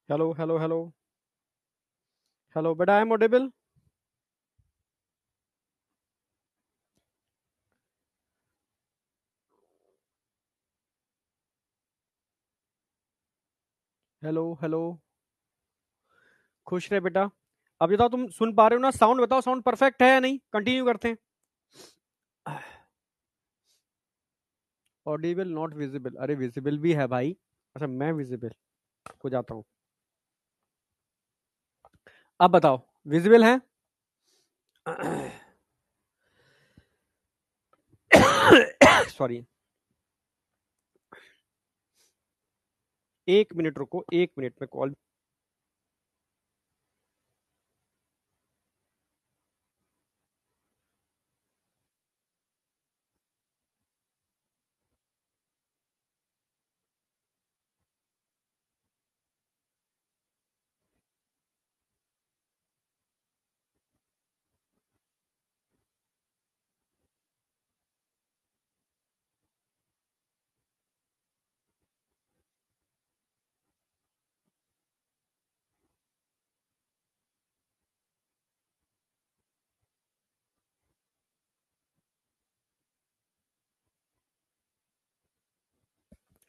Hello hello hello hello बेटा, I am audible. Hello hello. खुश रहे बेटा। अब बताओ, तुम सुन पा रहे हो ना? साउंड बताओ, साउंड परफेक्ट है या नहीं? कंटिन्यू करते हैं। Audible not visible? अरे विजिबल भी है भाई। अच्छा, मैं विजिबल हो जाता हूँ। अब बताओ, विजिबल है? सॉरी। 1 मिनट रुको, 1 मिनट में कॉल।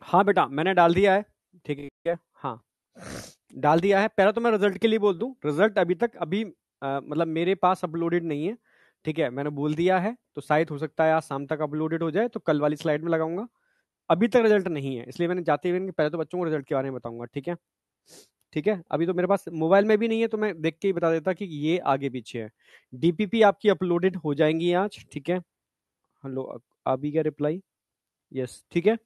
हाँ बेटा, मैंने डाल दिया है। ठीक है। हाँ, डाल दिया है। पहले तो मैं रिजल्ट के लिए बोल दूं, रिजल्ट अभी तक मतलब मेरे पास अपलोडेड नहीं है। ठीक है, मैंने बोल दिया है, तो शायद हो सकता है आज शाम तक अपलोडेड हो जाए, तो कल वाली स्लाइड में लगाऊंगा। अभी तक रिजल्ट नहीं है, इसलिए मैंने जाते हुए पहले तो बच्चों को रिजल्ट के बारे में बताऊंगा। ठीक है। ठीक है, अभी तो मेरे पास मोबाइल में भी नहीं है, तो मैं देख के ही बता देता कि ये आगे पीछे है। डीपीपी आपकी अपलोडेड हो जाएंगी आज। ठीक है। हेलो, अभी क्या रिप्लाई? यस, ठीक है।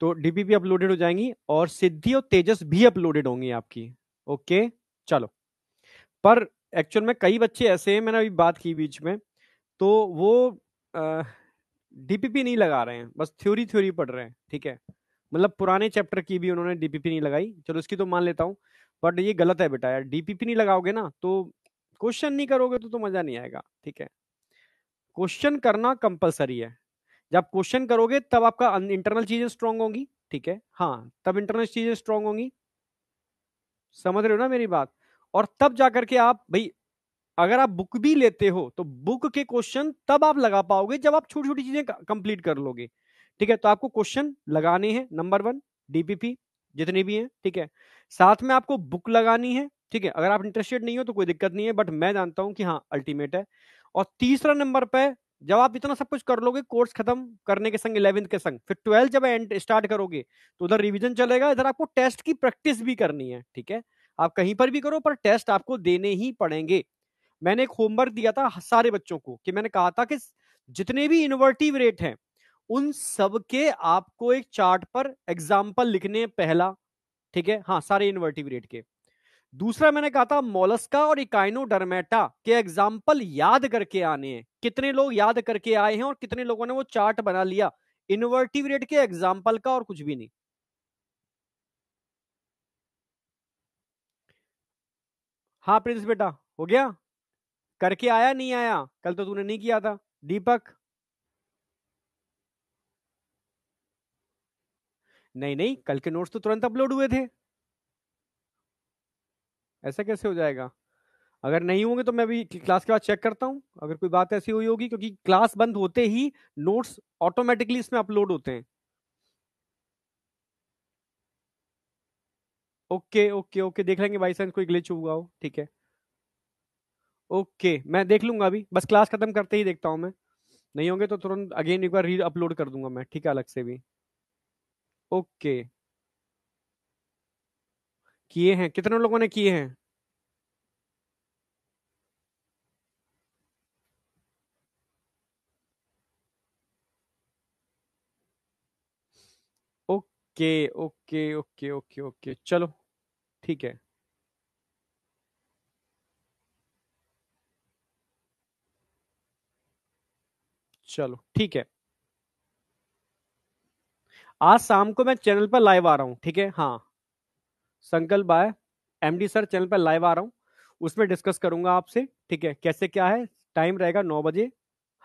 तो डीपीपी अपलोडेड हो जाएंगी, और सिद्धि और तेजस भी अपलोडेड होंगी आपकी। ओके। चलो। पर एक्चुअल में कई बच्चे ऐसे हैं, मैंने अभी बात की बीच में, तो वो डीपीपी नहीं लगा रहे हैं, बस थ्योरी थ्योरी पढ़ रहे हैं। ठीक है। मतलब पुराने चैप्टर की भी उन्होंने डीपीपी नहीं लगाई, चलो इसकी तो मान लेता हूँ। बट ये गलत है बेटा यार, डीपीपी नहीं लगाओगे ना तो क्वेश्चन नहीं करोगे तो मजा नहीं आएगा। ठीक है। क्वेश्चन करना कंपलसरी है। जब क्वेश्चन करोगे तब आपका इंटरनल चीजें स्ट्रांग होंगी। ठीक है, हाँ, तब इंटरनल चीजें स्ट्रांग होंगी। समझ रहे हो ना मेरी बात? और तब जाकर के आप भाई, अगर आप बुक भी लेते हो तो बुक के क्वेश्चन तब आप लगा पाओगे जब आप छोटी छोटी चीजें कंप्लीट कर लोगे। ठीक है, तो आपको क्वेश्चन लगाने हैं, नंबर वन, डीपीपी जितने भी हैं। ठीक है। साथ में आपको बुक लगानी है। ठीक है, अगर आप इंटरेस्टेड नहीं हो तो कोई दिक्कत नहीं है, बट मैं जानता हूं कि हाँ अल्टीमेट है। और तीसरा नंबर पे, जब आप इतना सब कुछ कर लोगे कोर्स खत्म करने के संग, 11th के संग, फिर 12th जब एंड स्टार्ट करोगे तो उधर रिवीजन चलेगा, इधर आपको टेस्ट की प्रैक्टिस भी करनी है। ठीक है। आप कहीं पर भी करो, पर टेस्ट आपको देने ही पड़ेंगे। मैंने एक होमवर्क दिया था सारे बच्चों को, कि मैंने कहा था कि जितने भी इनोवेटिव रेट हैं उन सब के आपको एक चार्ट पर एग्जाम्पल लिखने हैं, पहला। ठीक है, हाँ, सारे इनोवेटिव रेट के। दूसरा मैंने कहा था मोलस्का और इकाइनोडर्मेटा के एग्जाम्पल याद करके आने हैं। कितने लोग याद करके आए हैं और कितने लोगों ने वो चार्ट बना लिया इनोवेटिव रेट के एग्जाम्पल का, और कुछ भी नहीं। हाँ प्रिंस बेटा, हो गया? करके आया नहीं आया? कल तो तूने नहीं किया था। दीपक? नहीं नहीं, कल के नोट्स तो तुरंत अपलोड हुए थे। ऐसा कैसे हो जाएगा? अगर नहीं होंगे तो मैं भी क्लास के बाद चेक करता हूँ, अगर कोई बात ऐसी हुई होगी, क्योंकि क्लास बंद होते ही नोट्स ऑटोमेटिकली इसमें अपलोड होते हैं। ओके ओके ओके, देख लेंगे बाई चांस कोई ग्लिच हुआ हो। ठीक है। ओके, मैं देख लूंगा, अभी बस क्लास खत्म करते ही देखता हूँ मैं। नहीं होंगे तो तुरंत अगेन एक बार री अपलोड कर दूंगा मैं। ठीक है, अलग से भी। ओके। किए हैं, कितने लोगों ने किए हैं? Okay okay okay okay okay, चलो। ठीक है। चलो ठीक है। आज शाम को मैं चैनल पर लाइव आ रहा हूँ। ठीक है, हाँ। संकल्प बाय एमडी सर चैनल पर लाइव आ रहा हूँ, उसमें डिस्कस करूंगा आपसे। ठीक है, कैसे क्या है। टाइम रहेगा 9 बजे।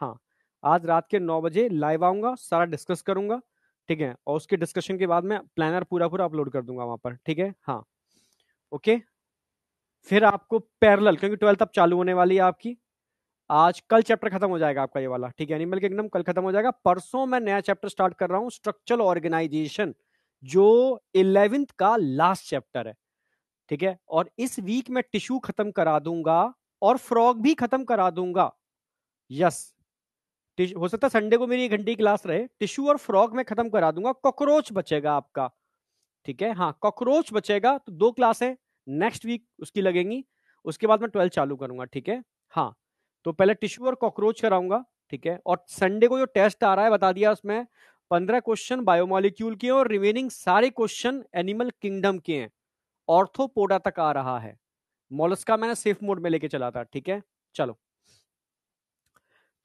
हाँ, आज रात के 9 बजे लाइव आऊंगा, सारा डिस्कस करूंगा। ठीक है, और उसके डिस्कशन के बाद मैं प्लानर पूरा पूरा अपलोड कर दूंगा वहां पर। ठीक है, हाँ। ओके। फिर आपको पैरेलल, क्योंकि 12th अब चालू होने वाली है आपकी, आज कल चैप्टर खत्म हो जाएगा आपका ये वाला, ठीक है, एनिमल किंगडम कल खत्म हो जाएगा। परसों मैं नया चैप्टर स्टार्ट कर रहा हूं, स्ट्रक्चरल ऑर्गेनाइजेशन, जो 11th का लास्ट चैप्टर है, ठीक है। और इस वीक मैं टिश्यू खत्म करा दूंगा और फ्रॉग भी खत्म करा दूंगा। यस, हो सकता है संडे को मेरी 1 घंटे की क्लास रहे, टिश्यू और फ्रॉग मैं खत्म करा दूंगा, कॉकरोच बचेगा आपका, ठीक है। हाँ, कॉकरोच बचेगा, तो 2 क्लास है नेक्स्ट वीक उसकी लगेंगी, उसके बाद मैं 12 चालू करूंगा, ठीक है। हाँ, तो पहले टिश्यू और कॉकरोच कराऊंगा, ठीक है। और संडे को जो टेस्ट आ रहा है बता दिया, उसमें 15 क्वेश्चन बायोमोलिक्यूल के और रिमेनिंग सारे क्वेश्चन एनिमल किंगडम के हैं, ऑर्थोपोडा तक आ रहा है। मोलस्का मैंने सेफ मोड में लेके चला था, ठीक है। चलो,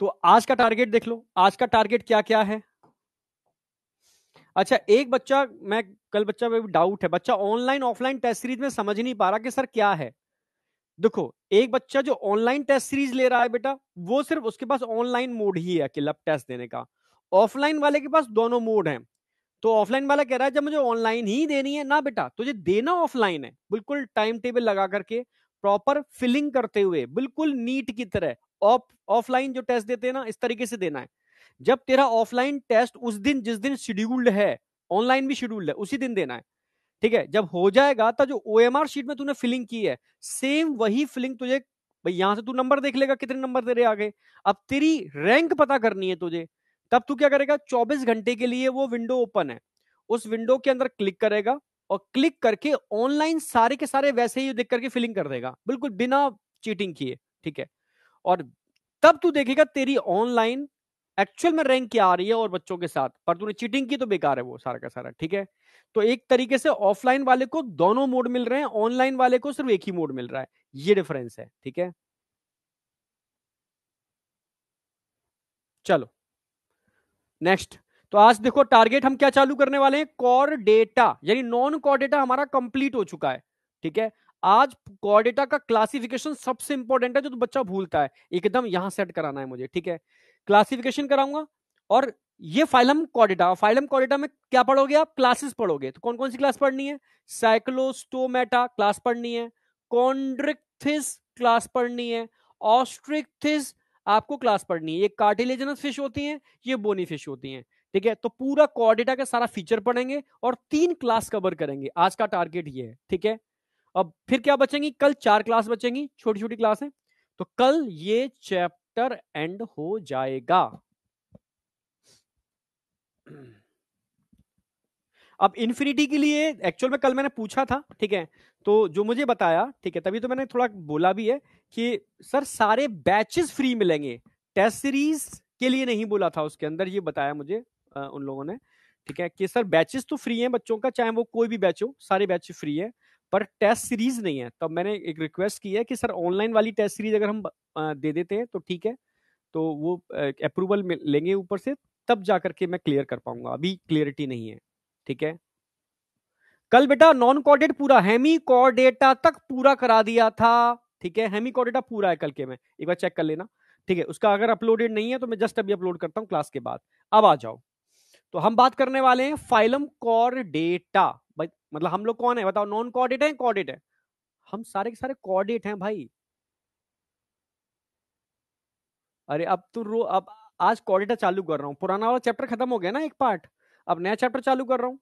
तो आज का टारगेट देख लो, आज का टारगेट क्या क्या है। अच्छा, एक बच्चा, मैं कल बच्चा में डाउट है, बच्चा ऑनलाइन ऑफलाइन टेस्ट सीरीज में समझ नहीं पा रहा कि सर क्या है। देखो, एक बच्चा जो ऑनलाइन टेस्ट सीरीज ले रहा है बेटा, वो सिर्फ उसके पास ऑनलाइन मोड ही है अकेला टेस्ट देने का। ऑफलाइन वाले के पास दोनों मोड हैं। तो ऑफलाइन वाला कह रहा है जब मुझे ऑनलाइन ही देनी है ना बेटा, तुझे देना ऑफलाइन है, बिल्कुल टाइम टेबल लगा करके, प्रॉपर फिलिंग करते हुए, बिल्कुल नीट की तरह। ऑफलाइन जो टेस्ट देते हैं ना, इस तरीके से देना है। जब तेरा ऑफलाइन टेस्ट उस दिन जिस दिन शेड्यूल्ड है, ऑनलाइन भी शेड्यूल्ड है, उसी दिन देना है, ठीक है। जब हो जाएगा तो जो ओएमआर शीट में तूने फिलिंग की है, सेम वही फिलिंग तुझे, भाई यहां से तू नंबर देख लेगा कितने नंबर तेरे आगे। अब तेरी रैंक पता करनी है तुझे, तब तू क्या करेगा, 24 घंटे के लिए वो विंडो ओपन है, उस विंडो के अंदर क्लिक करेगा, और क्लिक करके ऑनलाइन सारे के सारे वैसे ही देख करके फिलिंग कर देगा, बिल्कुल बिना चीटिंग किए, ठीक है। और तब तू देखेगा तेरी ऑनलाइन एक्चुअल में रैंक क्या आ रही है और बच्चों के साथ, पर तूने चीटिंग की तो बेकार है वो सारा का सारा, ठीक है। तो एक तरीके से ऑफलाइन वाले को दोनों मोड मिल रहे हैं, ऑनलाइन वाले को सिर्फ एक ही मोड मिल रहा है, ये डिफरेंस है, ठीक है। चलो नेक्स्ट। तो आज देखो टारगेट हम क्या चालू करने वाले हैं, कॉर डेटा, यानी नॉन कॉर डेटा हमारा कंप्लीट हो चुका है, ठीक है। आज कॉर डेटा का क्लासिफिकेशन सबसे इंपॉर्टेंट है, जो तो बच्चा भूलता है, एकदम यहां सेट कराना है मुझे, ठीक है। क्लासिफिकेशन कराऊंगा, और ये फाइलम कॉर्डेटा, फाइलम कॉर्डेटा में क्या पढ़ोगे आप, क्लासेस पढ़ोगे। तो कौन कौन सी क्लास पढ़नी है, साइक्लोस्टोमेटा क्लास पढ़नी है, कॉन्ड्रिक्थिस क्लास पढ़नी है, ऑस्ट्रिक्थिस आपको क्लास पढ़नी है। ये कार्टिलेजनस फिश होती हैं, ये बोनी फिश होती हैं, ठीक है। तो पूरा कॉर्डेटा का सारा फीचर पढ़ेंगे और 3 क्लास कवर करेंगे, आज का टारगेट ये है, ठीक है। अब फिर क्या बचेंगी, कल 4 क्लास बचेंगी, छोटी छोटी क्लास है, तो कल ये चैप्टर एंड हो जाएगा। अब इन्फिनिटी के लिए एक्चुअल में कल मैंने पूछा था, ठीक है, तो जो मुझे बताया, ठीक है, तभी तो मैंने थोड़ा बोला भी है कि सर सारे बैचेस फ्री मिलेंगे, टेस्ट सीरीज के लिए नहीं बोला था, उसके अंदर ये बताया मुझे उन लोगों ने, ठीक है, कि सर बैचेस तो फ्री हैं बच्चों का, चाहे वो कोई भी बैच हो, सारे बैच फ्री है, पर टेस्ट सीरीज नहीं है। तब मैंने एक रिक्वेस्ट की है कि सर ऑनलाइन वाली टेस्ट सीरीज अगर हम दे देते हैं तो ठीक है, तो वो अप्रूवल लेंगे ऊपर से, तब जाकर के मैं क्लियर कर पाऊंगा, अभी क्लियरिटी नहीं है, ठीक है। कल बेटा नॉन कॉर्डेट पूरा, हेमी कॉर्डेटा तक पूरा करा दिया था, ठीक है। हेमी कॉर्डेटा पूरा है कल के में, एक बार चेक कर लेना, ठीक है। उसका अगर अपलोडेड नहीं है तो मैं जस्ट अभी अपलोड करता हूं क्लास के बाद। अब आ जाओ, तो हम बात करने वाले हैं फाइलम कॉर्डेटा। भाई मतलब हम लोग कौन है बताओ, नॉन कॉर्डेट है कॉर्डेट है, हम सारे के सारे कॉर्डेट हैं भाई। अरे अब तो अब आज कॉर्डेटा चालू कर रहा हूं, पुराना वाला चैप्टर खत्म हो गया ना एक पार्ट, अब नया चैप्टर चालू कर रहा हूं।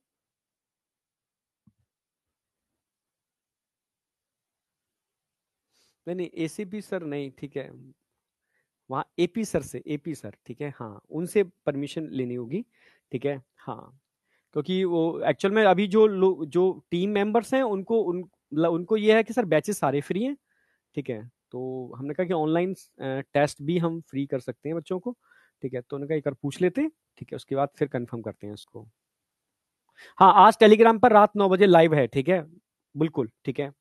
नहीं नहीं, एसीपी सर नहीं, ठीक है, वहाँ एपी सर से, एपी सर, ठीक है, हाँ उनसे परमिशन लेनी होगी, ठीक है। हाँ, क्योंकि वो एक्चुअल में अभी जो लोग, जो टीम मेंबर्स हैं, उनको मतलब उनको ये है कि सर बैचेस सारे फ्री हैं, ठीक है। तो हमने कहा कि ऑनलाइन टेस्ट भी हम फ्री कर सकते हैं बच्चों को, ठीक है। तो उन्होंने कहा एक बार पूछ लेते हैं, ठीक है, उसके बाद फिर कंफर्म करते हैं उसको। हाँ, आज टेलीग्राम पर रात 9 बजे लाइव है, ठीक है, बिल्कुल, ठीक है।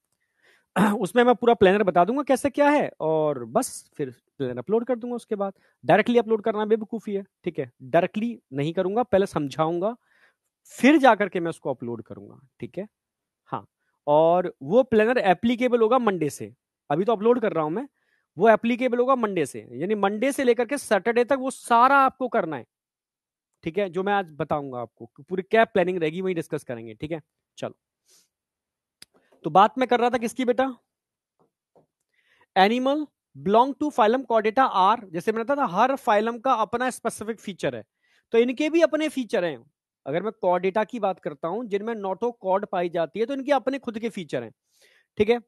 उसमें मैं पूरा प्लानर बता दूंगा कैसे क्या है, और बस फिर प्लानर अपलोड कर दूंगा उसके बाद। डायरेक्टली अपलोड करना बेवकूफ़ी है, ठीक है, डायरेक्टली नहीं करूंगा, पहले समझाऊंगा, फिर जाकर के मैं उसको अपलोड करूंगा, ठीक है। हाँ, और वो प्लानर एप्लीकेबल होगा मंडे से, अभी तो अपलोड कर रहा हूं मैं, वो एप्लीकेबल होगा मंडे से, यानी मंडे से लेकर के सैटरडे तक वो सारा आपको करना है, ठीक है। जो मैं आज बताऊंगा आपको पूरी क्या प्लानिंग रहेगी वही डिस्कस करेंगे, ठीक है। चलो, तो बात मैं कर रहा था किसकी बेटा, animal belong to phylum chordata are, जैसे मैंने बताया था हर फाइलम का अपना स्पेसिफिक फीचर है, तो इनके भी अपने फीचर हैं। अगर मैं कॉर्डेटा की बात करता हूं जिनमें नोटोकॉर्ड पाई जाती है, तो इनके अपने खुद के फीचर हैं, ठीक है।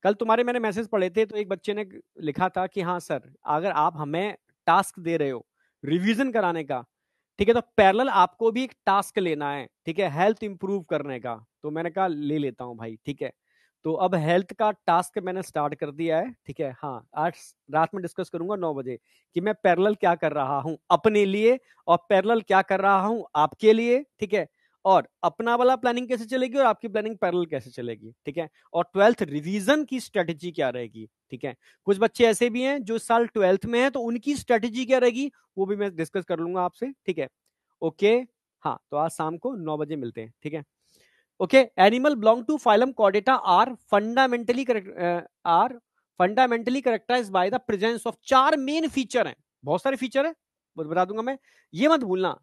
कल तुम्हारे मैंने मैसेज पढ़े थे, तो एक बच्चे ने लिखा था कि हाँ सर, अगर आप हमें टास्क दे रहे हो रिवीजन कराने का, ठीक है, तो पैरेलल आपको भी एक टास्क लेना है, ठीक है, हेल्थ इंप्रूव करने का। तो मैंने कहा ले लेता हूं भाई, ठीक है। तो अब हेल्थ का टास्क मैंने स्टार्ट कर दिया है, ठीक है। हाँ, आज रात में डिस्कस करूंगा 9 बजे कि मैं पैरेलल क्या कर रहा हूं अपने लिए, और पैरेलल क्या कर रहा हूं आपके लिए, ठीक है। और अपना वाला प्लानिंग कैसे चलेगी और आपकी प्लानिंग पैरेलल कैसे चलेगी, ठीक है। और 12th रिवीजन की स्ट्रेटेजी क्या रहेगी, ठीक है। कुछ बच्चे ऐसे भी हैं जो इस साल 12th में हैं, तो उनकी स्ट्रेटेजी क्या रहेगी वो भी मैं डिस्कस कर लूंगा आपसे, ठीक है। ओके, हाँ, तो आज शाम को 9 बजे मिलते हैं, ठीक है। Okay, animal belong to phylum chordata are fundamentally characterize by the presence of 4 main feature हैं। बहुत सारे फीचर है, बता दूंगा मैं, ये मत भूलना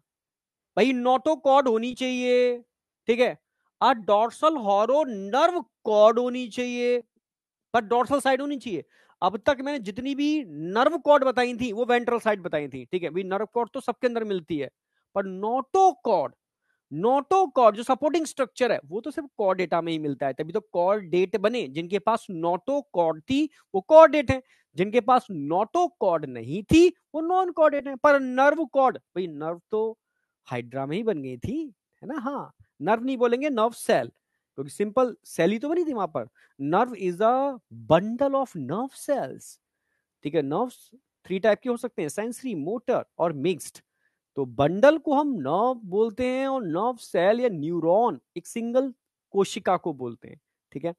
भाई। नोटोकॉर्ड होनी चाहिए, ठीक है। और डॉर्सल हॉरो नर्व कॉर्ड होनी चाहिए, पर डॉर्सल साइड होनी चाहिए। अब तक मैंने जितनी भी नर्व कॉर्ड बताई थी वो वेंट्रल साइड बताई थी, ठीक है। भाई नर्व कॉर्ड तो सबके अंदर मिलती है, पर नोटोकॉर्ड, नोटोकॉर्ड जो सपोर्टिंग स्ट्रक्चर है वो तो सिर्फ कॉर्डेटा में ही मिलता है, तभी तो कॉर्डेट बने। जिनके पास नोटोकॉर्ड थी वो कॉर्डेट है, जिनके पास नोटोकॉर्ड नहीं थी वो नॉन कॉर्डेट है। पर नर्व कॉर्ड, भाई नर्व तो हाइड्रा में ही बन गई थी, है ना। हाँ, नर्व नहीं बोलेंगे, नर्व सेल, क्योंकि सिंपल सेल ही तो बनी थी वहां पर। Nerve is a bundle of nerve cells, ठीक है। नर्व्स 3 टाइप के हो सकते हैं, सेंसरी, मोटर और मिक्स्ड। तो बंडल को हम नर्व बोलते हैं, और नर्व सेल या न्यूरॉन एक सिंगल कोशिका को बोलते हैं, ठीक है।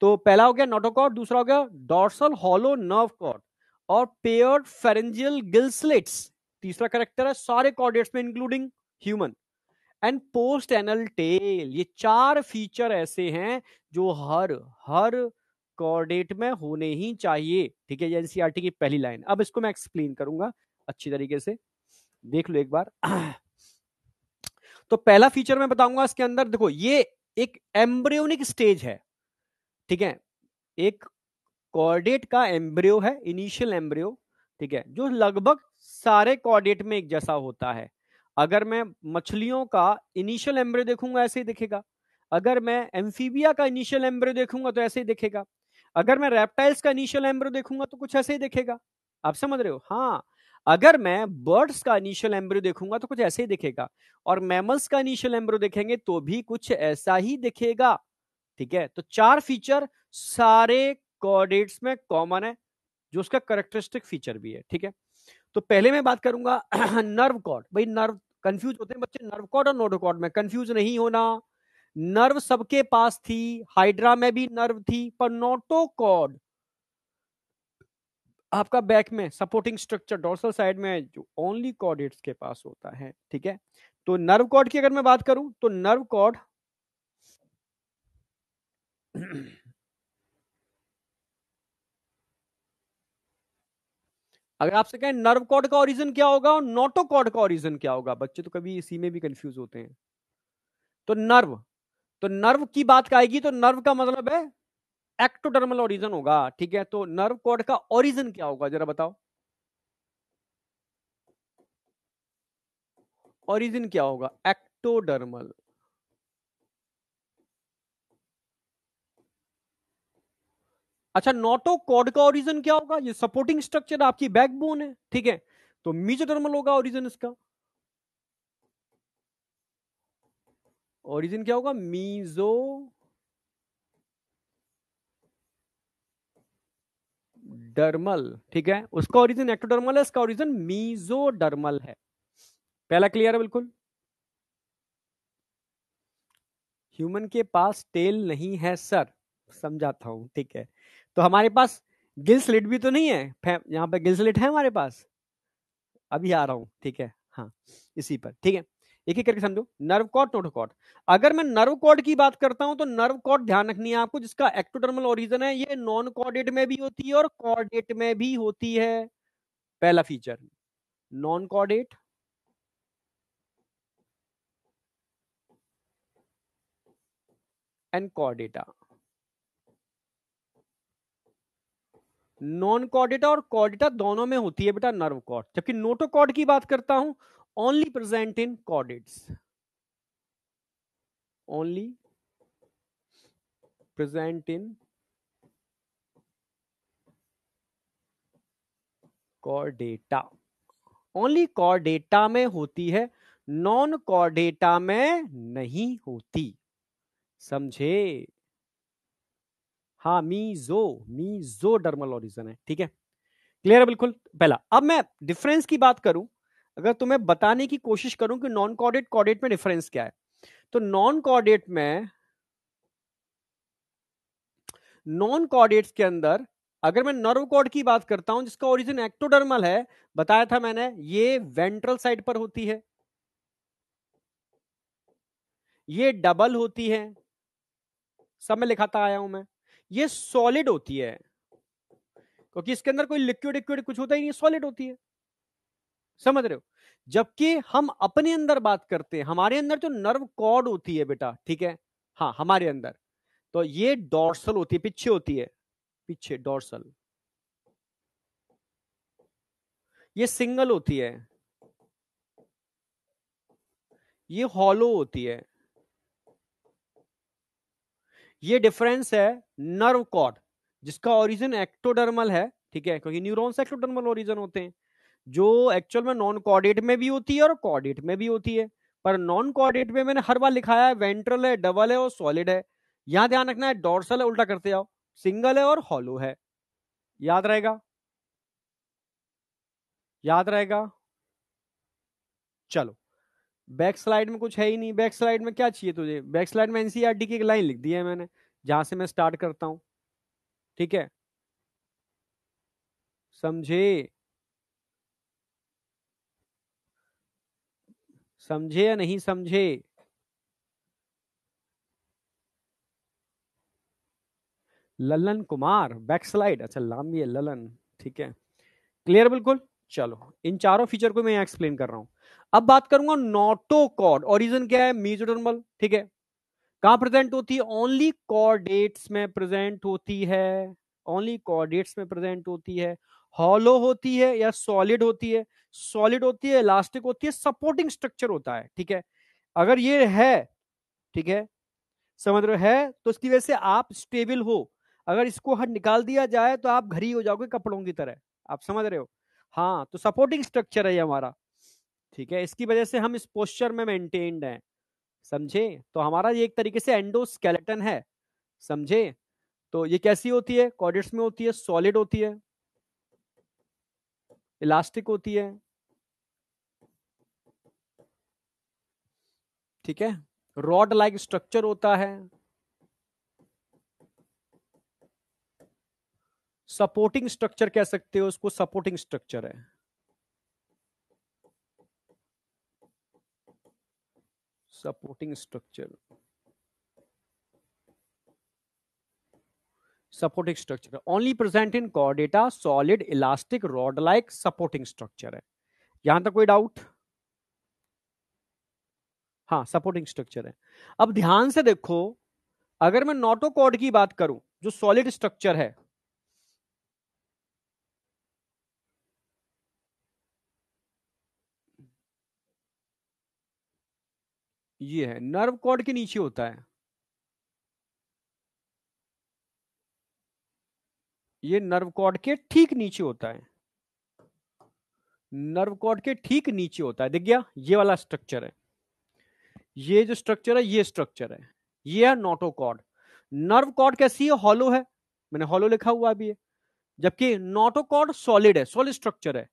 तो पहला हो गया नोटोकॉर्ड, दूसरा हो गया डॉर्सल हॉलो नर्व कॉर्ड, और पेयर्ड फेरेंजियल गिल स्लिट्स तीसरा करेक्टर है सारे कॉर्डेट्स में including human, and post anal tail. ये 4 फीचर ऐसे हैं जो हर हर कॉर्डेट में होने ही चाहिए, ठीक है। ये एनसीईआरटी की पहली लाइन। अब इसको मैं एक्सप्लेन करूंगा अच्छी तरीके से, देख लो एक बार। तो पहला फीचर मैं बताऊंगा इसके अंदर, देखो ये एक एम्ब्रियोनिक स्टेज है, ठीक है। एक कॉर्डेट का एम्ब्रियो है, इनिशियल एम्ब्रियो, ठीक है, जो लगभग सारे कॉर्डेट में एक जैसा होता है। अगर मैं मछलियों का इनिशियल एम्ब्रियो देखूंगा ऐसे ही दिखेगा, अगर मैं एम्फीबिया का इनिशियल एम्ब्रियो देखूंगा तो ऐसे ही दिखेगा, अगर मैं रेप्टाइल्स का इनिशियल एम्ब्रियो देखूंगा तो कुछ ऐसे ही दिखेगा। आप समझ रहे हो, हाँ। अगर मैं बर्ड्स का इनिशियल एम्ब्रियो देखूंगा तो कुछ ऐसे ही दिखेगा, और मैमल्स का इनिशियल एम्ब्रियो देखेंगे तो भी कुछ ऐसा ही दिखेगा, ठीक है। तो 4 फीचर सारे कॉर्डेट्स में कॉमन है, जो उसका करेक्टरिस्टिक फीचर भी है, ठीक है। तो पहले मैं बात करूंगा नर्व कॉर्ड। भाई नर्व, कंफ्यूज होते हैं बच्चे नर्व कॉर्ड और नोटोकॉर्ड में, कंफ्यूज नहीं होना। नर्व सबके पास थी, हाइड्रा में भी नर्व थी, पर नोटोकॉर्ड आपका बैक में सपोर्टिंग स्ट्रक्चर डोर्सल साइड में जो ओनली कॉर्डेट्स के पास होता है, ठीक है। तो नर्व कॉर्ड की अगर मैं बात करूं तो नर्व कॉर्ड अगर आपसे कहें नर्व कॉर्ड का ओरिजिन क्या होगा और नोटोकॉर्ड का ओरिजिन क्या होगा, बच्चे तो कभी इसी में भी कंफ्यूज होते हैं। तो नर्व की बात आएगी तो नर्व का मतलब है एक्टोडर्मल ओरिजिन होगा, ठीक है। तो नर्व कॉर्ड का ओरिजिन क्या होगा जरा बताओ, ओरिजिन क्या होगा, एक्टोडर्मल। अच्छा, नोटोकॉर्ड का ओरिजिन क्या होगा, ये सपोर्टिंग स्ट्रक्चर आपकी बैकबोन है, ठीक है। तो मीजोडर्मल होगा ओरिजिन इसका, ओरिजिन क्या होगा, मीजो डर्मल, ठीक है। उसका ओरिजिन एक्टोडर्मल है, इसका ओरिजिन मीजोडर्मल है। पहला क्लियर है बिल्कुल। ह्यूमन के पास टेल नहीं है सर, समझाता हूं, ठीक है। तो हमारे पास गिल स्लिट भी तो नहीं है, यहां पे गिल स्लिट है हमारे पास, अभी आ रहा हूं, ठीक है। हाँ, इसी पर, ठीक है। एक एक करके समझो, नर्व कॉर्ड, नोटोकॉर्ड। अगर मैं नर्व कॉर्ड की बात करता हूं तो नर्व कॉर्ड ध्यान रखनी है आपको, जिसका एक्टोडर्मल ओरिजिन है, ये नॉन कॉर्डेट में भी होती है और कॉर्डेट में भी होती है। पहला feature, non chordate and Chordata, non Chordata और कॉर्डेटा दोनों में होती है बेटा नर्व कॉर्ड, जबकि नोटोकॉर्ड की बात करता हूं, ओनली प्रेजेंट इन कॉर्डेट्स, ओनली प्रेजेंट इन कॉर्डेटा, ओनली कॉर्डेटा में होती है, नॉन कॉर्डेटा में नहीं होती, समझे? हाँ, मीजोडर्मल ओरिजिन है, ठीक है, क्लियर है बिल्कुल। पहला, अब मैं डिफरेंस की बात करूं, अगर तुम्हें बताने की कोशिश करूं कि नॉन कॉर्डेट कॉर्डेट में डिफरेंस क्या है, तो नॉन कॉर्डेट्स के अंदर अगर मैं नर्व कॉर्ड की बात करता हूं जिसका ओरिजिन एक्टोडर्मल है, बताया था मैंने, ये वेंट्रल साइड पर होती है, ये डबल होती है, सब में लिखाता आया हूं मैं, ये सॉलिड होती है, क्योंकि इसके अंदर कोई लिक्विड लिक्विड कुछ होता ही नहीं, सॉलिड होती है, समझ रहे हो? जबकि हम अपने अंदर बात करते हैं, हमारे अंदर जो नर्व कॉर्ड होती है बेटा, ठीक है, हाँ हमारे अंदर, तो ये डॉर्सल होती है, पीछे होती है, पीछे डॉर्सल, ये सिंगल होती है, ये हॉलो होती है, ये डिफरेंस है नर्व कॉर्ड जिसका ओरिजिन एक्टोडर्मल है, ठीक है, क्योंकि न्यूरॉन्स एक्टोडर्मल ओरिजिन होते हैं, जो एक्चुअल में नॉन कॉर्डेट में भी होती है और कॉर्डेट में भी होती है, पर नॉन कॉर्डेट में मैंने हर बार लिखाया है वेंट्रल है, डबल है और सॉलिड है, यहां ध्यान रखना है डॉर्सल है, उल्टा करते जाओ, सिंगल है और हॉलो है, याद रहेगा, याद रहेगा। चलो, बैक स्लाइड में कुछ है ही नहीं, बैक स्लाइड में क्या चाहिए तुझे, बैक स्लाइड में एनसीईआरटी की एक लाइन लिख दी है मैंने, जहां से मैं स्टार्ट करता हूं, ठीक है, समझे? समझे या नहीं समझे? ललन कुमार, बैक स्लाइड, अच्छा नाम भी है ललन, ठीक है, क्लियर बिल्कुल। चलो, इन चारों फीचर को मैं यहां एक्सप्लेन कर रहा हूं। अब बात करूंगा नोटोकॉर्ड, ओरिजिन क्या है, मेसोडर्मल, ठीक है, कहां प्रेजेंट होती है, ओनली कॉर्डेट्स में प्रेजेंट होती है, ओनली कॉर्डेट्स में प्रेजेंट होती है, हॉलो होती है या सॉलिड होती है, सॉलिड होती है, इलास्टिक होती है, सपोर्टिंग स्ट्रक्चर होता है, ठीक है, अगर ये है, ठीक है, समझ रहे हो, है तो इसकी वजह से आप स्टेबल हो, अगर इसको हट निकाल दिया जाए तो आप घरी हो जाओगे कपड़ों की तरह, आप समझ रहे हो? हाँ, तो सपोर्टिंग स्ट्रक्चर है ये हमारा, ठीक है, इसकी वजह से हम इस पोस्चर में मेंटेन्ड हैं, समझे? तो हमारा ये एक तरीके से एंडोस्केलेटन है, समझे? तो ये कैसी होती है, कॉर्डेट्स में होती है, सॉलिड होती है, इलास्टिक होती है, ठीक है, रॉड लाइक स्ट्रक्चर होता है, सपोर्टिंग स्ट्रक्चर कह सकते हो उसको, सपोर्टिंग स्ट्रक्चर है, supporting structure, supporting structure only present इन Chordata, solid elastic rod like supporting structure है, यहां तक कोई डाउट? हाँ, सपोर्टिंग स्ट्रक्चर है। अब ध्यान से देखो, अगर मैं नोटोकॉर्ड की बात करूं जो सॉलिड स्ट्रक्चर है, ये है, नर्व कॉर्ड के नीचे होता है, ये नर्व कॉर्ड के ठीक नीचे होता है, नर्व कॉर्ड के ठीक नीचे होता है, दिख गया, ये वाला स्ट्रक्चर है, ये जो स्ट्रक्चर है ये स्ट्रक्चर है, ये है नोटोकॉर्ड। नर्व कॉर्ड कैसी है, हॉलो है, मैंने हॉलो लिखा हुआ भी है, जबकि नोटोकॉर्ड सॉलिड है, सॉलिड स्ट्रक्चर है,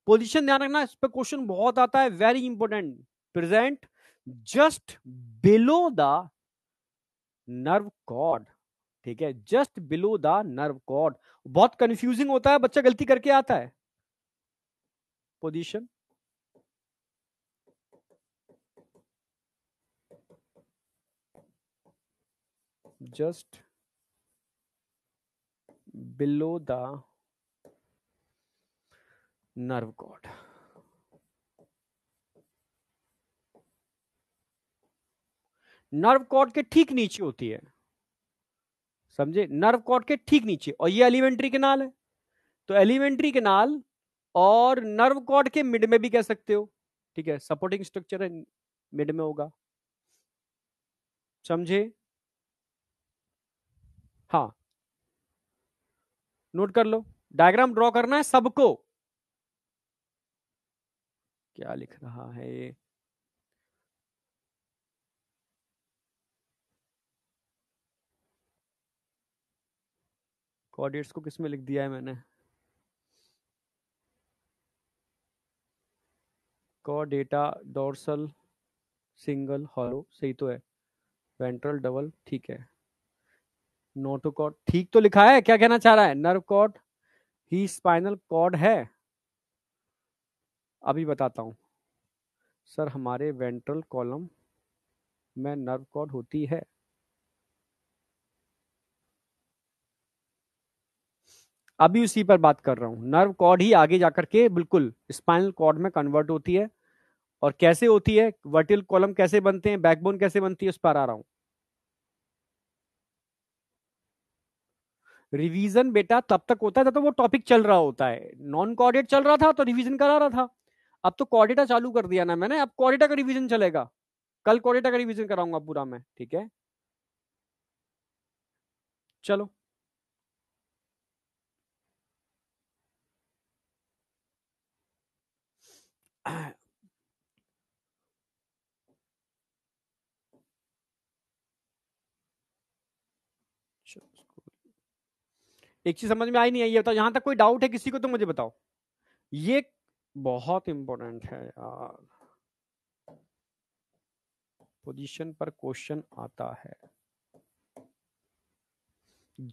पोजीशन ध्यान रखना, इस पे क्वेश्चन बहुत आता है, very important, present just below the nerve cord, ठीक है, just below the nerve cord, बहुत कंफ्यूजिंग होता है, बच्चा गलती करके आता है, position just below the nerve cord, nerve cord के ठीक नीचे होती है, समझे, नर्व कॉर्ड के ठीक नीचे, और ये एलिमेंट्री कैनाल है, तो एलिमेंट्री कैनाल और नर्व कॉर्ड के मिड में भी कह सकते हो, ठीक है, सपोर्टिंग स्ट्रक्चर है, मिड में होगा, समझे? हाँ, नोट कर लो, डायग्राम ड्रॉ करना है सबको। क्या लिख रहा है ये? कोऑर्डिनेट्स को किस में लिख दिया है मैंने? कोऑर्डेटा डोर्सल सिंगल हॉलो, सही तो है, वेंट्रल डबल, ठीक है, नोटोकॉर्ड ठीक तो लिखा है, क्या कहना चाह रहा है? नर्व कॉर्ड ही स्पाइनल कॉर्ड है। अभी बताता हूं सर, हमारे वेंट्रल कॉलम में नर्व कॉर्ड होती है। अभी उसी पर बात कर रहा हूं, नर्व कॉर्ड ही आगे जाकर के बिल्कुल स्पाइनल कॉर्ड में कन्वर्ट होती है। और कैसे होती है, वर्टिकल कॉलम कैसे बनते हैं, बैकबोन कैसे बनती है, उस पर आ रहा हूं। रिवीजन बेटा तब तक होता है जब तक वो टॉपिक चल रहा होता है। नॉन कोऑर्डिनेट चल रहा था तो रिवीजन करा रहा था, अब तो कोऑर्डिनेटा चालू कर दिया ना मैंने, अब कोऑर्डिनेटा का रिवीजन चलेगा। कल कोऑर्डिनेटा का रिवीजन कराऊंगा पूरा मैं, ठीक है? चलो एक चीज समझ में आई नहीं आई, ये बताओ, यहां तक कोई डाउट है किसी को तो मुझे बताओ। ये बहुत इंपॉर्टेंट है यार, पोजीशन पर क्वेश्चन आता है।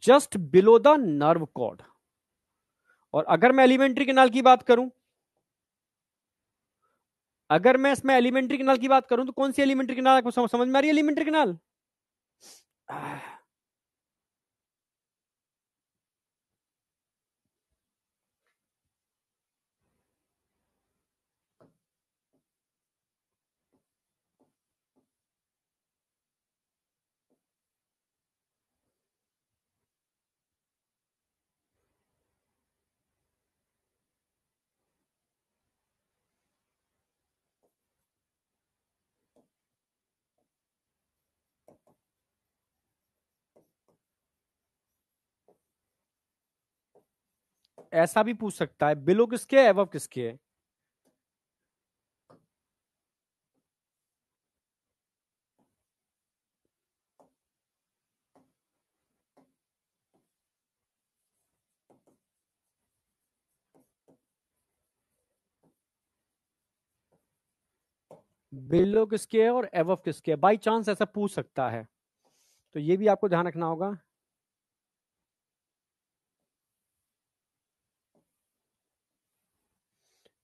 Just below the nerve cord, और अगर मैं एलिमेंट्री कैनाल की बात करूं, अगर मैं इसमें एलिमेंट्री कैनाल की बात करूं तो कौन सी एलिमेंट्री कैनाल आपको समझ में आ रही है? एलिमेंट्री कैनाल ऐसा भी पूछ सकता है, बिलो किसके है, एबव किसके है? बिलो किसके है और एबव किसके है, बाई चांस ऐसा पूछ सकता है, तो ये भी आपको ध्यान रखना होगा।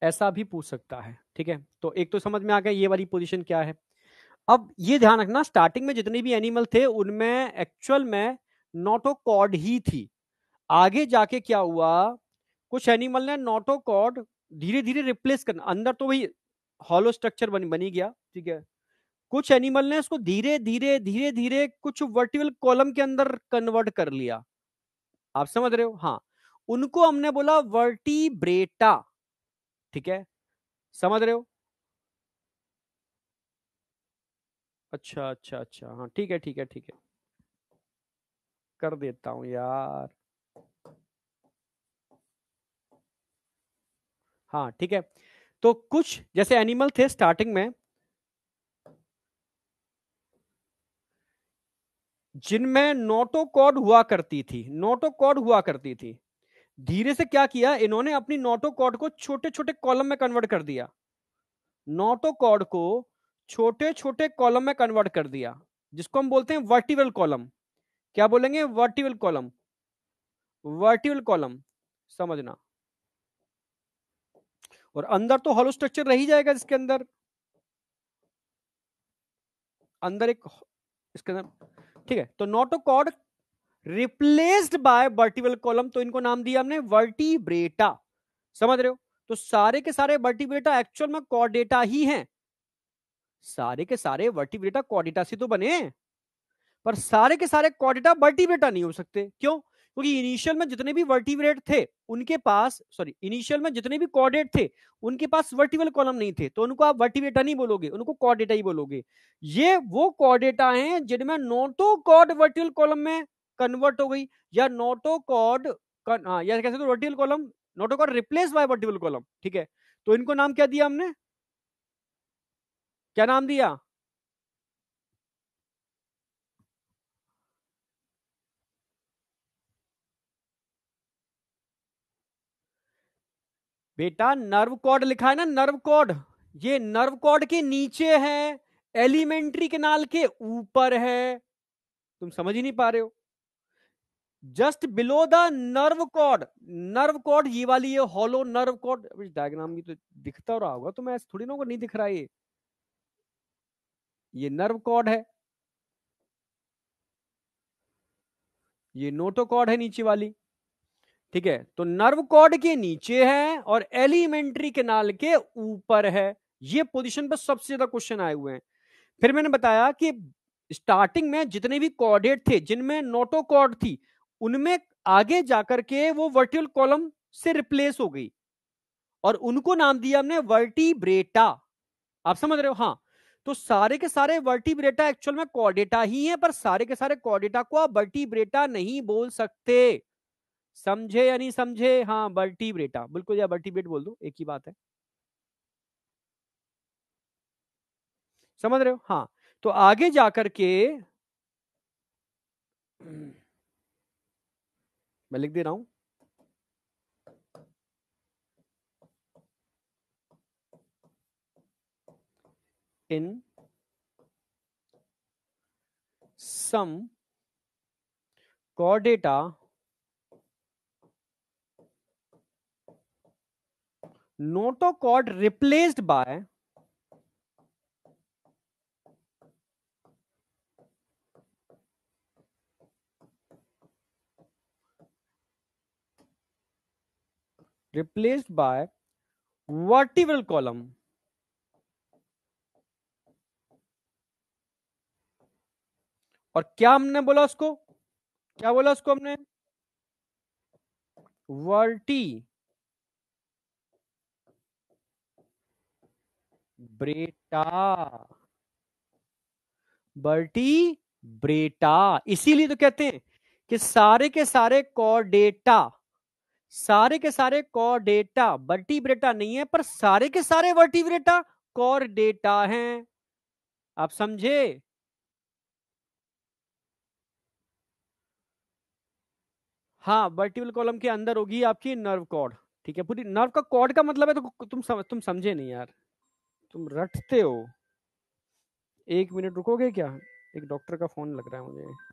ऐसा भी पूछ सकता है, ठीक है? तो एक तो समझ में आ गया ये वाली पोजीशन क्या है। अब ये ध्यान रखना, स्टार्टिंग में जितने भी एनिमल थे उनमें एक्चुअल में नोटोकॉर्ड ही थी। आगे जाके क्या हुआ, कुछ एनिमल ने नोटोकॉर्ड धीरे धीरे रिप्लेस करना, अंदर तो वही हॉलो स्ट्रक्चर बनी गया, ठीक है, कुछ एनिमल ने उसको धीरे धीरे धीरे धीरे कुछ वर्टिकल कॉलम के अंदर कन्वर्ट कर लिया। आप समझ रहे हो? हाँ, उनको हमने बोला वर्टिब्रेटा, ठीक है, समझ रहे हो? अच्छा अच्छा अच्छा, हाँ ठीक है ठीक है ठीक है, कर देता हूं यार। हाँ ठीक है, तो कुछ जैसे एनिमल थे स्टार्टिंग में जिनमें नोटोकॉर्ड हुआ करती थी, नोटोकॉर्ड हुआ करती थी, धीरे से क्या किया इन्होंने, अपनी नोटोकॉर्ड को छोटे छोटे कॉलम में कन्वर्ट कर दिया। नोटोकॉर्ड को छोटे छोटे कॉलम में कन्वर्ट कर दिया, जिसको हम बोलते हैं वर्टिकल कॉलम। क्या बोलेंगे? वर्टिकल कॉलम, वर्टिकल कॉलम, समझना। और अंदर तो हॉलो स्ट्रक्चर रह ही जाएगा, जिसके अंदर अंदर एक इसके अंदर, ठीक है, तो notochord replaced bye vertical column, तो इनको नाम दिया हमने वर्टिब्रेटा। समझ रहे हो? तो सारे के सारे वर्टिब्रेटा एक्चुअल में कॉर्डेटा ही हैं, सारे के सारे वर्टिब्रेटा कॉर्डेटा से तो बने हैं, पर सारे के सारे कॉर्डेटा वर्टिब्रेटा नहीं हो सकते। क्यों? क्योंकि इनिशियल में जितने भी वर्टिब्रेट थे उनके पास, सॉरी, इनिशियल में जितने भी कॉर्डेट थे उनके पास वर्टिबल कॉलम नहीं थे, तो उनको आप वर्टिब्रेटा नहीं बोलोगे, उनको कॉर्डेटा ही बोलोगे। ये वो कॉर्डेटा हैं जिनमें नोटोकॉर्ड वर्टिबल कॉलम में कन्वर्ट हो गई, या नोटोकॉर्ड या कैसे, तो vertebral column, notochord replace bye vertebral column, ठीक है। तो इनको नाम क्या दिया हमने, क्या नाम दिया? बेटा नर्व कॉर्ड लिखा है ना, नर्व कॉर्ड, ये नर्व कॉर्ड के नीचे है, एलिमेंट्री कैनाल के ऊपर है। तुम समझ ही नहीं पा रहे हो। Just below the nerve cord, nerve cord ये वाली है हॉलो नर्व कॉर्ड, डायग्राम भी तो दिखता रहा होगा, तो मैं थोड़ी ना, नहीं दिख रहा है ये नर्व कॉर्ड है, ये नोटोकॉर्ड है नीचे वाली, ठीक है। तो नर्व कॉर्ड के नीचे है और एलिमेंट्री कैनाल के ऊपर है। ये पोजीशन पर सबसे ज्यादा क्वेश्चन आए हुए हैं। फिर मैंने बताया कि स्टार्टिंग में जितने भी कॉर्डेट थे जिनमें नोटोकॉर्ड थी, उनमें आगे जाकर के वो वर्टिबल कॉलम से रिप्लेस हो गई और उनको नाम दिया हमने वर्टिब्रेटा। आप समझ रहे हो? हाँ, तो सारे के सारे वर्टिब्रेटा एक्चुअल में कॉर्डेटा ही है, पर सारे के सारे कॉर्डेटा को आप वर्टिब्रेटा नहीं बोल सकते। समझे या नहीं समझे? हाँ, वर्टिब्रेटा बिल्कुल, या वर्टिब्रेट बोल दो, एक ही बात है। समझ रहे हो? हाँ, तो आगे जाकर के मैं लिख दे रहा हूं, इन सम chordata notochord replaced by vertebral column। और क्या हमने बोला उसको, क्या बोला उसको हमने? Varti Beretta, Varti Beretta. इसीलिए तो कहते हैं कि सारे के सारे कॉर्डेटा, सारे के सारे कॉर्डेटा वर्टिब्रेटा नहीं है, पर सारे के सारे वर्टिब्रेटा कॉर्डेटा हैं। आप समझे? हाँ, वर्टिबल कॉलम के अंदर होगी आपकी नर्व कॉर्ड, ठीक है। पूरी नर्व का कॉर्ड का मतलब है, तो तुम समझे नहीं यार, तुम रटते हो। एक मिनट रुकोगे क्या? एक डॉक्टर का फोन लग रहा है मुझे।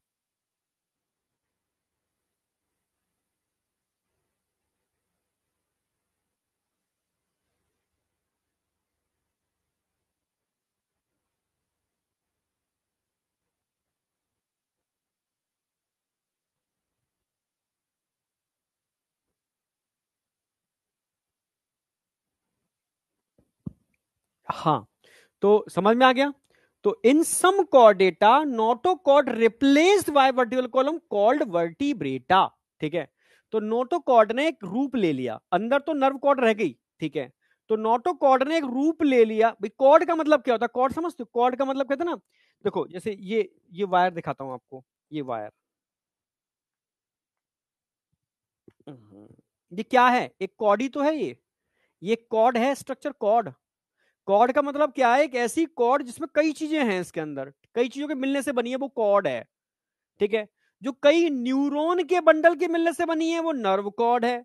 हाँ, तो समझ में आ गया। तो in some chordata notochord replaced by vertebral column called vertebrata, ठीक है। तो नोटोकॉर्ड ने एक रूप ले लिया, अंदर तो नर्व कॉर्ड रह गई, ठीक है। तो नोटोकॉर्ड ने एक रूप ले लिया। भाई कॉर्ड का मतलब क्या होता है? कॉर्ड समझते हो? कॉर्ड का मतलब कहते हैं ना, देखो जैसे ये वायर दिखाता हूं आपको, ये वायर, ये क्या है? एक कॉर्ड ही तो है ये कॉर्ड है, स्ट्रक्चर कॉर्ड। कॉर्ड का मतलब क्या है? एक ऐसी कॉर्ड जिसमें कई चीजें हैं, इसके अंदर कई चीजों के मिलने से बनी है, वो कॉर्ड है, ठीक है। जो कई न्यूरॉन के बंडल के मिलने से बनी है, वो नर्व कॉर्ड है।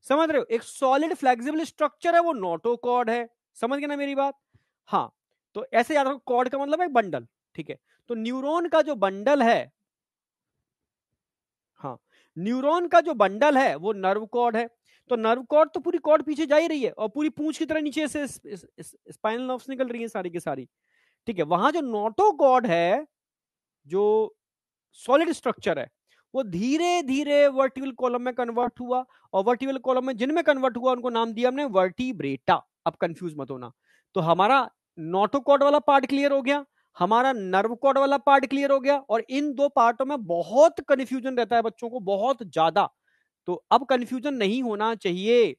समझ रहे हो? एक सॉलिड फ्लेक्सिबल स्ट्रक्चर है, वो नोटोकॉर्ड है। समझ गए ना मेरी बात? हाँ, तो ऐसे याद रखो, कॉर्ड का मतलब है बंडल, ठीक है। तो न्यूरॉन का जो बंडल है, हाँ, न्यूरॉन का जो बंडल है वो नर्व कॉर्ड है। तो नर्व कॉर्ड तो पूरी कॉर्ड पीछे जा ही रही है और पूरी पूंछ की तरह नीचे से स्पाइनल नर्व्स निकल रही है सारी की सारी, ठीक है। वहां जो नोटोकॉर्ड है, जो सॉलिड स्ट्रक्चर है, वो धीरे धीरे वर्टिबल कॉलम में कन्वर्ट हुआ, और वर्टिबल कॉलम में जिनमें कन्वर्ट हुआ उनको नाम दिया हमने वर्टिब्रेटा। अब कंफ्यूज मत होना। तो हमारा नोटोकॉर्ड वाला पार्ट क्लियर हो गया। हमारा नर्व कॉर्ड वाला पार्ट क्लियर हो गया, और इन दो पार्टों में बहुत कंफ्यूजन रहता है बच्चों को, बहुत ज्यादा। तो अब कंफ्यूजन नहीं होना चाहिए।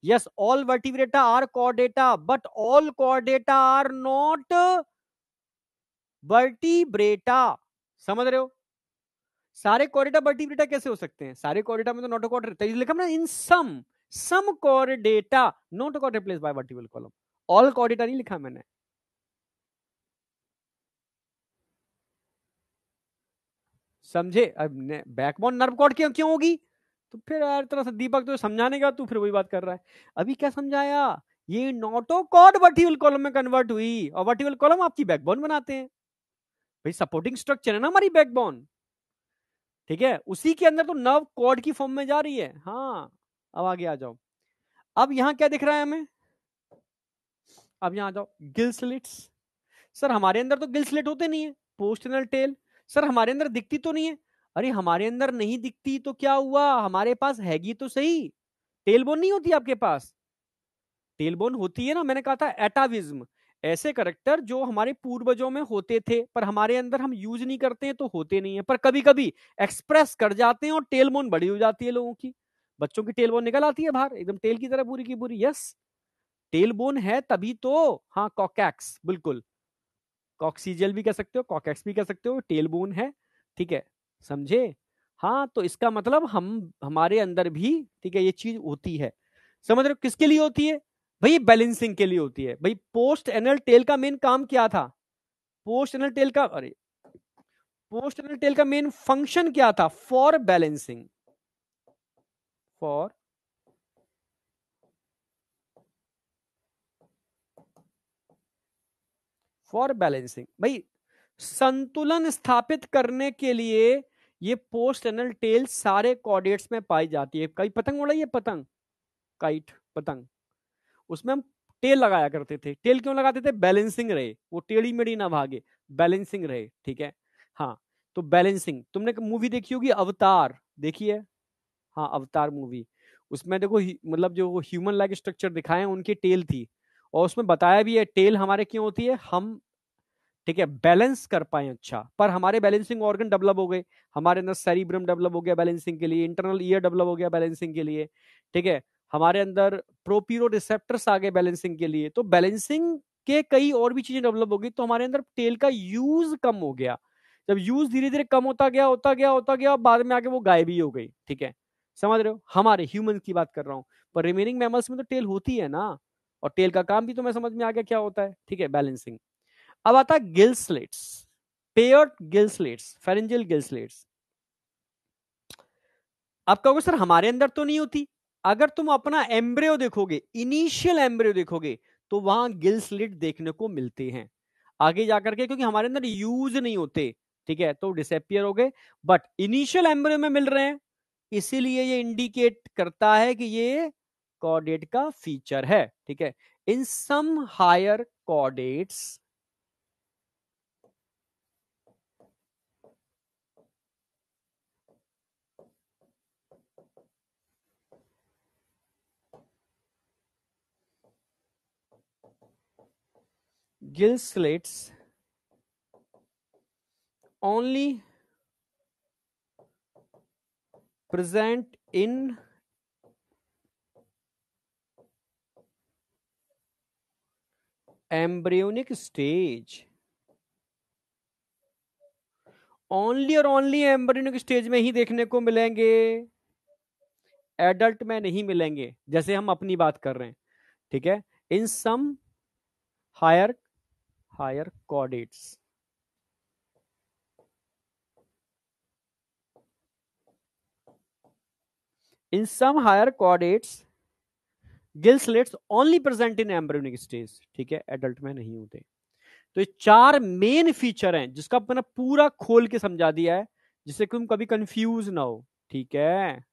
Yes, all vertebrata are chordata, but all chordata are not vertebrata. समझ रहे हो? सारे कॉर्डेटा वर्टिब्रेटा कैसे हो सकते हैं? सारे कॉर्डेटा में तो नोटोकॉर्ड रहता है, लिखा ना in some chordata notochord replace by vertebral column. All chordata नहीं लिखा मैंने। समझे? अब बैकबोन नर्व कॉर्ड क्यों क्यों होगी? तो फिर यार तरह से दीपक तो समझाने का तू फिर वही बात कर रहा है। अभी क्या समझाया? ये नोटोकॉर्ड वर्टिब्रल कॉलम में कन्वर्ट हुई, और वर्टिब्रल कॉलम आपकी बैकबोन बनाते हैं। भाई सपोर्टिंग स्ट्रक्चर है ना हमारी बैकबोन, ठीक है? उसी के अंदर तो नर्व कॉर्ड की फॉर्म में जा रही है। हाँ, अब आगे आ जाओ। अब यहां क्या दिख रहा है हमें? अब यहां आ जाओ, गिल स्लिट्स। सर हमारे अंदर तो गिल स्लिट होते नहीं है। पोस्टनल टेल, सर हमारे अंदर दिखती तो नहीं है। अरे हमारे अंदर नहीं दिखती तो क्या हुआ, हमारे पास हैगी तो सही। टेल बोन नहीं होती आपके पास? टेल बोन होती है ना, मैंने कहा था एटाविज्म। ऐसे करेक्टर जो हमारे पूर्वजों में होते थे पर हमारे अंदर हम यूज नहीं करते हैं तो होते नहीं है, पर कभी कभी एक्सप्रेस कर जाते हैं और टेल बोन बड़ी हो जाती है लोगों की। बच्चों की टेल बोन निकल आती है बाहर एकदम टेल की तरह पूरी की पूरी। यस, टेल बोन है तभी तो। हाँ, कॉकैक्स, बिल्कुल। कॉक्सीजियल भी कह सकते हो, कॉकैक्स भी कह सकते हो, टेल बोन है। ठीक है, समझे? हाँ, तो इसका मतलब हम हमारे अंदर भी, ठीक है, ये चीज होती है। समझ रहे हो किसके लिए होती है? भाई बैलेंसिंग के लिए होती है। भाई पोस्ट एनल टेल का मेन काम क्या था? पोस्ट एनल टेल का, अरे, पोस्ट एनल टेल का मेन फंक्शन क्या था? For balancing. For for balancing, भाई संतुलन स्थापित करने के लिए ये पोस्ट एनल टेल सारे कॉर्डेट्स में पाई जाती है। कई पतंग उड़ाई है, पतंग, काइट, पतंग, उसमें हम टेल लगाया करते थे। टेल क्यों लगाते थे? बैलेंसिंग रहे, वो टेढ़ी मेढ़ी ना भागे, बैलेंसिंग रहे, ठीक है? हाँ, तो बैलेंसिंग, तुमने मूवी देखी होगी अवतार, देखी है? हाँ, अवतार मूवी, उसमें देखो मतलब जो ह्यूमन लाइक स्ट्रक्चर दिखाए हैं उनकी टेल थी, और उसमें बताया भी है टेल हमारे क्यों होती है, हम, ठीक है, बैलेंस कर पाए। अच्छा, पर हमारे बैलेंसिंग ऑर्गन डेवलप हो गए, हमारे अंदर सेरिब्रम डेवलप हो गया बैलेंसिंग के लिए, इंटरनल ईयर डेवलप हो गया बैलेंसिंग के लिए, ठीक है, हमारे अंदर प्रोपीरो रिसेप्टर्स आ गए बैलेंसिंग के लिए, तो बैलेंसिंग के कई और भी चीजें डेवलप हो गई, तो हमारे अंदर टेल का यूज कम हो गया। जब यूज धीरे धीरे कम होता गया होता गया होता गया, बाद में आके वो गायब ही हो गई, ठीक है? समझ रहे हो? हमारे ह्यूमन की बात कर रहा हूं, पर रिमेनिंग मैमल्स में तो टेल होती है ना, और टेल का काम भी तो मैं समझ में आ गया क्या होता है, ठीक है, बैलेंसिंग। अब आता है gill slits, paired gill slits, pharyngeal gill slits. आप कहोगे सर हमारे अंदर तो नहीं होती। अगर तुम अपना एम्ब्रियो देखोगे, इनिशियल एम्ब्रियो देखोगे, तो वहां गिल स्लिट देखने को मिलते हैं। आगे जाकर के क्योंकि हमारे अंदर यूज नहीं होते, ठीक है, तो डिसअपियर हो गए, बट इनिशियल एम्ब्रियो में मिल रहे हैं, इसीलिए ये इंडिकेट करता है कि ये कॉर्डेट का फीचर है, ठीक है? In some higher chordates, gill slits only present in embryonic stage। Only और ओनली एम्ब्रियोनिक स्टेज में ही देखने को मिलेंगे, एडल्ट में नहीं मिलेंगे, जैसे हम अपनी बात कर रहे हैं, ठीक है? In some higher higher chordates, in some higher chordates gill slits only present in embryonic stage, ठीक है, एडल्ट में नहीं होते। तो ये चार मेन फीचर हैं जिसका मैंने पूरा खोल के समझा दिया है, जिससे तुम कभी कंफ्यूज ना हो, ठीक है?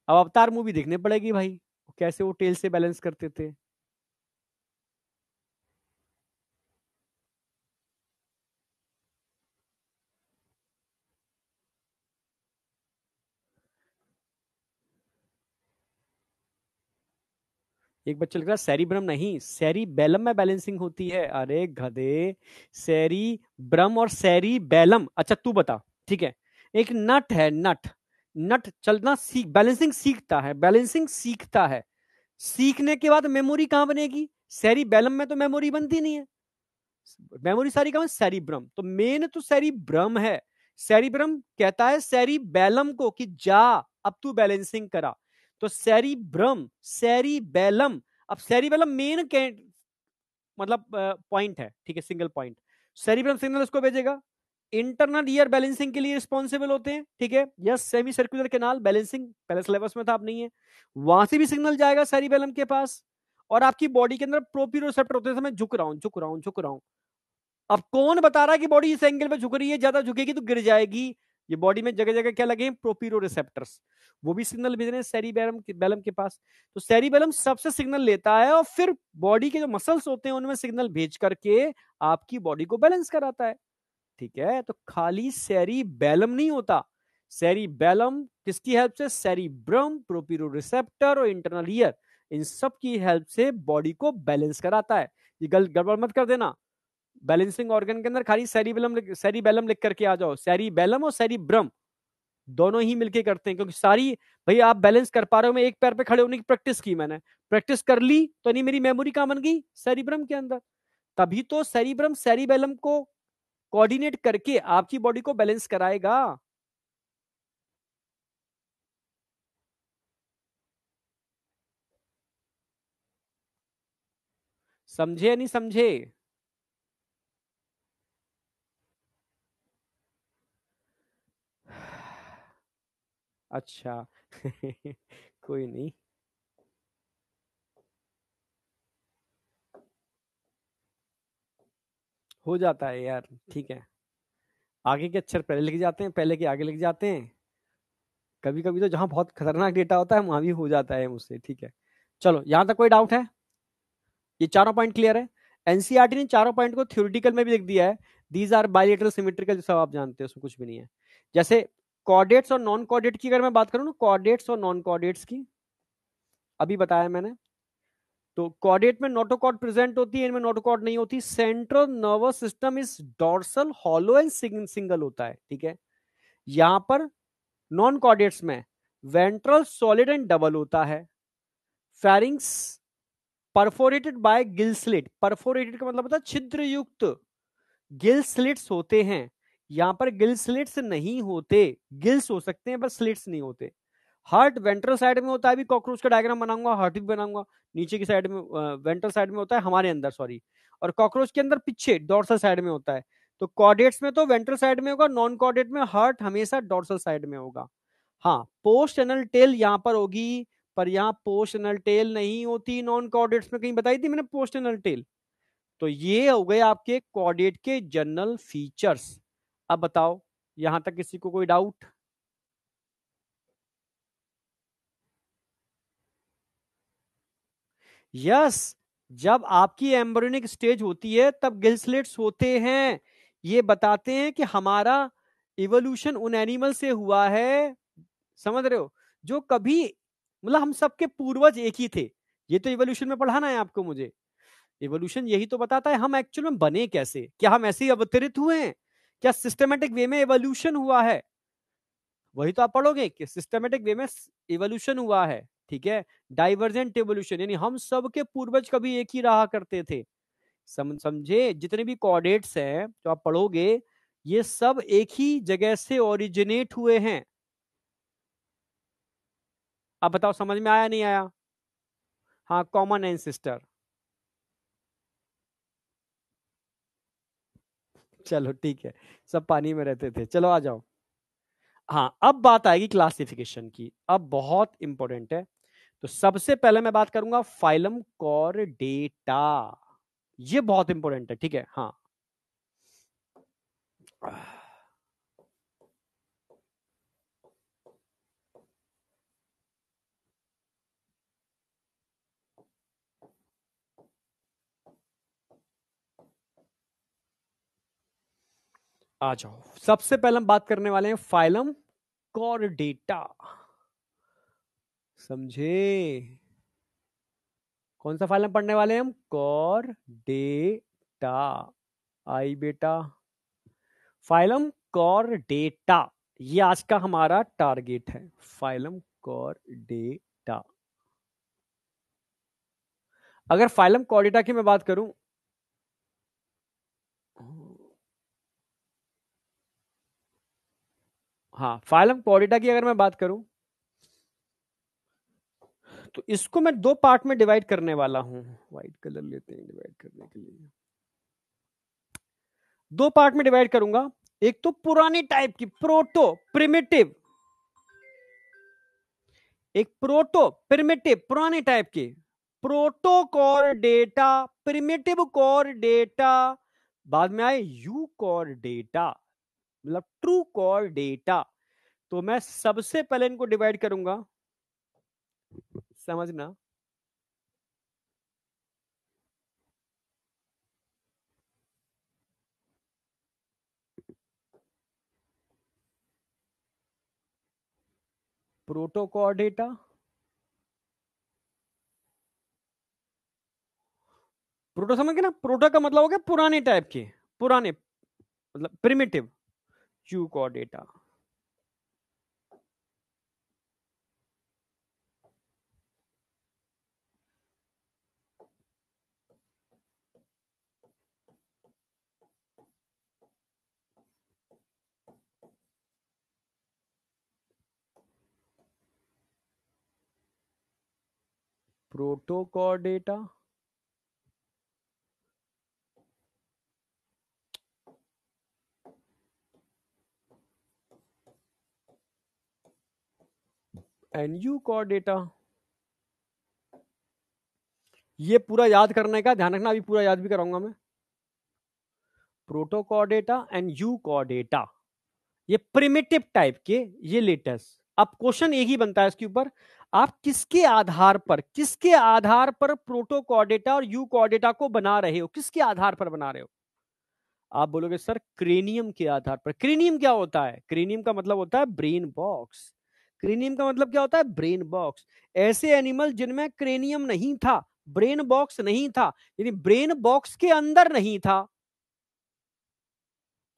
अब अवतार मूवी देखने पड़ेगी भाई, कैसे वो टेल से बैलेंस करते थे। एक बच्चा लिख रहा है सेरिब्रम नहीं, सेरिबेलम में बैलेंसिंग होती है। अरे गधे, सेरिब्रम और सेरिबेलम। अच्छा तू बता, ठीक है। एक नट है, नट, नट चलना सीख, बैलेंसिंग सीखता है, बैलेंसिंग सीखता है। सीखने के बाद मेमोरी कहां बनेगी? सेरिबेलम में तो मेमोरी बनती नहीं है। मेमोरी सारी कहां? सेरिब्रम। तो मेन तो सेरिब्रम है। सेरिब्रम कहता है सेरिबेलम को कि जा, अब तू बैलेंसिंग करा। तो सेरिब्रम, सेरिबेलम। अब सेरिबेलम मेन मतलब पॉइंट है, ठीक है, सिंगल पॉइंट। सेरिब्रम सिग्नल उसको भेजेगा। इंटरनल ईयर बैलेंसिंग के लिए रिस्पॉन्सिबल होते हैं, ठीक है। Yes, semi circular canal balancing पहले सिलेबस में था, अब नहीं है। वहां से भी सिग्नल जाएगा सेरिबेलम के पास। और आपकी बॉडी के अंदर प्रोप्रियोसेप्टर होते हैं। मैं झुक रहा हूं, झुक रहा हूं, झुक रहा हूं। अब कौन बता रहा है कि बॉडी इस एंगल पे झुक रही है? ज्यादा झुकेगी तो गिर जाएगी। ये बॉडी में जगह जगह क्या लगे हैं? प्रोपीरो रिसेप्टर्स। वो भी सिग्नल भेज रहे हैं सेरिबेलम बेलम के पास। तो सेरिबेलम सबसे सिग्नल लेता है और फिर बॉडी के जो मसल्स होते हैं उनमें सिग्नल भेज करके आपकी बॉडी को बैलेंस कराता है, ठीक है। तो खाली सेरिबेलम नहीं होता। सेरिबेलम किसकी हेल्प से? सेरिब्रम, प्रोपीरो रिसेप्टर और इंटरनल ईयर, इन सब की हेल्प से बॉडी को बैलेंस कराता है। ये गड़बड़ मत कर देना। बैलेंसिंग ऑर्गन के अंदर खाली सेरिबेलम लिख करके आ जाओ। सेरिबेलम और सेरिब्रम दोनों ही मिलके करते हैं, क्योंकि सारी, भाई आप बैलेंस कर पा रहे हो, मैं एक पैर पे खड़े होने की प्रैक्टिस की, मैंने प्रैक्टिस कर ली तो नहीं, मेरी मेमोरी कहां बन गई? सेरिब्रम के अंदर। तभी तो सेरिब्रम सेरिबेलम को कोऑर्डिनेट करके आपकी बॉडी को बैलेंस कराएगा। समझे या नहीं समझे? अच्छा कोई नहीं, हो जाता है यार, ठीक है। आगे के अक्षर पहले लिख जाते हैं, पहले के आगे लिख जाते हैं। कभी कभी तो जहां बहुत खतरनाक डेटा होता है वहां भी हो जाता है मुझसे, ठीक है। चलो, यहां तक कोई डाउट है? ये चारों पॉइंट क्लियर है? एनसीईआरटी ने चारों पॉइंट को थ्योरेटिकल में भी लिख दिया है। दीज आर बायलेटरल सिमेट्रिकल, सब आप जानते हैं, उसमें कुछ भी नहीं है। जैसे कॉर्डेट्स और नॉन कॉर्डेट की अगर मैं बात करूं ना, कॉर्डेट्स और नॉन कॉर्डेट्स की, अभी बताया मैंने। तो कॉर्डेट में नोटोकॉर्ड प्रेजेंट होती है, इनमें नोटोकॉर्ड नहीं होती। Central nervous system is dorsal, hollow and single होता है, ठीक है। यहां पर नॉन कॉर्डेट्स में वेंट्रल सॉलिड एंड डबल होता है। Pharynx perforated bye Gill slit. Perforated का मतलब होता है छिद्र युक्त। गिल स्लिट्स होते हैं, यहां पर गिल स्लिट्स नहीं होते। गिल्स हो सकते हैं बस स्लिट्स नहीं होते। हार्ट वेंट्रल साइड में होता है, अभी कॉकरोच का डायग्राम बनाऊंगा, हार्ट भी बनाऊंगा। नीचे की साइड में वेंट्रल साइड में होता है, हमारे अंदर सॉरी। और कॉकरोच के अंदर पीछे डोर्सल साइड में होता है। तो कॉर्डेट्स में तो वेंट्रल साइड में होगा, नॉन कॉर्डेट में हार्ट हमेशा डोर्सल साइड में होगा। हाँ, पोस्ट एनल टेल यहां पर होगी, पर यहां पोस्ट एनल टेल नहीं होती नॉन कॉर्डेट्स में। कहीं बताई थी मैंने पोस्ट एनल टेल? तो ये हो गए आपके कॉर्डेट के जनरल फीचर्स। अब बताओ, यहां तक किसी को कोई डाउट? यस, जब आपकी एम्ब्रियोनिक स्टेज होती है तब गिल स्लिट्स होते हैं। ये बताते हैं कि हमारा इवोल्यूशन उन एनिमल से हुआ है, समझ रहे हो, जो कभी, मतलब हम सबके पूर्वज एक ही थे। ये तो इवोल्यूशन में पढ़ाना है आपको मुझे। इवोल्यूशन यही तो बताता है हम एक्चुअल में बने कैसे। क्या हम ऐसे ही अवतरित हुए हैं? क्या सिस्टमेटिक वे में इवोल्यूशन हुआ है? वही तो आप पढ़ोगे कि सिस्टमेटिक वे में इवोल्यूशन हुआ है, ठीक है। डाइवर्जेंट इवोल्यूशन, यानी हम सब के पूर्वज कभी एक ही रहा करते थे। समझे? जितने भी कोऑर्डिनेट्स हैं जो आप पढ़ोगे, ये सब एक ही जगह से ओरिजिनेट हुए हैं। अब बताओ समझ में आया नहीं आया? हाँ, कॉमन एंसेस्टर। चलो ठीक है, सब पानी में रहते थे। चलो आ जाओ। हाँ, अब बात आएगी क्लासिफिकेशन की, अब बहुत इंपॉर्टेंट है। तो सबसे पहले मैं बात करूंगा फाइलम कॉर्डेटा। ये बहुत इंपॉर्टेंट है, ठीक है। हाँ, आ जाओ। सबसे पहले हम बात करने वाले हैं फाइलम कॉर्डेटा। समझे? कौन सा फाइलम पढ़ने वाले हैं हम? कॉर्डेटा। आई बेटा, फाइलम कॉर्डेटा, ये आज का हमारा टारगेट है, फाइलम कॉर्डेटा। अगर फाइलम कॉर्डेटा की मैं बात करूं, हाँ, फाइलम कॉर्डेटा की अगर मैं बात करूं, तो इसको मैं दो पार्ट में डिवाइड करने वाला हूं। व्हाइट कलर लेते हैं डिवाइड करने के लिए। दो पार्ट में डिवाइड करूंगा। एक तो पुरानी टाइप की प्रोटो प्रिमिटिव, एक प्रोटो प्रिमिटिव पुराने टाइप के, proto chordata, primitive chordata, बाद में आए यू कॉर डेटा, मतलब ट्रू कॉर डेटा। तो मैं सबसे पहले इनको डिवाइड करूंगा, समझना। प्रोटो कॉर डेटा, प्रोटो समझ गए ना, प्रोटो का मतलब हो गया पुराने टाइप के, पुराने मतलब primitive, eu chordata. Proto chordata, and eu chordata. ये पूरा याद करने का ध्यान रखना, अभी पूरा याद भी कराऊंगा मैं। Proto chordata and eu chordata, ये प्रिमिटिव टाइप के, ये लेटेस्ट। अब क्वेश्चन एक ही बनता है इसके ऊपर, आप किसके आधार पर, किसके आधार पर प्रोटो कॉर्डेटा और यू कॉर्डेटा को बना रहे हो, किसके आधार पर बना रहे हो? आप बोलोगे सर क्रेनियम के आधार पर। क्रेनियम क्या होता है? क्रेनियम का मतलब होता है ब्रेन बॉक्स। क्रेनियम का मतलब क्या होता है? Brain box. ऐसे एनिमल जिनमें क्रेनियम नहीं था, ब्रेन बॉक्स नहीं था, यानी ब्रेन बॉक्स के अंदर नहीं था,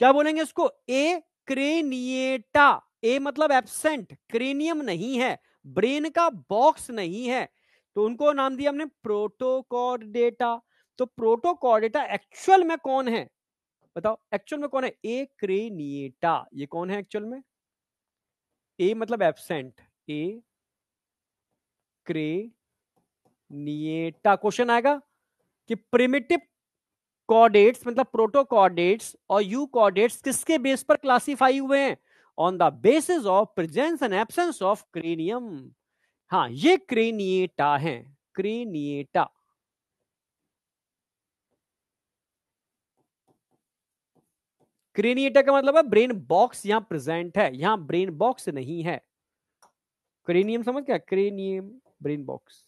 क्या बोलेंगे इसको? ए क्रेनिएटा। ए मतलब एब्सेंट, क्रेनियम नहीं है, ब्रेन का बॉक्स नहीं है, तो उनको नाम दिया हमने प्रोटोकॉर्डेटा। तो प्रोटोकॉर्डेटा एक्चुअल में कौन है? बताओ एक्चुअल में कौन है? ए क्रेनिएटा। ये कौन है एक्चुअल में? ए मतलब एब्सेंट, ए क्रेनिएटा। क्वेश्चन आएगा कि प्रिमिटिव कॉर्डेट्स मतलब प्रोटोकॉर्डेट्स और यू कॉर्डेट्स किसके बेस पर क्लासिफाई हुए हैं? On the basis of presence and absence of cranium. हाँ, ये क्रेनिएटा है, क्रेनिएटा। क्रेनिएटा का मतलब है ब्रेन बॉक्स यहां प्रेजेंट है, यहां ब्रेन बॉक्स नहीं है। क्रेनियम समझ गया? Cranium brain box.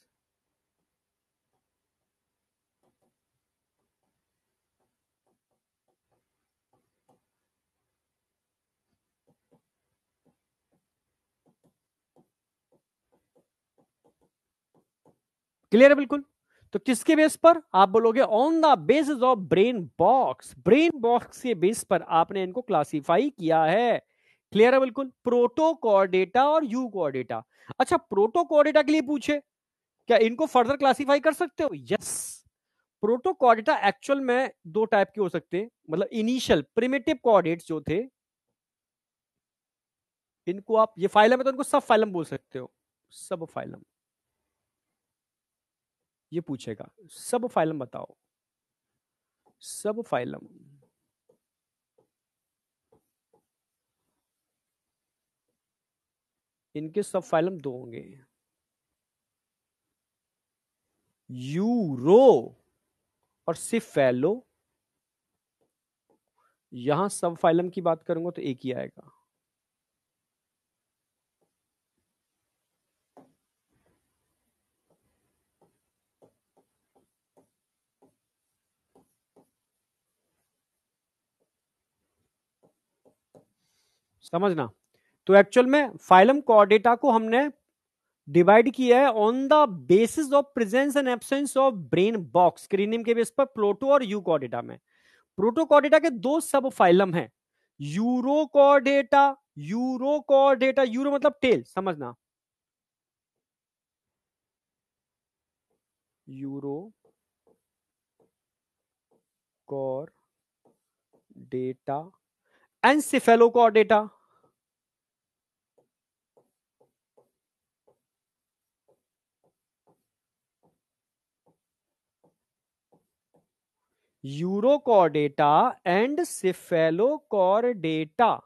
क्लियर है बिल्कुल? तो किसके बेस पर? आप बोलोगे on the basis of brain box, brain box के बेस पर आपने इनको क्लासिफाई किया है। क्लियर है बिल्कुल? प्रोटोकॉर्डेटा और यू कॉर्डेटा। अच्छा, प्रोटोकॉर्डेटा के लिए पूछे क्या इनको फर्दर क्लासिफाई कर सकते हो? यस। प्रोटोकॉर्डेटा एक्चुअल में दो टाइप के हो सकते हैं, मतलब इनिशियल प्रिमिटिव कॉर्डेट्स जो थे, इनको आप, ये फाइलम है तो इनको सब फाइलम बोल सकते हो, सब फाइलम। ये पूछेगा सब फाइलम बताओ, सब फाइलम। इनके सब फाइलम दो होंगे, यूरो और सिफेलो। यहां सब फाइलम की बात करूंगा तो एक ही आएगा। समझना। तो एक्चुअल में फाइलम कॉर्डेटा को हमने डिवाइड किया है on the basis of presence and absence of brain box, cranium के बेस पर प्रोटो और यूकॉर्डेटा में। प्रोटोकॉर्डेटा के दो सब फाइलम हैं, यूरोकॉर्डेटा, यूरोकॉर्डेटा, यूरो मतलब टेल, समझना, uro chordata and cephalochordata. Urochordata and cephalochordata.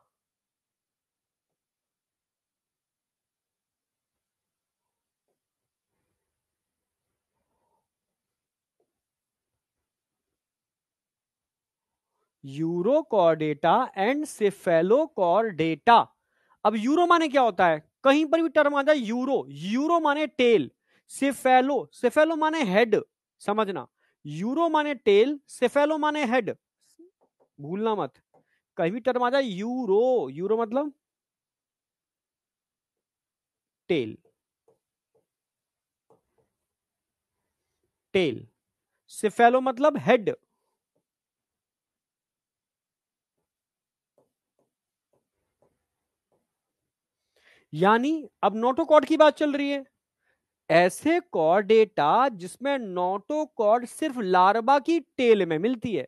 Urochordata and cephalochordata. अब यूरो माने क्या होता है, कहीं पर भी टर्म आ जाए यूरो, यूरो माने टेल, सिफेलो, सिफेलो माने हेड, समझना, यूरो माने टेल, सिफेलो माने हेड, भूलना मत, कहीं भी टर्म आ जाए यूरो, यूरो मतलब टेल, टेल, सिफेलो मतलब हेड। यानी अब नोटोकॉर्ड की बात चल रही है, ऐसे कॉर्डेटा जिसमें नोटोकॉर्ड सिर्फ लार्वा की टेल में मिलती है,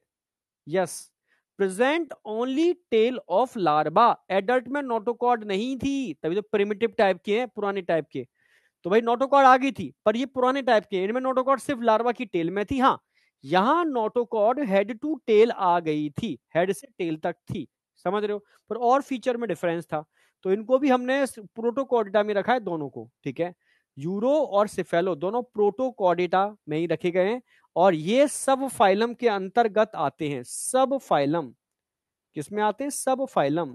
yes, present only tail of larva, adult में नोटोकॉर्ड नहीं थी, तभी तो प्रिमिटिव टाइप के हैं, पुराने टाइप के, तो भाई नोटोकॉर्ड आ गई थी, पर ये पुराने टाइप के, इनमें नोटोकॉर्ड सिर्फ लार्वा की टेल में थी। हाँ, यहां नोटोकॉर्ड हेड टू टेल आ गई थी, हेड से टेल तक थी, समझ रहे हो, पर और फीचर में डिफरेंस था, तो इनको भी हमने प्रोटोकॉर्डेटा में रखा है दोनों को, ठीक है, यूरो और सिफेलो दोनों प्रोटोकॉर्डेटा में ही रखे गए हैं, और ये सब फाइलम के अंतर्गत आते हैं, सब फाइलम किसमें आते हैं, सब फाइलम।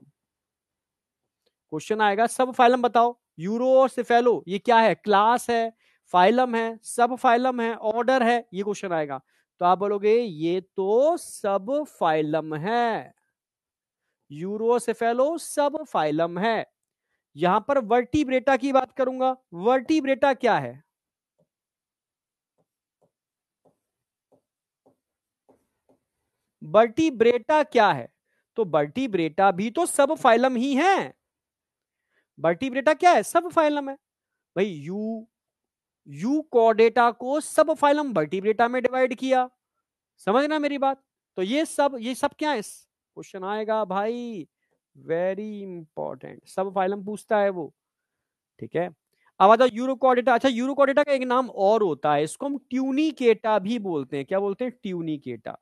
क्वेश्चन आएगा सब फाइलम बताओ, यूरो और सिफेलो ये क्या है, क्लास है, फाइलम है, सब फाइलम है, ऑर्डर है, ये क्वेश्चन आएगा, तो आप बोलोगे ये तो सब फाइलम है, यूरो सिफेलो सब फाइलम है। यहां पर वर्टिब्रेटा की बात करूंगा, वर्टिब्रेटा क्या है, वर्टिब्रेटा क्या है, तो वर्टिब्रेटा भी तो सब फाइलम ही है, वर्टिब्रेटा क्या है, सब फाइलम है, भाई यू कॉर्डेटा को सब फाइलम वर्टिब्रेटा में डिवाइड किया, समझना मेरी बात, तो ये सब क्या है, क्वेश्चन आएगा भाई, वेरी इंपॉर्टेंट, सब फाइलम पूछता है वो, ठीक है। अब आता यूरोकॉर्डेटा, अच्छा यूरोकॉर्डेटा का एक नाम और होता है, इसको हम ट्यूनिकेटा भी बोलते हैं, क्या बोलते हैं, ट्यूनिकेटा,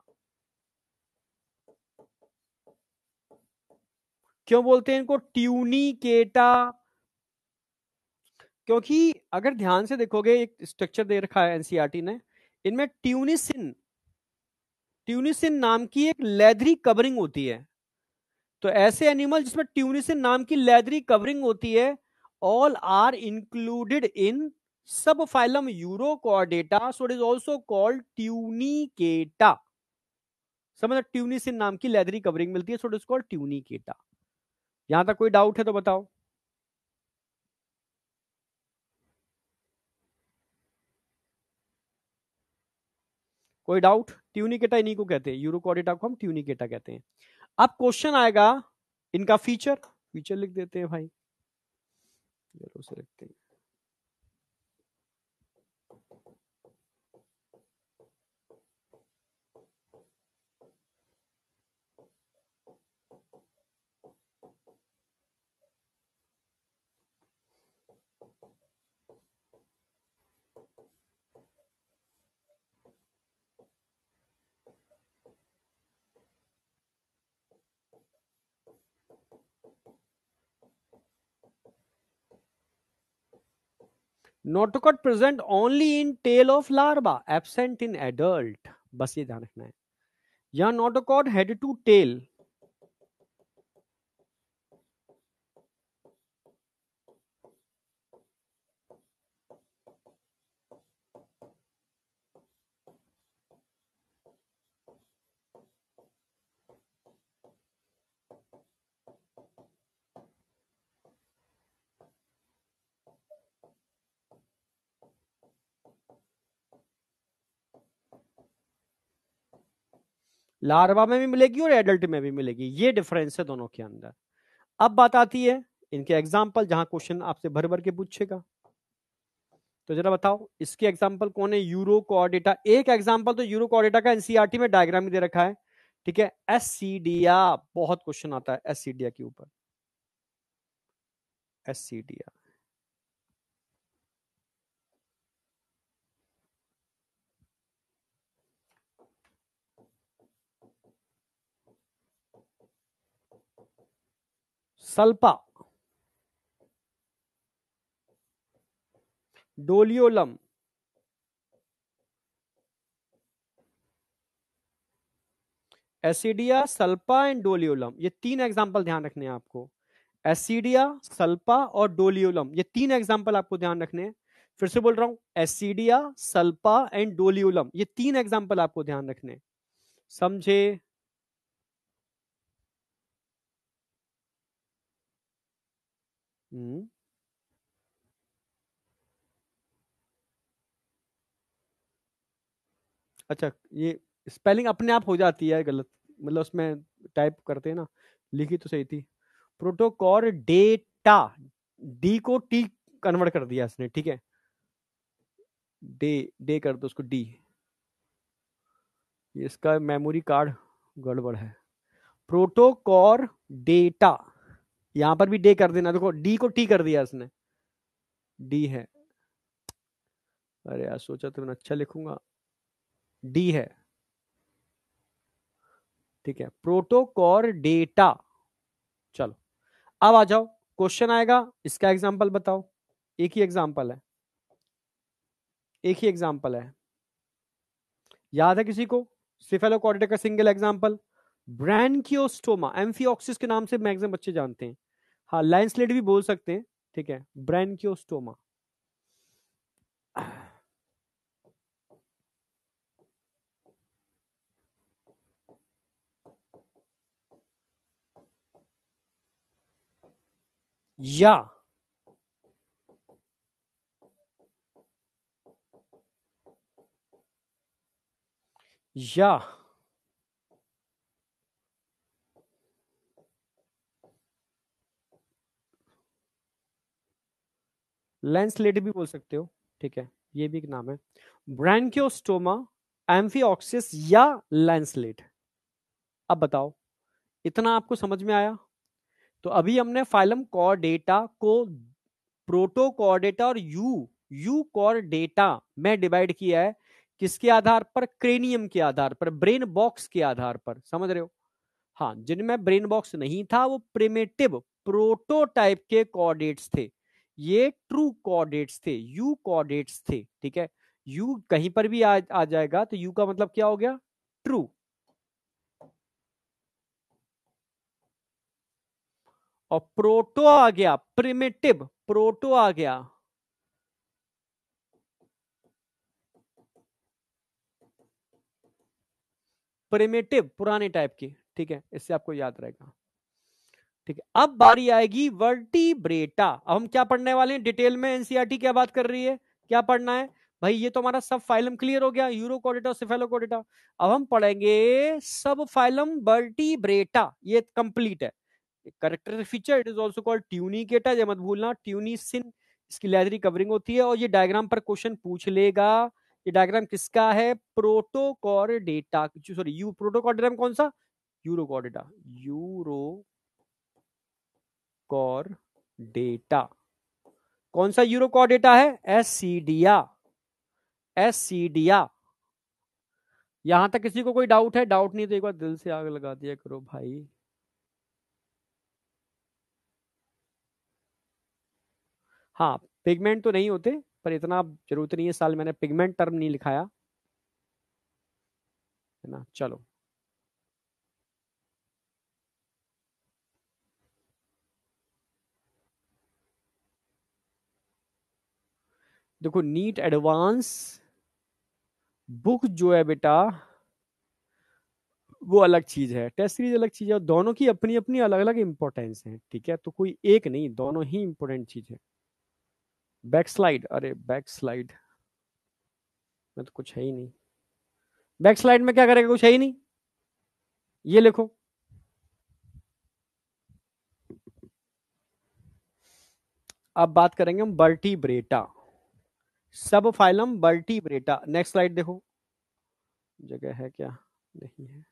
क्यों बोलते हैं इनको ट्यूनिकेटा, क्योंकि अगर ध्यान से देखोगे एक स्ट्रक्चर दे रखा है एनसीईआरटी ने, इनमें ट्यूनिसिन, ट्यूनिसिन नाम की एक लेदरी कवरिंग होती है, तो ऐसे एनिमल जिसमें ट्यूनिसिन नाम की लेदरी कवरिंग होती है, ऑल आर इंक्लूडेड इन सब phylum urochordata, so it is also called Tunicata, समझ, ट्यूनिसिन नाम की लेदरी कवरिंग मिलती है, so it is called Tunicata. यहां तक कोई डाउट है तो बताओ, कोई डाउट, ट्यूनिकेटा इन्हीं को कहते हैं, यूरोकॉर्डेटा को हम ट्यूनिकेटा कहते हैं। अब क्वेश्चन आएगा इनका फीचर, फीचर लिख देते हैं भाई, चलो से लिखते हैं, notochord present only in tail of larva, absent in adult, बस ये ध्यान रखना है, यहां notochord head to tail, larva में भी मिलेगी और एडल्ट में भी मिलेगी, ये डिफरेंस है दोनों के अंदर। अब बात आती है इनके एग्जाम्पल, जहां क्वेश्चन आपसे भर भर के पूछेगा। तो जरा बताओ इसके एग्जाम्पल कौन है? यूरो कॉर्डेटा, एक एग्जाम्पल तो यूरो कॉर्डेटा का एनसीईआरटी में डायग्राम ही दे रखा है, ठीक है। एससीडिया, बहुत क्वेश्चन आता है एससीडिया के ऊपर। एससीडिया, सल्पा, डोलियोलम, एसिडिया, सल्पा एंड डोलियोलम, ये तीन एग्जाम्पल ध्यान रखने हैं आपको। एसिडिया, सल्पा और डोलियोलम, ये तीन एग्जाम्पल आपको ध्यान रखने हैं। फिर से बोल रहा हूं, एसिडिया, सल्पा एंड डोलियोलम, ये तीन एग्जाम्पल आपको ध्यान रखने हैं। समझे? अच्छा, ये स्पेलिंग अपने आप हो जाती है गलत, मतलब उसमें टाइप करते हैं ना, लिखी तो सही थी। प्रोटोकॉल डेटा, डी को टी कन्वर्ट कर दिया इसने, ठीक है। डे, डे कर दो उसको डी, इसका मेमोरी कार्ड गड़बड़ है। प्रोटोकॉल डेटा, यहां पर भी डे कर देना, देखो डी को टी कर दिया इसने, डी है। अरे यार सोचा तो मैं अच्छा लिखूंगा, डी है, ठीक है। प्रोटोकॉल डेटा, चलो अब आ जाओ, क्वेश्चन आएगा, इसका एग्जांपल बताओ। एक ही एग्जांपल है, एक ही एग्जांपल है, याद है किसी को? सिफेलोकॉर्डेटा का सिंगल एग्जांपल, ब्रैनकियोस्टोमा, एम्फिऑक्सिस के नाम से मैक्सिमम बच्चे जानते हैं। हाँ, लाइन स्लेट भी बोल सकते हैं, ठीक है। ब्रैनकियोस्टोमा, या या लैंसलेट भी बोल सकते हो, ठीक है, ये भी एक नाम है। ब्रैनकियोस्टोमा, एम्फिऑक्सिस या लैंसलेट। अब बताओ, इतना आपको समझ में आया? तो अभी हमने फाइलम कॉर्डेटा को प्रोटोकॉर्डेटा और यू कॉर्डेटा में डिवाइड किया है। किसके आधार पर? क्रेनियम के आधार पर, ब्रेन बॉक्स के आधार पर, समझ रहे हो? हाँ, जिनमें ब्रेन बॉक्स नहीं था वो प्रिमिटिव प्रोटोटाइप के कॉर्डेट्स थे, ये ट्रू कॉर्डेट्स थे, यू कॉर्डेट्स थे, ठीक है। यू कहीं पर भी आ जाएगा तो यू का मतलब क्या हो गया? ट्रू। और प्रोटो आ गया प्रिमिटिव, प्रोटो आ गया प्रिमिटिव, पुराने टाइप की, ठीक है, इससे आपको याद रहेगा, ठीक है। अब बारी आएगी वर्टिब्रेटा। अब हम क्या पढ़ने वाले हैं डिटेल में? एनसीईआरटी क्या बात कर रही है, क्या पढ़ना है भाई? ये तो हमारा सब फाइलम क्लियर हो गया, यूरोकॉर्डेटा, सिफेलोकॉर्डेटा। अब हम पढ़ेंगे सब फाइलम वर्टिब्रेटा, ये कंप्लीट है। Character feature, it is also called Tunicata, ये मत भूलना, ट्यूनिसिन इसकी लेदरी कवरिंग होती है। और ये डायग्राम पर क्वेश्चन पूछ लेगा, ये डायग्राम किसका है? प्रोटोकॉर्डेटा, सॉरी यू प्रोटोकॉर्डेटा कौन सा? Urochordata, urochordata. कौन सा यूरोकॉर्डेटा है? एससीडिया, एससीडिया। यहां तक किसी को कोई डाउट है? डाउट नहीं तो एक बार दिल से आग लगा दिया करो भाई। हाँ, पिगमेंट तो नहीं होते, पर इतना जरूरत नहीं है, साल मैंने पिगमेंट टर्म नहीं लिखाया है ना। चलो, देखो नीट एडवांस बुक जो है बेटा, वो अलग चीज है, टेस्ट सीरीज अलग चीज है, और दोनों की अपनी अपनी अलग अलग इंपॉर्टेंस है, ठीक है। तो कोई एक नहीं, दोनों ही इंपॉर्टेंट चीज है। बैक स्लाइड, अरे बैक स्लाइड में तो कुछ है ही नहीं। बैक स्लाइड में क्या करेगा? कुछ है ही नहीं। ये लिखो, अब बात करेंगे हम वर्टिब्रेटा, सब फाइलम वर्टिब्रेटा। नेक्स्ट स्लाइड देखो, जगह है क्या, नहीं है।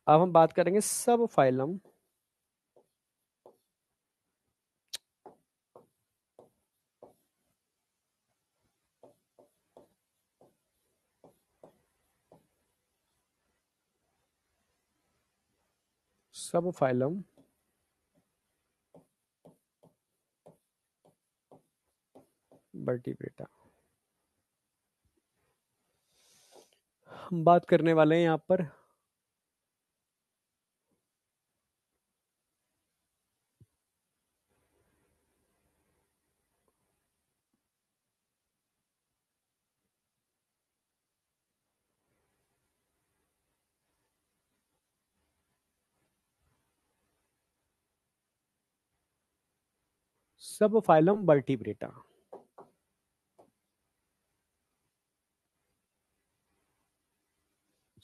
अब हम बात करेंगे सब फाइलम सब फाइलम वर्टिब्रेटा। हम बात करने वाले हैं यहां पर सब फाइलम वर्टिब्रेटा।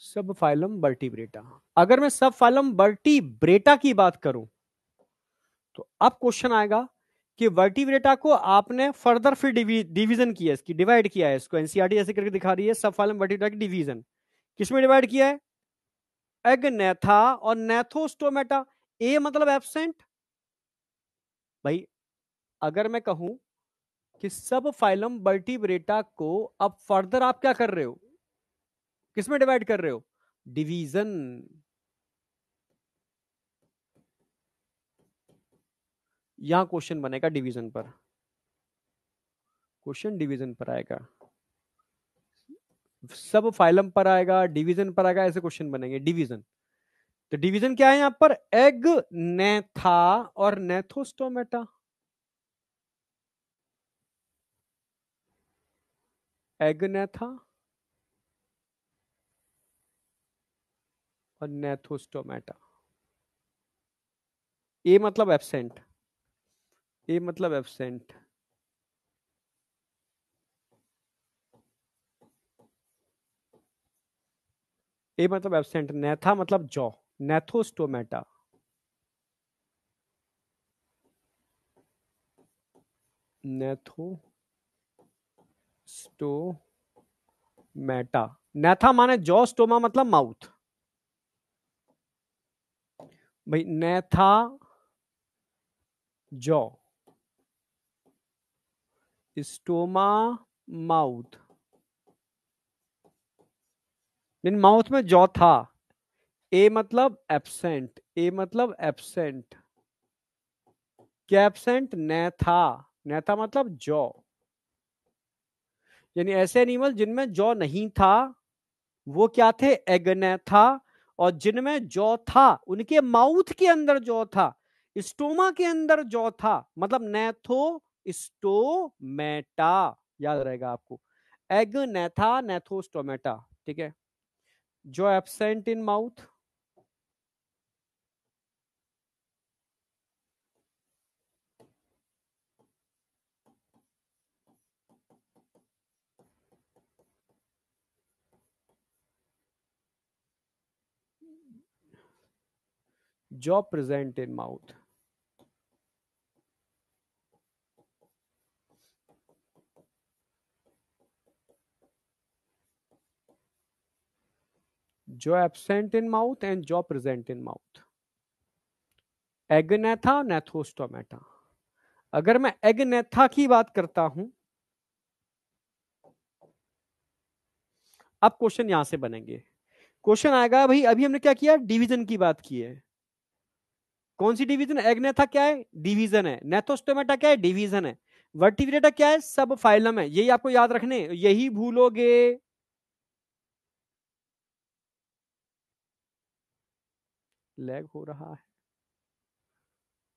सब फाइलम वर्टिब्रेटा। अगर मैं सब फाइलम वर्टिब्रेटा की बात करूं तो अब क्वेश्चन आएगा कि वर्टिब्रेटा को आपने फर्दर फिर डिवीजन किया, इसकी डिवाइड किया है, इसको एनसीईआरटी ऐसे करके दिखा रही है, सब फाइलम वर्टिब्रेटा की डिवीजन किसमें डिवाइड किया है, एगनेथा और नेथोस्टोमेटा। ए मतलब एब्सेंट। भाई अगर मैं कहूं कि सब फाइलम वर्टिब्रेटा को अब फर्दर आप क्या कर रहे हो, किसमें डिवाइड कर रहे हो, डिवीजन। यहां क्वेश्चन बनेगा डिवीजन पर, क्वेश्चन डिवीजन पर आएगा, सब फाइलम पर आएगा, डिवीजन पर आएगा, ऐसे क्वेश्चन बनेंगे डिवीजन। तो डिवीजन क्या है यहां पर, एग नेथा और नेथोस्टोमेटा। एग नेथा और नेथोस्टोमेटा। ए मतलब एब्सेंट, ए मतलब एब्सेंट, ए मतलब एब्सेंट, नेथा मतलब जॉ, नेथोस्टोमेटा, नेथोस्टोमेटा। नेथा माने जॉ, स्टोमा मतलब माउथ। भाई नेथा जॉ, स्टोमा माउथ, इन माउथ में जॉ था। ए मतलब एब्सेंट, ए मतलब एब्सेंट, क्या एब्सेंट, नेथा, नेथा मतलब जॉ, यानी ऐसे एनिमल जिनमें जॉ नहीं था वो क्या थे, एगनेथा। और जिनमें जॉ था उनके माउथ के अंदर जॉ था, स्टोमा के अंदर जॉ था, मतलब नेथो स्टोमेटा। याद रहेगा आपको, एगनेथा नेथोस्टोमेटा। ठीक है, जो एब्सेंट इन माउथ, जो प्रेजेंट इन माउथ। जो एब्सेंट इन माउथ एंड जो प्रेजेंट इन माउथ, एगनेथा नेथोस्टोमेटा। अगर मैं एगनेथा की बात करता हूं, अब क्वेश्चन यहां से बनेंगे। क्वेश्चन आएगा भाई अभी हमने क्या किया, डिवीजन की बात की है। कौन सी डिवीजन, एगनेथा क्या है, डिवीजन है, नेथोस्टोमेटा क्या है, डिवीजन है, वर्टिब्रेटा क्या है, सब फाइलम है। यही आपको याद रखने, यही भूलोगे। लैग हो रहा है,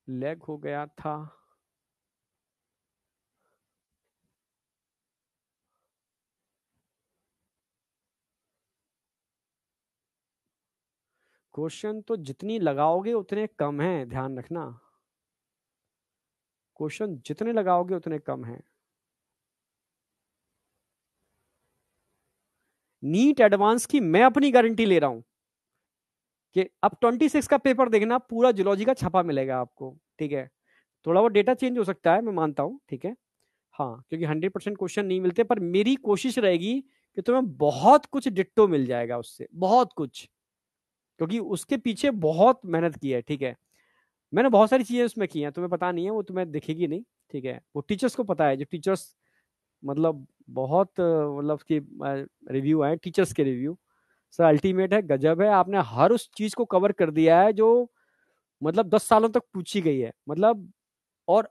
लैग हो गया था। क्वेश्चन तो जितनी लगाओगे उतने कम है, ध्यान रखना। क्वेश्चन जितने लगाओगे उतने कम हैं। नीट एडवांस की मैं अपनी गारंटी ले रहा हूं कि अब 26 का पेपर देखना, पूरा जूलॉजी का छपा मिलेगा आपको, ठीक है। थोड़ा वो डेटा चेंज हो सकता है, मैं मानता हूं, ठीक है। हाँ, क्योंकि 100% क्वेश्चन नहीं मिलते, पर मेरी कोशिश रहेगी कि तुम्हें बहुत कुछ डिट्टो मिल जाएगा उससे, बहुत कुछ, क्योंकि उसके पीछे बहुत मेहनत की है, ठीक है। मैंने बहुत सारी चीजें उसमें की हैं, तुम्हें पता नहीं है, वो तुम्हें दिखेगी नहीं, ठीक है। वो टीचर्स को पता है, जो टीचर्स मतलब बहुत मतलब कि रिव्यू आए टीचर्स के रिव्यू, सर अल्टीमेट है, गजब है, आपने हर उस चीज को कवर कर दिया है जो मतलब 10 सालों तक पूछी गई है, मतलब। और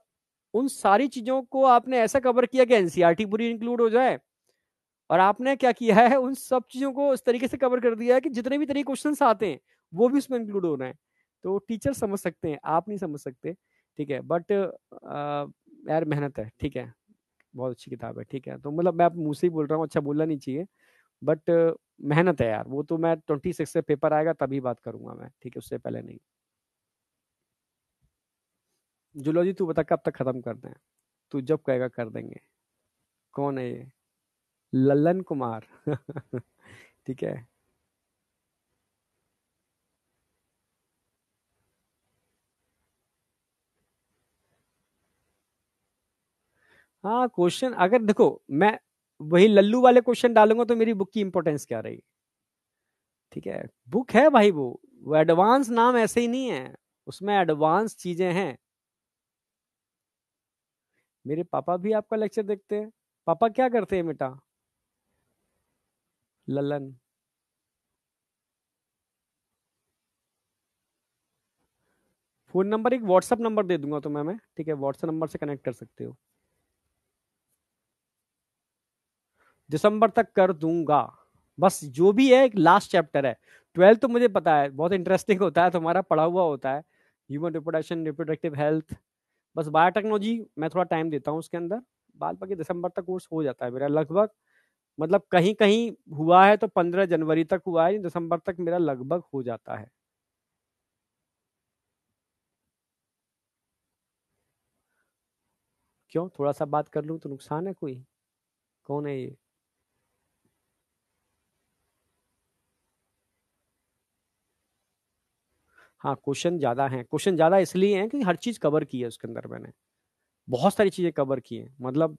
उन सारी चीजों को आपने ऐसा कवर किया कि एनसीईआरटी पूरी इंक्लूड हो जाए। और आपने क्या किया है, उन सब चीजों को इस तरीके से कवर कर दिया है कि जितने भी तरीके क्वेश्चंस आते हैं वो भी उसमें इंक्लूड हो रहे हैं। तो टीचर समझ सकते हैं, आप नहीं समझ सकते, ठीक है। बट यार मेहनत है, ठीक है, बहुत अच्छी किताब है, ठीक है। तो मतलब मैं आप मुंह से ही बोल रहा हूँ, अच्छा बोलना नहीं चाहिए, बट मेहनत है यार। वो तो मैं 26 से पेपर आएगा तभी बात करूंगा मैं, ठीक है, उससे पहले नहीं। जूलॉजी तू बता कब तक खत्म करना है? तू जब कहेगा कर देंगे। कौन है ये? ललन कुमार। ठीक है। हाँ, क्वेश्चन अगर देखो, मैं वही लल्लू वाले क्वेश्चन डालूंगा तो मेरी बुक की इंपॉर्टेंस क्या रही? ठीक है, बुक है भाई, वो एडवांस नाम ऐसे ही नहीं है, उसमें एडवांस चीजें हैं। मेरे पापा भी आपका लेक्चर देखते हैं। पापा क्या करते हैं बेटा? ललन। फोन नंबर एक व्हाट्सअप नंबर दे दूंगा तुम्हें मैं, ठीक है, व्हाट्सअप नंबर से कनेक्ट कर सकते हो। दिसंबर तक कर दूंगा। बस जो भी है, एक लास्ट चैप्टर है। 12 तो मुझे पता है बहुत इंटरेस्टिंग होता है, तुम्हारा पढ़ा हुआ होता है। Human reproduction, reproductive health. बस बायोटेक्नोलॉजी मैं थोड़ा टाइम देता हूँ उसके अंदर। बाद बाकी दिसंबर तक कोर्स हो जाता है मेरा लगभग। मतलब कहीं कहीं हुआ है तो 15 जनवरी तक हुआ है, दिसंबर तक मेरा लगभग हो जाता है। क्यों, थोड़ा सा बात कर लूँ तो नुकसान है कोई? कौन है ये? हाँ, क्वेश्चन ज्यादा हैं, क्वेश्चन ज्यादा इसलिए हैं क्योंकि हर चीज कवर की है उसके अंदर मैंने। बहुत सारी चीजें कवर की हैं, मतलब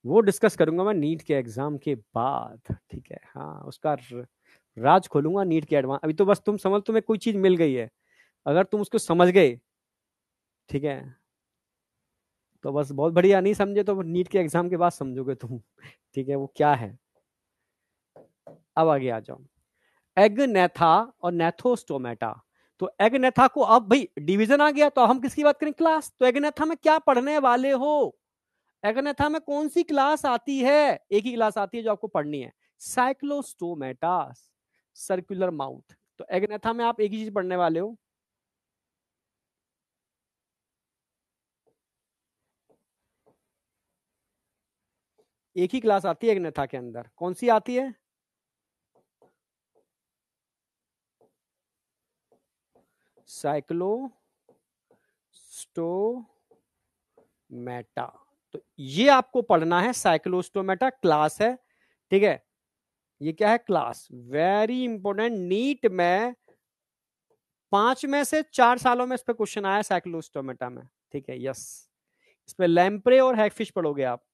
वो डिस्कस करूंगा मैं नीट के एग्जाम के बाद, ठीक है। हाँ, उसका राज खोलूंगा नीट के एडवांस। अभी तो बस तुम समझ, तुम्हें कोई चीज मिल गई है, अगर तुम उसको समझ गए, ठीक है, तो बस बहुत बढ़िया। नहीं समझे तो नीट के एग्जाम के बाद समझोगे तुम, ठीक है, वो क्या है। अब आगे आ जाओ। एगनेथा और नेथोस्टोमेटा। तो एगनेथा को अब भाई डिवीजन आ गया, तो हम किसकी बात करें? क्लास। तो एगनेथा में क्या पढ़ने वाले हो? एगनेथा में कौन सी क्लास आती है? एक ही क्लास आती है जो आपको पढ़नी है, साइक्लोस्टोमेटा, सर्कुलर माउथ। तो एगनेथा में आप एक ही चीज पढ़ने वाले हो। एक ही क्लास आती है एगनेथा के अंदर, कौन सी आती है? साइक्लोस्टोमेटा। तो ये आपको पढ़ना है, साइक्लोस्टोमेटा क्लास है, ठीक है। ये क्या है? क्लास। वेरी इंपॉर्टेंट, नीट में 5 में से 4 सालों में इस पे क्वेश्चन आया साइक्लोस्टोमेटा में, ठीक है, यस। इसमें लैम्प्रे और हैगफिश पढ़ोगे आप।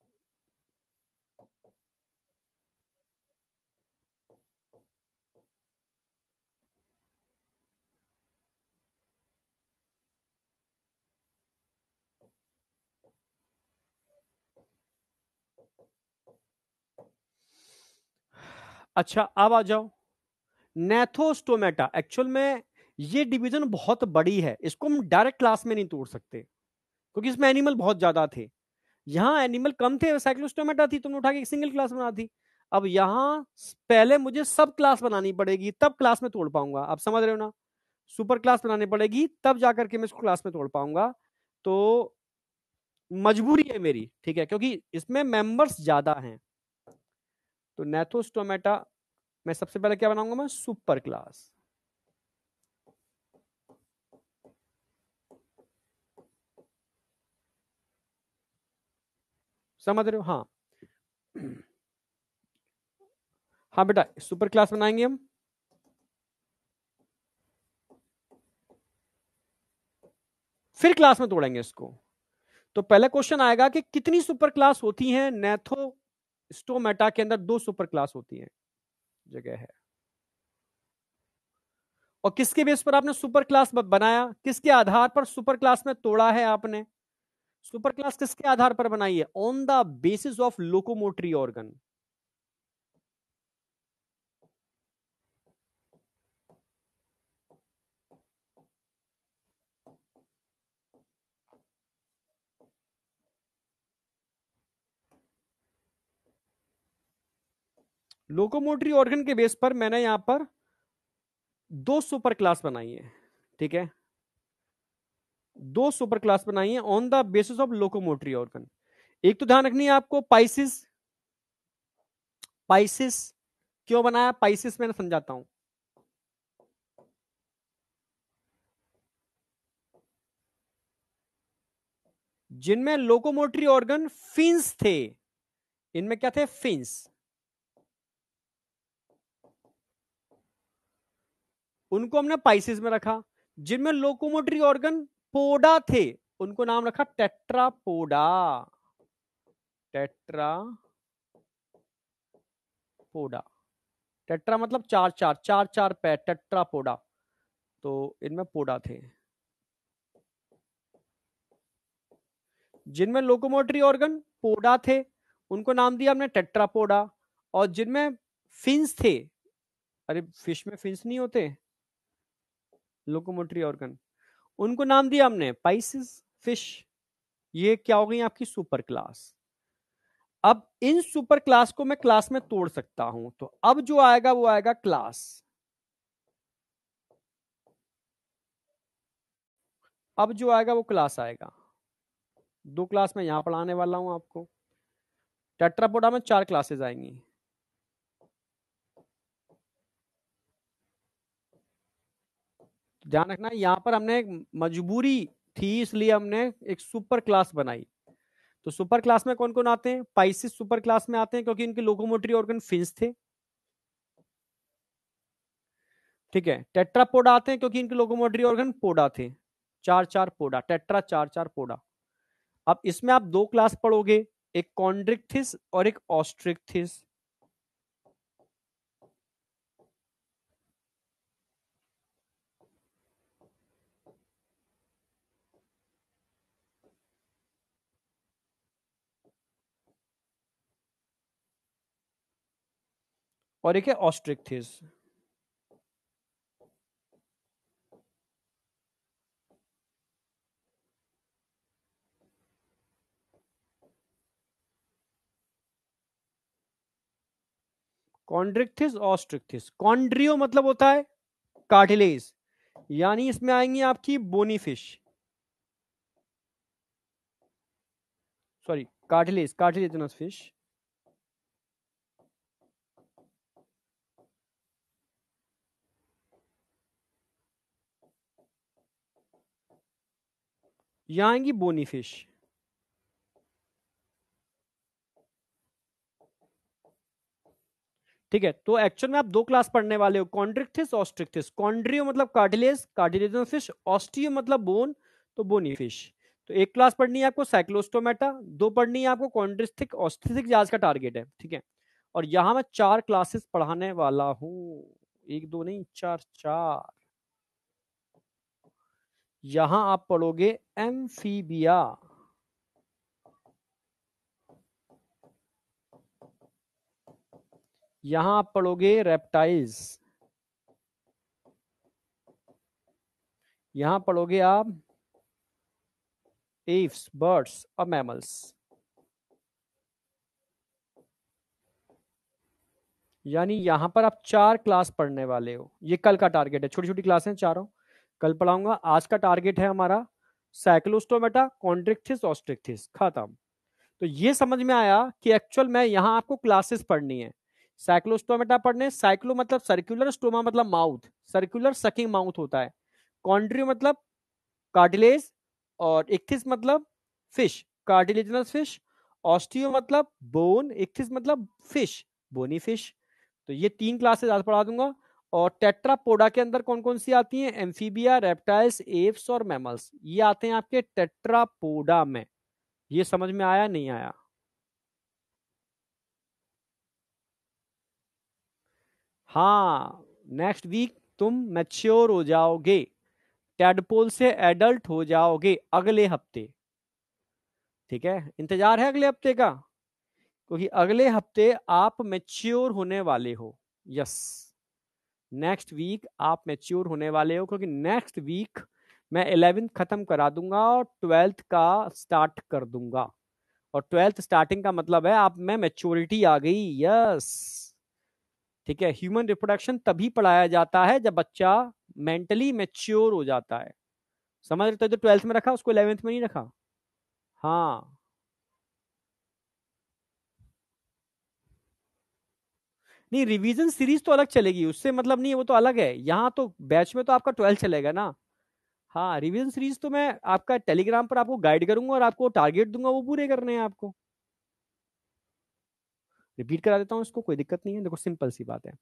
अच्छा, अब आ जाओ नेथोस्टोमेटा। एक्चुअल में ये डिवीजन बहुत बड़ी है, इसको हम डायरेक्ट क्लास में नहीं तोड़ सकते क्योंकि इसमें एनिमल बहुत ज्यादा थे। यहाँ एनिमल कम थे, साइक्लोस्टोमेटा थी, तुमने उठा के एक सिंगल क्लास बना दी। अब यहाँ पहले मुझे सब क्लास बनानी पड़ेगी, तब क्लास में तोड़ पाऊंगा, आप समझ रहे हो ना? सुपर क्लास बनानी पड़ेगी तब जाकर के मैं इसको क्लास में तोड़ पाऊंगा। तो मजबूरी है मेरी, ठीक है, क्योंकि इसमें मेंबर्स ज्यादा हैं। तो नेथोस्टोमेटा मैं सबसे पहले क्या बनाऊंगा? मैं सुपर क्लास। समझ रहे हो? हाँ हाँ बेटा, सुपर क्लास बनाएंगे हम। फिर क्लास में तोड़ेंगे इसको। तो पहला क्वेश्चन आएगा कि कितनी सुपर क्लास होती हैं नैथोस्टोमेटा के अंदर? 2 सुपर क्लास होती हैं, जगह है। और किसके बेस पर आपने सुपर क्लास बनाया? किसके आधार पर सुपर क्लास में तोड़ा है आपने? सुपर क्लास किसके आधार पर बनाई है? On the basis of locomotory organ. Locomotory organ के बेस पर मैंने यहां पर 2 सुपर क्लास बनाई है, ठीक है। 2 सुपर क्लास बनाई है on the basis of locomotory organ. एक तो ध्यान रखनी है आपको, पाइसिस। पाइसिस क्यों बनाया? पाइसिस मैंने समझाता हूं। जिनमें लोकोमोटरी ऑर्गन फिन्स थे, इनमें क्या थे? फिन्स। उनको हमने पाइसिस में रखा। जिनमें लोकोमोटरी ऑर्गन पोडा थे, उनको नाम रखा टेट्रापोडा। टेट्रापोडा। टेट्रा मतलब चार चार, चार चार पैर, टेट्रापोडा। तो इनमें पोडा थे। जिनमें लोकोमोटरी ऑर्गन पोडा थे, उनको नाम दिया हमने टेट्रापोडा। और जिनमें फिन्स थे, अरे फिश में फिन्स नहीं होते लोकोमोटरी ऑर्गन, उनको नाम दिया हमने पाइसिस फिश। ये क्या हो गई आपकी सुपर क्लास। अब इन सुपर क्लास को मैं क्लास में तोड़ सकता हूं, तो अब जो आएगा वो आएगा क्लास। अब जो आएगा वो क्लास आएगा। 2 क्लास में यहां पढ़ाने वाला हूं आपको। टेट्रापोडा में 4 क्लासेस आएंगी। ध्यान रखना, यहां पर हमने एक मजबूरी थी, इसलिए हमने एक सुपर क्लास बनाई। तो सुपर क्लास में कौन कौन आते हैं? पाइसिस सुपर क्लास में आते हैं क्योंकि इनके लोकोमोटरी ऑर्गन फिन्स थे, ठीक है। टेट्रापोडा आते हैं क्योंकि इनके लोकोमोटरी ऑर्गन पोडा थे, चार चार पोडा, टेट्रा चार चार पोडा। अब इसमें आप 2 क्लास पढ़ोगे, एक कॉन्ड्रिक्थिस और एक ऑस्ट्रिक्थिस। और एक है ऑस्ट्रिक्थिस। कॉन्ड्रिक्थिस ऑस्ट्रिक्थिस। कॉन्ड्रियो मतलब होता है कार्टिलेज, यानी इसमें आएंगी आपकी bony fish, sorry cartilage, cartilaginous fish. यहां आएंगी बोनी फिश, ठीक है। तो एक्चुअल में आप 2 क्लास पढ़ने वाले हो, कॉन्ड्रिक्थिस ऑस्ट्रिक्थिस। कॉन्ड्रियो मतलब कार्टिलेज, कार्टिलेजनस फिश। ऑस्टियो मतलब बोन, तो बोनी फिश। तो 1 क्लास पढ़नी है आपको साइक्लोस्टोमेटा, 2 पढ़नी है आपको कॉन्ड्रिस्थिक ऑस्ट्रिथिक, आज का टारगेट है, ठीक है। और यहां मैं 4 क्लासेस पढ़ाने वाला हूं, 1 2 नहीं, 4 4। यहां आप पढ़ोगे एम्फीबिया, यहां आप पढ़ोगे रेप्टाइल्स, यहां पढ़ोगे आप एव्स, बर्ड्स और मैमल्स। यानी यहां पर आप 4 क्लास पढ़ने वाले हो। ये कल का टारगेट है, छोटी छोटी क्लासें चारों कल पढ़ाऊंगा। आज का टारगेट है हमारा साइक्लोस्टोमेटा, कॉन्ड्रिक्थिस, ऑस्ट्रिक्थिस, खत्म। तो ये समझ में आया कि एक्चुअल में यहां आपको क्लासेस पढ़नी है। साइक्लोस्टोमेटा पढ़ने, साइक्लो मतलब सर्कुलर, स्टोमा मतलब माउथ, सर्कुलर सकिंग माउथ होता है। कॉन्ड्रियो मतलब कार्टिलेज, और इक्थिस मतलब फिश, कार्टिलेजनस फिश। ऑस्टियो मतलब बोन, इक्थिस मतलब फिश, बोनी फिश। तो ये 3 क्लासेस आज पढ़ा दूंगा। और टेट्रापोडा के अंदर कौन कौन सी आती हैं? एम्फीबिया, रेप्टाइल्स, एप्स और मैमल्स, ये आते हैं आपके टेट्रापोडा में। ये समझ में आया नहीं आया? हाँ, नेक्स्ट वीक तुम मैच्योर हो जाओगे, टेडपोल से एडल्ट हो जाओगे अगले हफ्ते। ठीक है, इंतजार है अगले हफ्ते का, क्योंकि अगले हफ्ते आप मैच्योर होने वाले हो। यस, नेक्स्ट वीक आप मैच्योर होने वाले हो, क्योंकि नेक्स्ट वीक मैं 11th खत्म करा दूंगा और 12th का स्टार्ट कर दूंगा। और 12th स्टार्टिंग का मतलब है आप में मैच्योरिटी आ गई। यस, ठीक है। ह्यूमन रिप्रोडक्शन तभी पढ़ाया जाता है जब बच्चा मेंटली मैच्योर हो जाता है। समझ रहे हो? तो जो 12th में रखा उसको 11th में नहीं रखा। हाँ, नहीं, रिवीजन सीरीज तो अलग चलेगी, उससे मतलब नहीं है, वो तो अलग है। यहाँ तो बैच में तो आपका 12 चलेगा ना। हाँ, रिवीजन सीरीज तो मैं आपका टेलीग्राम पर आपको गाइड करूंगा और आपको टारगेट दूंगा, वो पूरे करने हैं आपको। रिपीट करा देता हूँ इसको, कोई दिक्कत नहीं है। देखो, सिंपल सी बात है,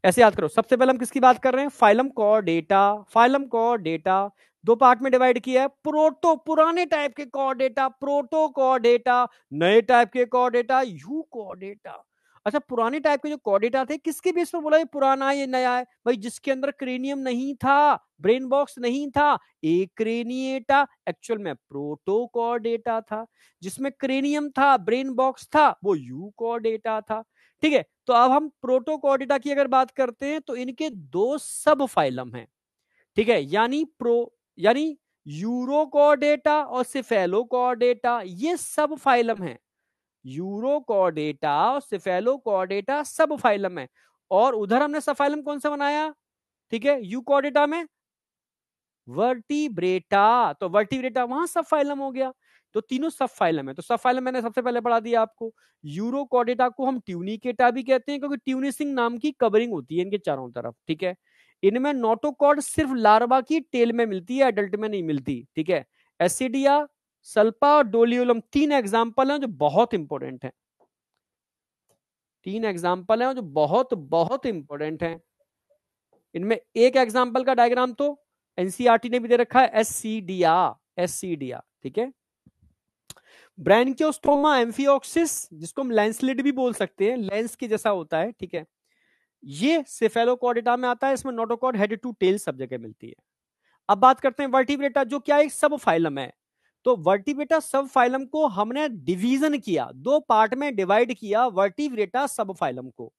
ऐसे याद करो। सबसे पहले हम किसकी बात कर रहे हैं? Phylum Chordata. फाइलम कॉर्डेटा दो पार्ट में डिवाइड किया है। प्रोटो, पुराने टाइप के कॉर्डेटा, प्रोटो कॉर्डेटा, नए टाइप के कॉर्डेटा, यू कॉर्डेटा। अच्छा, पुराने टाइप के जो कॉर्डेटा थे, किसके बेस पर बोला ये पुराना है ये नया है? भाई, जिसके अंदर क्रेनियम नहीं था, ब्रेन बॉक्स नहीं था, एक क्रेनिएटा एक्चुअल में प्रोटो कॉर्डेटा था। जिसमें क्रेनियम था, ब्रेन बॉक्स था, वो यू कॉर्डेटा था। ठीक है, तो अब हम प्रोटोकॉर्डेटा की अगर बात करते हैं तो इनके दो सब फाइलम हैं। ठीक है, यानी यूरोकॉर्डेटा और सिफेलोकॉर्डेटा, ये सब फाइलम है। यूरोकॉर्डेटा और सिफेलोकॉर्डेटा सब फाइलम है। और उधर हमने सब फाइलम कौन सा बनाया? ठीक है, यूकॉर्डेटा में वर्टिब्रेटा, तो वर्टिब्रेटा वहां सब फाइलम हो गया। तो तीनों सब फाइलम है। तो सब फाइलम मैंने सबसे पहले पढ़ा दिया आपको। यूरोकॉर्डेटा को हम ट्यूनिकेटा भी कहते हैं, क्योंकि ट्यूनिसिंग नाम की कवरिंग होती है इनके चारों तरफ। ठीक है, इनमें नोटोकॉर्ड सिर्फ लार्वा की टेल में मिलती है, एडल्ट में नहीं मिलती। ठीक है, एसिडिया, सल्पा और डोलियोलम तीन एग्जाम्पल हैं जो बहुत इंपॉर्टेंट है। तीन एग्जाम्पल हैं जो बहुत बहुत इंपॉर्टेंट हैं। इनमें एक एग्जाम्पल का डायग्राम तो एनसीईआरटी ने भी दे रखा है, एससीडिया। एससीडिया, ठीक है। ब्रैनकियोस्टोमा एम्फियोक्सिस, जिसको हम लेंसलिड भी बोल सकते हैं, लेंस के जैसा होता है। ठीक है, ये सेफेलोकॉर्डेटा में आता है। इसमें नोटोकॉर्ड हेड टू टेल सब जगह मिलती है। अब बात करते हैं वर्टिब्रेटा, जो क्या एक सब फाइलम है। तो वर्टिब्रेटा सब फाइलम को हमने डिवीजन किया, दो पार्ट में डिवाइड किया वर्टिब्रेटा सब फाइलम को।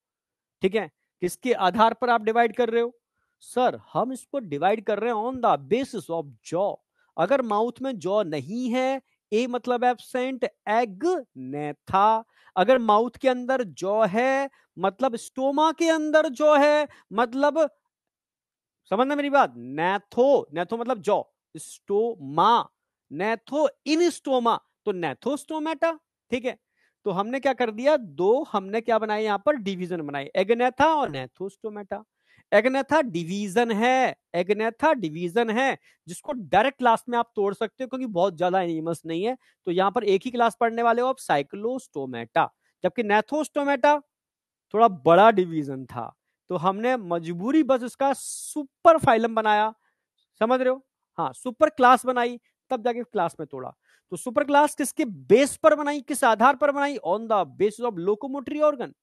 ठीक है, किसके आधार पर आप डिवाइड कर रहे हो? सर, हम इसको डिवाइड कर रहे हैं on the basis of jaw. अगर माउथ में जॉ नहीं है, ए मतलब एब्सेंट, एग नेथा। अगर माउथ के अंदर जॉ है, मतलब स्टोमा के अंदर जॉ है, मतलब, समझना मेरी बात, नेथो, नेथो मतलब जॉ, स्टोमा, नेथो इन स्टोमा, तो नेथोस्टोमेटा। ठीक है, तो हमने क्या कर दिया, दो हमने क्या बनाए यहां पर, डिवीजन बनाए, एगनेथा और नेथोस्टोमेटा। एगनेथा डिवीजन है, एगनेथा डिवीजन है, जिसको डायरेक्ट क्लास में आप तोड़ सकते हो, क्योंकि बहुत ज्यादा एनिमल्स नहीं है। तो यहां पर एक ही क्लास पढ़ने वाले हो आप, साइक्लोस्टोमेटा। जबकि नेथोस्टोमेटा थोड़ा बड़ा डिवीजन था, तो हमने मजबूरी बस उसका सुपर फाइलम बनाया। समझ रहे हो? हाँ, सुपर क्लास बनाई, तब जाके क्लास में तोड़ा। तो सुपर क्लास किसके बेस पर बनाई, किस आधार पर बनाई? On the basis of locomotory organ.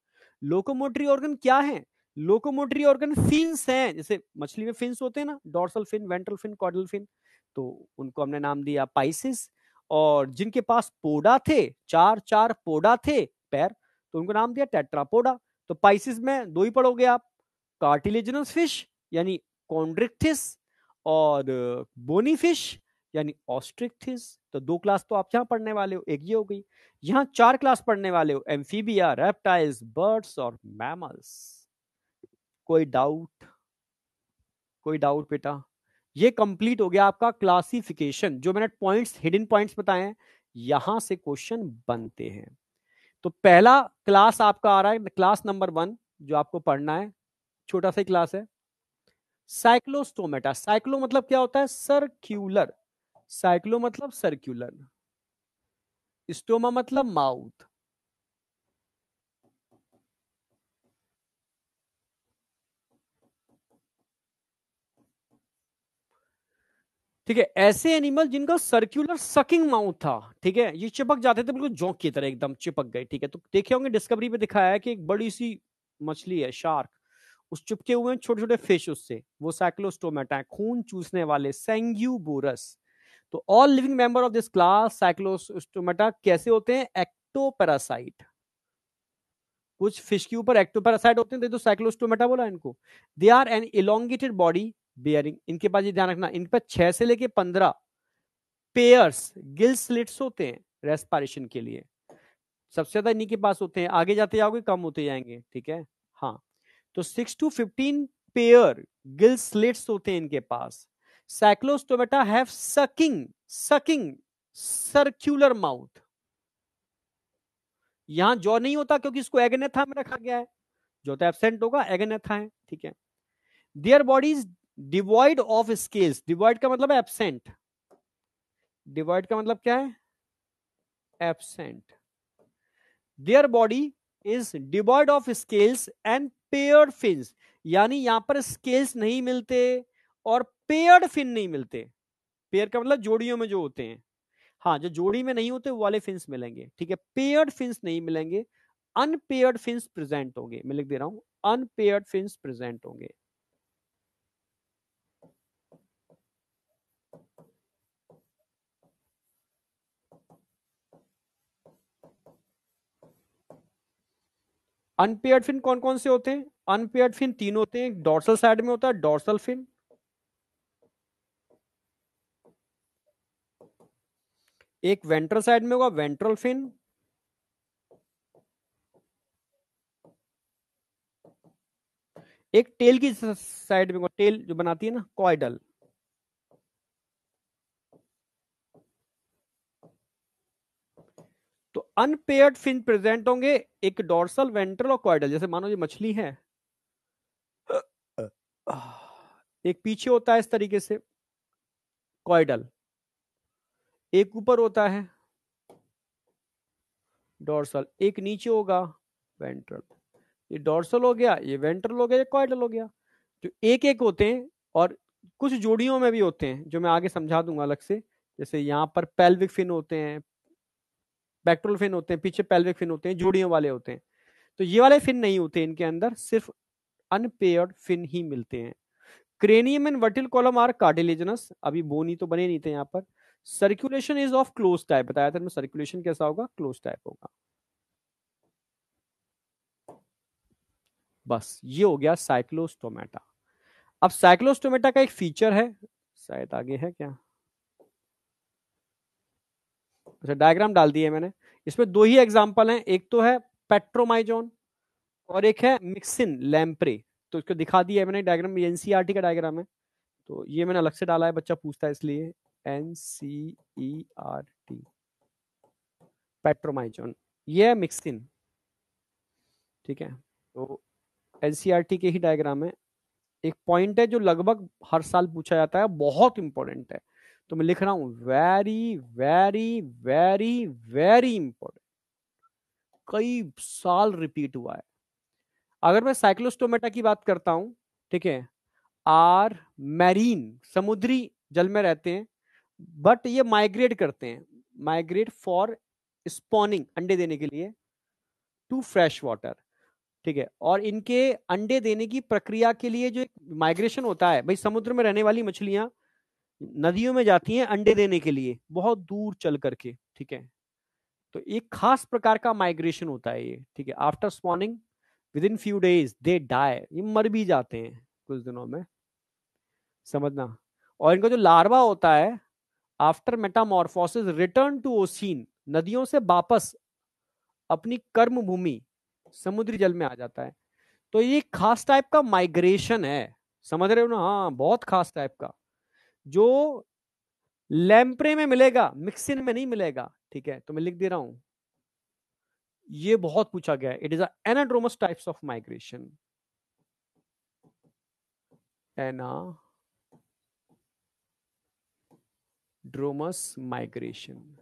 Locomotory organ क्या है? लोकोमोटरी ऑर्गन फिन्स हैं, जैसे मछली में फिन्स होते हैं ना, dorsal fin, ventral fin, caudal fin. तो उनको हमने नाम दिया पाइसिस। और जिनके पास पोडा थे, चार चार पोडा थे पैर, तो उनको नाम दिया टेट्रापोडा। तो पाइसिस में दो ही पढ़ोगे आप, कार्टिलेजिनस फिश यानी कॉन्ड्रिक्थिस, और बोनी फिश यानी ऑस्ट्रिक्थिस। तो दो क्लास तो आप यहां पढ़ने वाले हो, एक ये हो गई। यहां चार क्लास पढ़ने वाले हो, एम्फीबिया, रेप्टाइल्स, बर्ड्स और मैमल्स। कोई डाउट? कोई डाउट बेटा? ये कंप्लीट हो गया आपका क्लासिफिकेशन, जो मैंने पॉइंट्स, हिडन पॉइंट्स बताए हैं, यहां से क्वेश्चन बनते हैं। तो पहला क्लास आपका आ रहा है, क्लास नंबर 1, जो आपको पढ़ना है, छोटा सा क्लास है, साइक्लोस्टोमेटा। साइक्लो मतलब क्या होता है? सर्क्यूलर। साइक्लो मतलब सर्क्यूलर। स्टोमा मतलब माउथ। ठीक है, ऐसे एनिमल जिनका सर्कुलर सकिंग माउथ था, ठीक है, ये चिपक जाते थे बिल्कुल जोंक की तरह, एकदम चिपक गए। ठीक है, तो देखे होंगे डिस्कवरी पे दिखाया है कि एक बड़ी सी मछली है, शार्क, उस चिपके हुए हैं छोटे छोटे फिश, उससे वो साइक्लोस्टोमेटा है, खून चूसने वाले सैंग्यूबोरस। तो all living member of this class Cyclostomata कैसे होते हैं? एक्टोपैरासाइट। कुछ फिश के ऊपर एक्टोपैरासाइट होते हैं, तो साइक्लोस्टोमेटा बोला इनको। They are an elongated body bearing, इनके पास ये ध्यान रखना, इन पर 6 से लेके 15 पेयर्स गिल स्लिट्स होते हैं रेस्पिरेशन के लिए। सबसे ज्यादा इन्हीं के पास होते हैं, आगे जाते जाओगे कम होते जाएंगे। ठीक है, हाँ। तो 6 to 15 पेयर गिल स्लिट्स होते हैं इनके पास। Cyclostomata have sucking sucking circular mouth. यहां जॉ नहीं होता क्योंकि इसको एगनेथा में रखा गया है, जो तो एब्सेंट होगा, एगनेथा है। ठीक है, their bodies devoid of scales, devoid का मतलब एब्सेंट, डिवॉइड का मतलब क्या है? Absent. Their body is devoid of scales and paired fins, यानी यहां पर स्केल्स नहीं मिलते और पेयर्ड फिन नहीं मिलते। पेयर का मतलब जोड़ियों में जो होते हैं, हाँ, जो जोड़ी में नहीं होते वो वाले फिन्स मिलेंगे। ठीक है, पेयर्ड फिन्स नहीं मिलेंगे, अनपेयर्ड फिन्स प्रेजेंट होंगे। मैं लिख दे रहा हूं, अनपेयर्ड फिन्स प्रेजेंट होंगे। अनपेयर्ड फिन कौन कौन से होते हैं? अनपेयर्ड फिन 3 होते हैं, डॉर्सल साइड में होता है डॉर्सल फिन, एक वेंट्रल साइड में होगा वेंट्रल फिन, एक टेल की साइड में होगा, टेल जो बनाती है ना, कॉइडल। तो अनपेयर्ड फिन प्रेजेंट होंगे, एक डॉर्सल, वेंट्रल और कॉइडल। जैसे मानो ये मछली है, एक पीछे होता है इस तरीके से कॉइडल, एक ऊपर होता है डॉर्सल, एक नीचे होगा वेंट्रल। ये डॉर्सल हो गया, ये वेंट्रल हो गया, ये कॉइडल हो गया। तो एक एक होते हैं, और कुछ जोड़ियों में भी होते हैं जो मैं आगे समझा दूंगा अलग से। जैसे यहां पर पेल्विक फिन होते हैं, पेक्टोरल फिन होते हैं, पीछे पेल्विक फिन होते हैं, जोड़ियों वाले होते हैं। तो ये वाले फिन नहीं होते इनके अंदर, सिर्फ अनपेयर्ड फिन ही मिलते हैं। Cranium and vertebral column are cartilaginous, अभी बोनी तो बने नहीं थे यहाँ पर। Circulation is of closed type, बताया था मैं, सर्कुलेशन कैसा होगा? क्लोज टाइप होगा। बस ये हो गया साइक्लोस्टोमेटा। अब साइक्लोस्टोमेटा का एक फीचर है, शायद आगे है क्या? अच्छा, डायग्राम डाल दिए मैंने। इसमें दो ही एग्जांपल हैं, एक तो है पेट्रोमाइजोन और एक है मिक्सिन लैम्प्रे। तो इसको दिखा दिया है मैंने डायग्राम, ये एनसीईआरटी का डायग्राम है, तो ये मैंने अलग से डाला है, बच्चा पूछता है इसलिए। एनसीईआरटी, पेट्रोमाइजोन, ये है मिक्सिन। ठीक है, तो एनसीईआरटी के ही डायग्राम है। एक पॉइंट है जो लगभग हर साल पूछा जाता है, बहुत इंपॉर्टेंट है, तो मैं लिख रहा हूं, very very very very important, कई साल रिपीट हुआ है। अगर मैं साइक्लोस्टोमेटा की बात करता हूं, ठीक है, आर मैरीन, समुद्री जल में रहते हैं, बट ये माइग्रेट करते हैं, माइग्रेट फॉर स्पॉनिंग, अंडे देने के लिए, टू फ्रेश वाटर। ठीक है, और इनके अंडे देने की प्रक्रिया के लिए जो माइग्रेशन होता है, भाई समुद्र में रहने वाली मछलियां नदियों में जाती हैं अंडे देने के लिए, बहुत दूर चल करके। ठीक है, तो एक खास प्रकार का माइग्रेशन होता है ये। ठीक है, after spawning within few days they die, ये मर भी जाते हैं कुछ दिनों में, समझना। और इनका जो लार्वा होता है, after metamorphosis return to ocean, नदियों से वापस अपनी कर्म भूमि समुद्री जल में आ जाता है। तो ये खास टाइप का माइग्रेशन है, समझ रहे हो ना? हाँ, बहुत खास टाइप का, जो लैंप्रे में मिलेगा, मिक्सिन में नहीं मिलेगा। ठीक है, तो मैं लिख दे रहा हूं, ये बहुत पूछा गया है। It is anadromous types of migration, anadromous migration.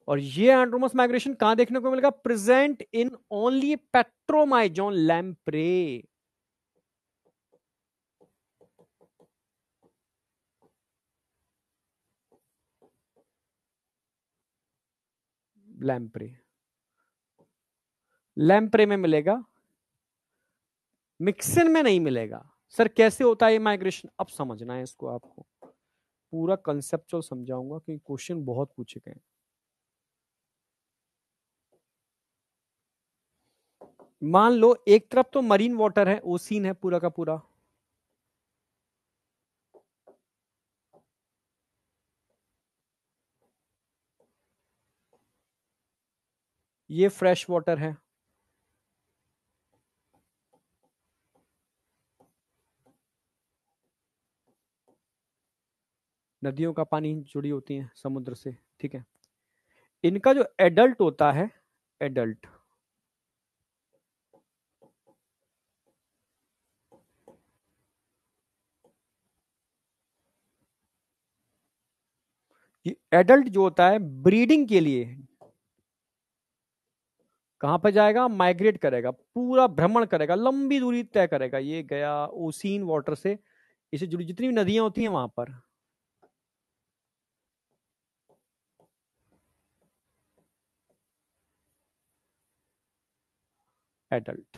और ये एंड्रोमस माइग्रेशन कहां देखने को मिलेगा? Present in only Petromyzon lamprey. Lamprey, lamprey में मिलेगा, मिक्सिन में नहीं मिलेगा। सर कैसे होता है ये माइग्रेशन? अब समझना है इसको, आपको पूरा कंसेप्चुअल समझाऊंगा क्योंकि क्वेश्चन बहुत पूछे गए। मान लो एक तरफ तो मरीन वाटर है, ओसीन है पूरा का पूरा, ये फ्रेश वाटर है, नदियों का पानी जुड़ी होती है समुद्र से, ठीक है। इनका जो एडल्ट होता है, एडल्ट, ये एडल्ट जो होता है ब्रीडिंग के लिए कहां पर जाएगा? माइग्रेट करेगा, पूरा भ्रमण करेगा, लंबी दूरी तय करेगा। ये गया ओसीन वाटर से, इसे जुड़ी जितनी भी नदियां होती हैं वहां पर। एडल्ट,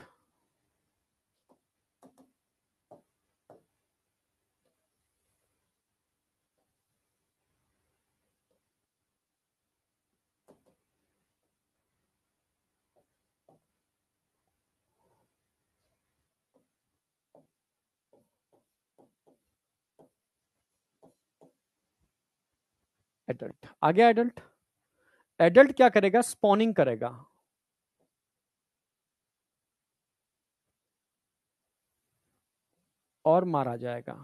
एडल्ट आ गया। एडल्ट, एडल्ट क्या करेगा? स्पॉनिंग करेगा, और मारा जाएगा।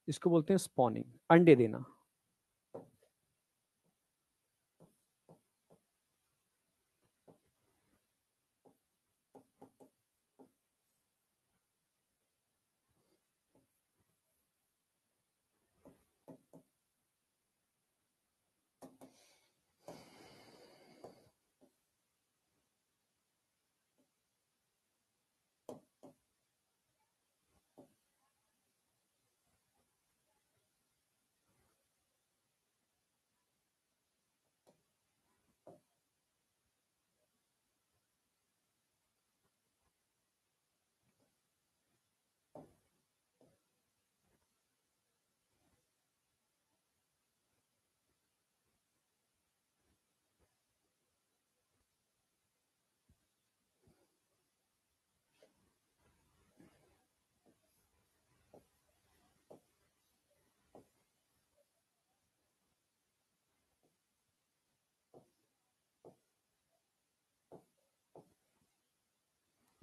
इसको बोलते हैं स्पॉनिंग, अंडे देना।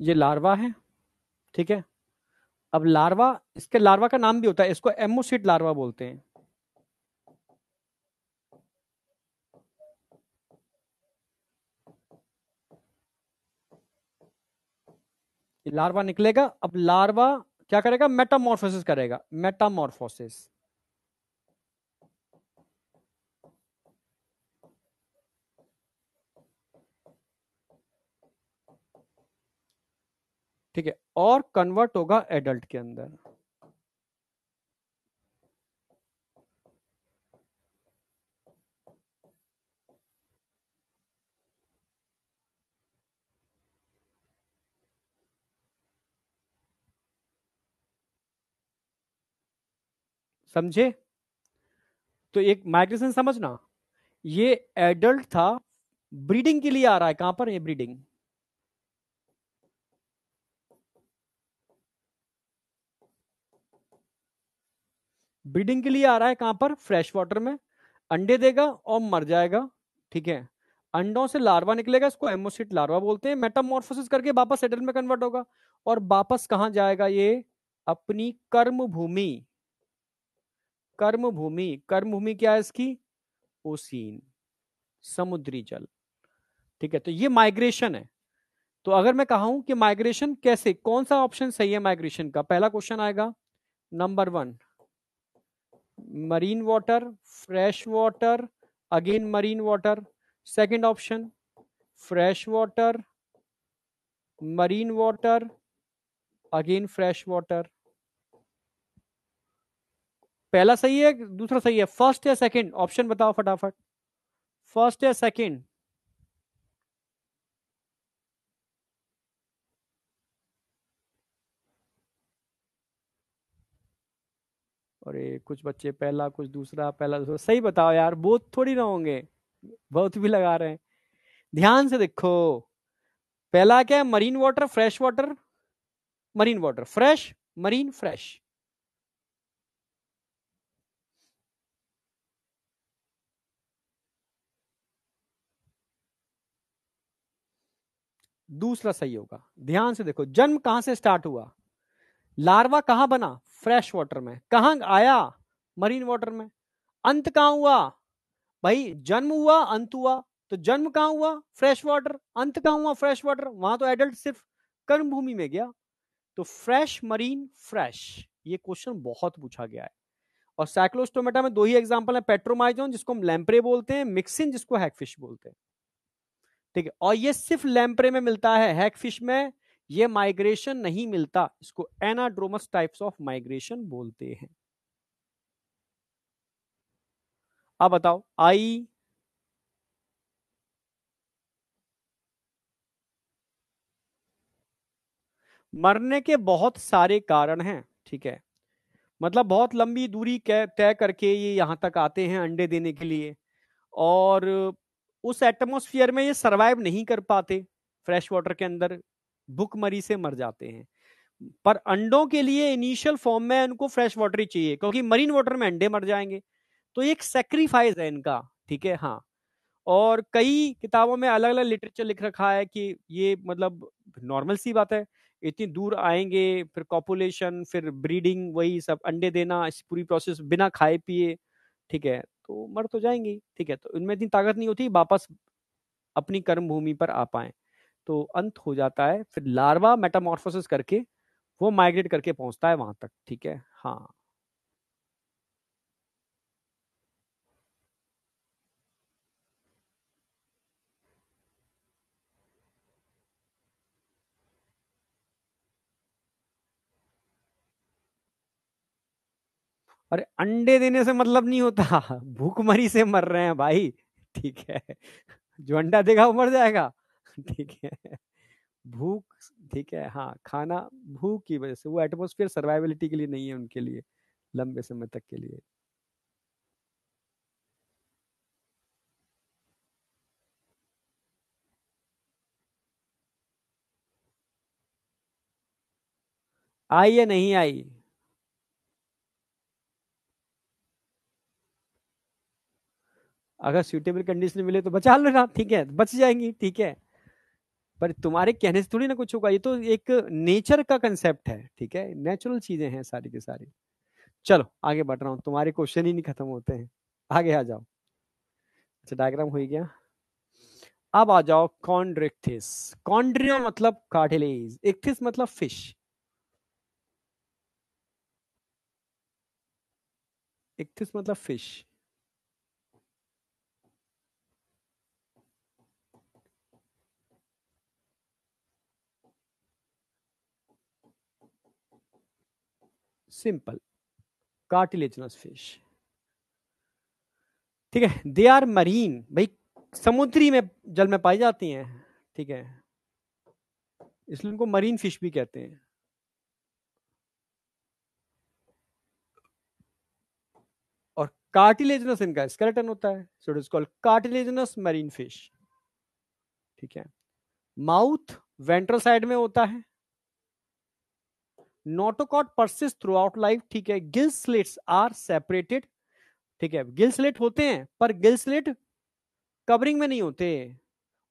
ये लार्वा है, ठीक है। अब लार्वा, इसके लार्वा का नाम भी होता है, इसको एमोसिट लार्वा बोलते हैं। ये लार्वा निकलेगा। अब लार्वा क्या करेगा? मेटामॉर्फोसिस करेगा, मेटामॉर्फोसिस। ठीक है, और कन्वर्ट होगा एडल्ट के अंदर। समझे? तो एक माइग्रेशन समझना, ये एडल्ट था, ब्रीडिंग के लिए आ रहा है। कहां पर? ये ब्रीडिंग, ब्रीडिंग के लिए आ रहा है। कहां पर? फ्रेश वाटर में। अंडे देगा और मर जाएगा, ठीक है। अंडों से लार्वा निकलेगा, इसको एमोसिट लार्वा बोलते हैं। मेटामॉर्फोसिस करके वापस एडल्ट में कन्वर्ट होगा, और वापस कहां जाएगा ये? अपनी कर्म भूमि। कर्म भूमि, कर्म भूमि क्या है इसकी? ओसीन, समुद्री जल, ठीक है। तो ये माइग्रेशन है। तो अगर मैं कहूं कि माइग्रेशन कैसे, कौन सा ऑप्शन सही है माइग्रेशन का? पहला क्वेश्चन आएगा number 1 marine water, fresh water, again marine water. Second option fresh water, marine water, again fresh water. पहला सही है दूसरा सही है? फर्स्ट या सेकंड ऑप्शन बताओ फटाफट, फर्स्ट या सेकंड? अरे कुछ बच्चे पहला कुछ दूसरा, पहला दूसरा। सही बताओ यार, बोथ थोड़ी ना होंगे, बहुत भी लगा रहे हैं। ध्यान से देखो, पहला क्या है? Marine water, fresh water, marine water, fresh, marine, fresh. दूसरा सही होगा। ध्यान से देखो, जन्म कहां से स्टार्ट हुआ? लार्वा कहां बना? फ्रेश वाटर में। कहां आया? मरीन वाटर में। अंत कहां हुआ? भाई जन्म हुआ, अंत हुआ, तो जन्म कहां हुआ? Fresh water. अंत कहां हुआ? Fresh water. वहां तो एडल्ट सिर्फ कर्म भूमि में गया। तो फ्रेश, मरीन, फ्रेश, ये क्वेश्चन बहुत पूछा गया है। और साइक्लोस्टोमेटा में दो ही एग्जांपल है, पेट्रोमाइजोन जिसको हम लैंप्रे बोलते हैं, मिक्सिन जिसको हैगफिश बोलते हैं। ठीक है, और ये सिर्फ लैंप्रे में मिलता है, हैगफिश में ये माइग्रेशन नहीं मिलता, इसको एनाड्रोमस टाइप्स ऑफ माइग्रेशन बोलते हैं। अब बताओ आई। मरने के बहुत सारे कारण हैं, ठीक है, मतलब बहुत लंबी दूरी तय करके ये यहां तक आते हैं अंडे देने के लिए, और उस एटमॉस्फेयर में ये सरवाइव नहीं कर पाते, फ्रेश वाटर के अंदर भूखमरी से मर जाते हैं। पर अंडों के लिए इनिशियल फॉर्म में उनको फ्रेश वाटर ही चाहिए, क्योंकि मरीन वाटर में अंडे मर जाएंगे। तो ये एक सेक्रीफाइस है इनका, ठीक है। हाँ, और कई किताबों में अलग अलग लिटरेचर लिख रखा है कि ये मतलब नॉर्मल सी बात है, इतनी दूर आएंगे, फिर कॉपुलेशन, फिर ब्रीडिंग, वही सब, अंडे देना, इस पूरी प्रोसेस बिना खाए पिए, ठीक है, तो मर तो जाएंगे। ठीक है, तो इनमें इतनी ताकत नहीं होती वापस अपनी कर्म भूमि पर आ पाए, तो अंत हो जाता है। फिर लार्वा मेटामॉर्फोसिस करके वो माइग्रेट करके पहुंचता है वहां तक, ठीक है। हाँ, अरे अंडे देने से मतलब नहीं होता, भूखमरी से मर रहे हैं भाई, ठीक है। जो अंडा देगा वो मर जाएगा, ठीक है। भूख, ठीक है, हाँ, खाना भूख की वजह से, वो एटमोस्फियर सर्वाइवलिटी के लिए नहीं है उनके लिए, लंबे समय तक के लिए। आई या नहीं आई? अगर सूटेबल कंडीशन मिले तो बचा लेना, ठीक है, बच जाएंगी, ठीक है। पर तुम्हारे कहने से थोड़ी ना कुछ होगा, ये तो एक नेचर का कंसेप्ट है, ठीक है, नेचुरल चीजें हैं सारी की सारी। चलो आगे बढ़ रहा हूँ, तुम्हारे क्वेश्चन ही नहीं खत्म होते हैं, आगे आ जाओ। अच्छा, डायग्राम हो ही गया। अब आ जाओ कॉन्ड्रिक्थिस। कॉन्ड्रिया मतलब कार्टिलेज, इक्थिस मतलब फिश। इक्थिस मतलब फिश। सिंपल, कार्टिलेजनस फिश, ठीक है। दे आर मरीन, भाई समुद्री में जल में पाई जाती हैं, ठीक है, इसलिए उनको मरीन फिश भी कहते हैं। और कार्टिलेजनस इनका स्केलेटन होता है, so it is called cartilaginous marine fish, ठीक है। माउथ वेंट्रल साइड में होता है। नोटोकॉट परसिस्ट थ्रू आउट लाइफ, ठीक है। गिल स्लिट्स आर सेपरेटेड, ठीक है, गिल स्लिट होते हैं पर गिल स्लिट कवरिंग में नहीं होते,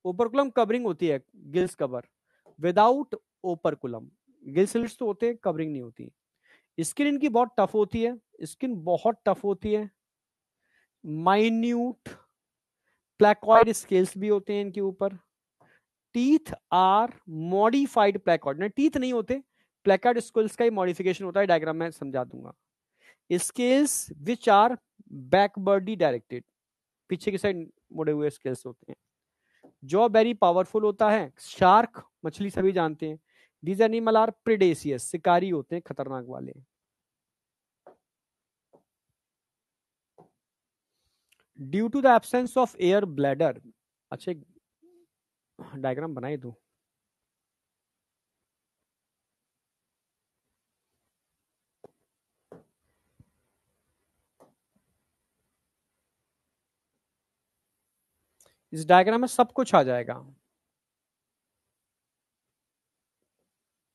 ओपरकुलम कवरिंग होती है, gills cover, without operculum. Gill slits तो होते हैं, कवरिंग नहीं होती। स्किन इनकी बहुत टफ होती है, स्किन बहुत टफ होती है। माइन्यूट प्लेकॉइड स्केल्स भी होते हैं इनके ऊपर। Teeth are modified placoid, teeth नहीं होते, प्लेकार्ड स्केल्स का ही मॉडिफिकेशन होता है, डायग्राम में समझा दूंगा। Scales which are backwardly directed, पीछे की साइड मुड़े हुए स्केल्स होते हैं। जॉ वेरी पावरफुल होता है, शार्क मछली सभी जानते हैं। दीज एनिमल आर प्रेडेसियस, शिकारी होते हैं खतरनाक वाले। Due to the absence of air bladder, अच्छा डायग्राम बनाई दो। इस डायग्राम में सब कुछ आ जाएगा।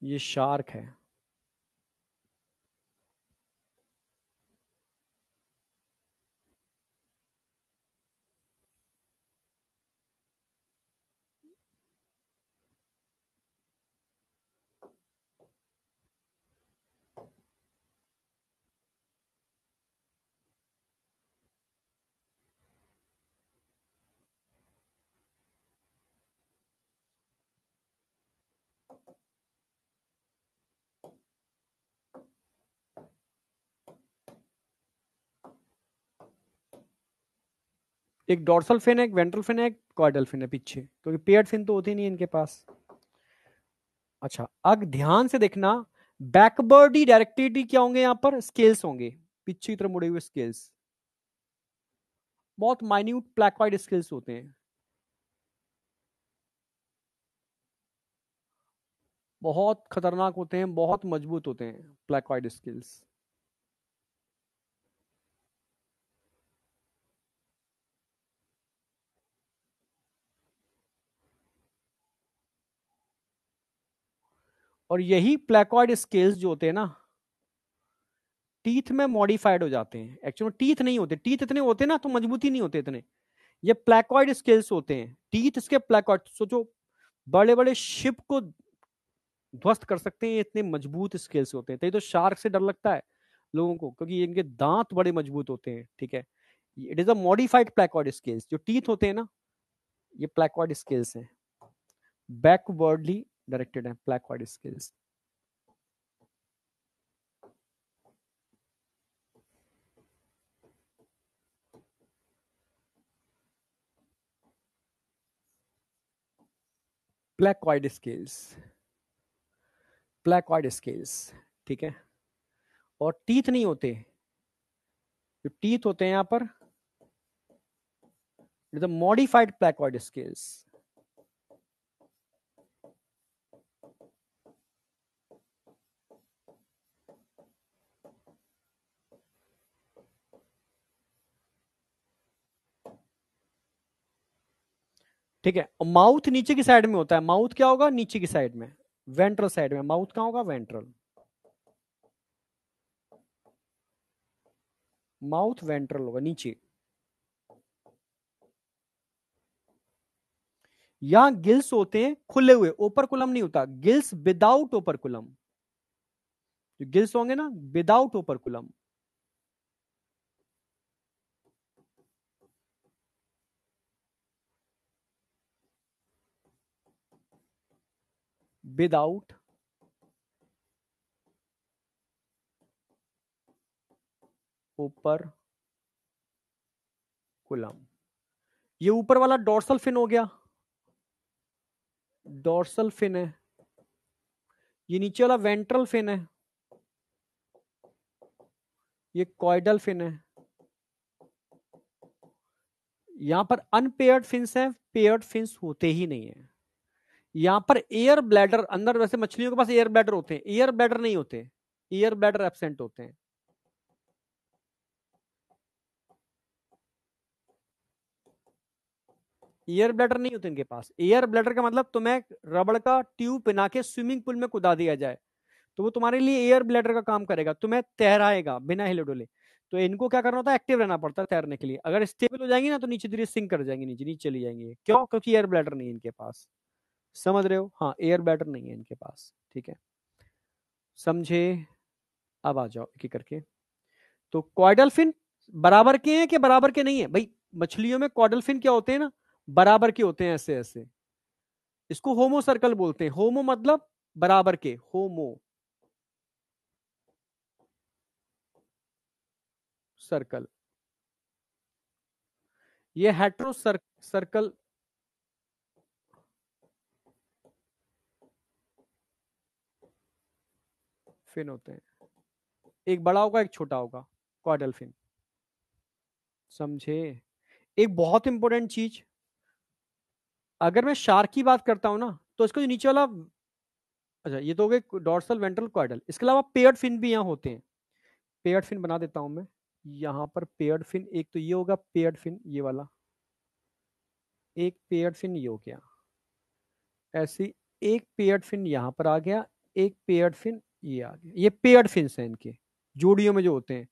ये शार्क है, एक डॉर्सल फिन है, एक वेंट्रल फिन है, एक कॉर्डल फिन है पीछे, क्योंकि पेयर्ड फिन तो होती नहीं इनके पास। अच्छा अब ध्यान से देखना, बैकवर्डी डायरेक्टिविटी क्या होंगे यहां पर, स्केल्स होंगे, पीछे की तरफ मुड़े हुए स्केल्स, बहुत माइन्यूट प्लैकॉइड स्केल्स होते हैं, बहुत खतरनाक होते हैं, बहुत मजबूत होते हैं प्लैकॉइड स्केल्स। और यही प्लैकॉइड स्केल्स जो होते हैं ना, टीथ में मॉडिफाइड हो जाते हैं। एक्चुअली टीथ नहीं होते, टीथ इतने होते ना तो मजबूती नहीं होते इतने, ये प्लैकॉइड स्केल्स होते हैं। टीथ इसके प्लैकॉइड, सोचो बड़े बड़े शिप को ध्वस्त कर सकते हैं, इतने मजबूत स्केल्स होते हैं। तभी तो शार्क से डर लगता है लोगों को, क्योंकि इनके दांत बड़े मजबूत होते हैं। ठीक है, it is a modified placoid scales. जो टीथ होते हैं ना, ये प्लैकॉइड स्केल्स हैं, बैकवर्डली डायरेक्टेड है placoid scales. Placoid scales, placoid scales, ठीक है। और टीथ नहीं होते, जो टीथ होते हैं यहां पर, it is a modified placoid scales. ठीक है, माउथ नीचे की साइड में होता है। माउथ क्या होगा, नीचे की साइड में, वेंट्रल साइड में। माउथ कहां होगा, वेंट्रल। माउथ वेंट्रल होगा, नीचे। यहां गिल्स होते हैं खुले हुए, ओपरकुलम नहीं होता, गिल्स विदाउट ओपरकुलम। जो गिल्स होंगे ना, विदाउट ओपरकुलम। Without operculum. ये ऊपर वाला डोर्सल फिन हो गया, डोर्सल फिन है। ये नीचे वाला वेंट्रल फिन है, ये कॉइडल फिन है। यहां पर अनपेयर्ड फिन्स हैं, पेयर्ड फिन्स होते ही नहीं है। यहां पर एयर ब्लैडर अंदर, वैसे मछलियों के पास एयर ब्लैडर होते हैं, एयर ब्लैडर नहीं होते, एयर ब्लैडर एब्सेंट होते हैं। एयर ब्लैडर नहीं होते इनके पास। एयर ब्लैडर का मतलब तुम्हें रबड़ का ट्यूब बना के स्विमिंग पूल में कुदा दिया जाए तो वो तुम्हारे लिए एयर ब्लैडर का काम करेगा, तुम्हें तैराएगा बिना हिले डुले। तो इनको क्या करना होता है, एक्टिव रहना पड़ता है तैरने के लिए। अगर स्टेबल हो जाएंगी ना तो नीचे धीरे सिंक कर जाएंगी, नीचे नीचे चली जाएंगी। क्यों, क्योंकि एयर ब्लैडर नहीं है इनके पास। समझ रहे हो, हाँ एयर ब्लैडर नहीं है इनके पास। ठीक है, समझे। अब आ जाओ एक एक करके। तो कॉइडल फिन बराबर के हैं कि बराबर के नहीं है भाई। मछलियों में कॉइडल फिन क्या होते हैं ना, बराबर के होते हैं, ऐसे ऐसे। इसको होमो सर्कल बोलते हैं। होमो मतलब बराबर के, होमो। सर्कल, ये हेट्रो सर्कल फिन होते हैं, एक बड़ा होगा एक छोटा होगा, कॉर्डल फिन। समझे? एक बहुत इंपॉर्टेंट चीज, अगर मैं शार्क की बात करता हूं ना, तो इसका जो नीचे वाला, अच्छा ये तो हो गए डॉर्सल वेंट्रल कॉर्डल, इसके अलावा पेयर्ड फिन भी यहाँ होते हैं। पेयर्ड फिन बना देता हूं मैं यहाँ पर, पेयर्ड फिन एक तो ये होगा पेयर्ड फिन, ये वाला एक पेयर्ड फिन ये हो गया, ऐसी एक पेयर्ड फिन यहाँ पर आ गया, एक पेयर्ड फिन ये आ गया। ये पेयर्ड फिन्स हैं इनके, जोड़ियों में जो होते हैं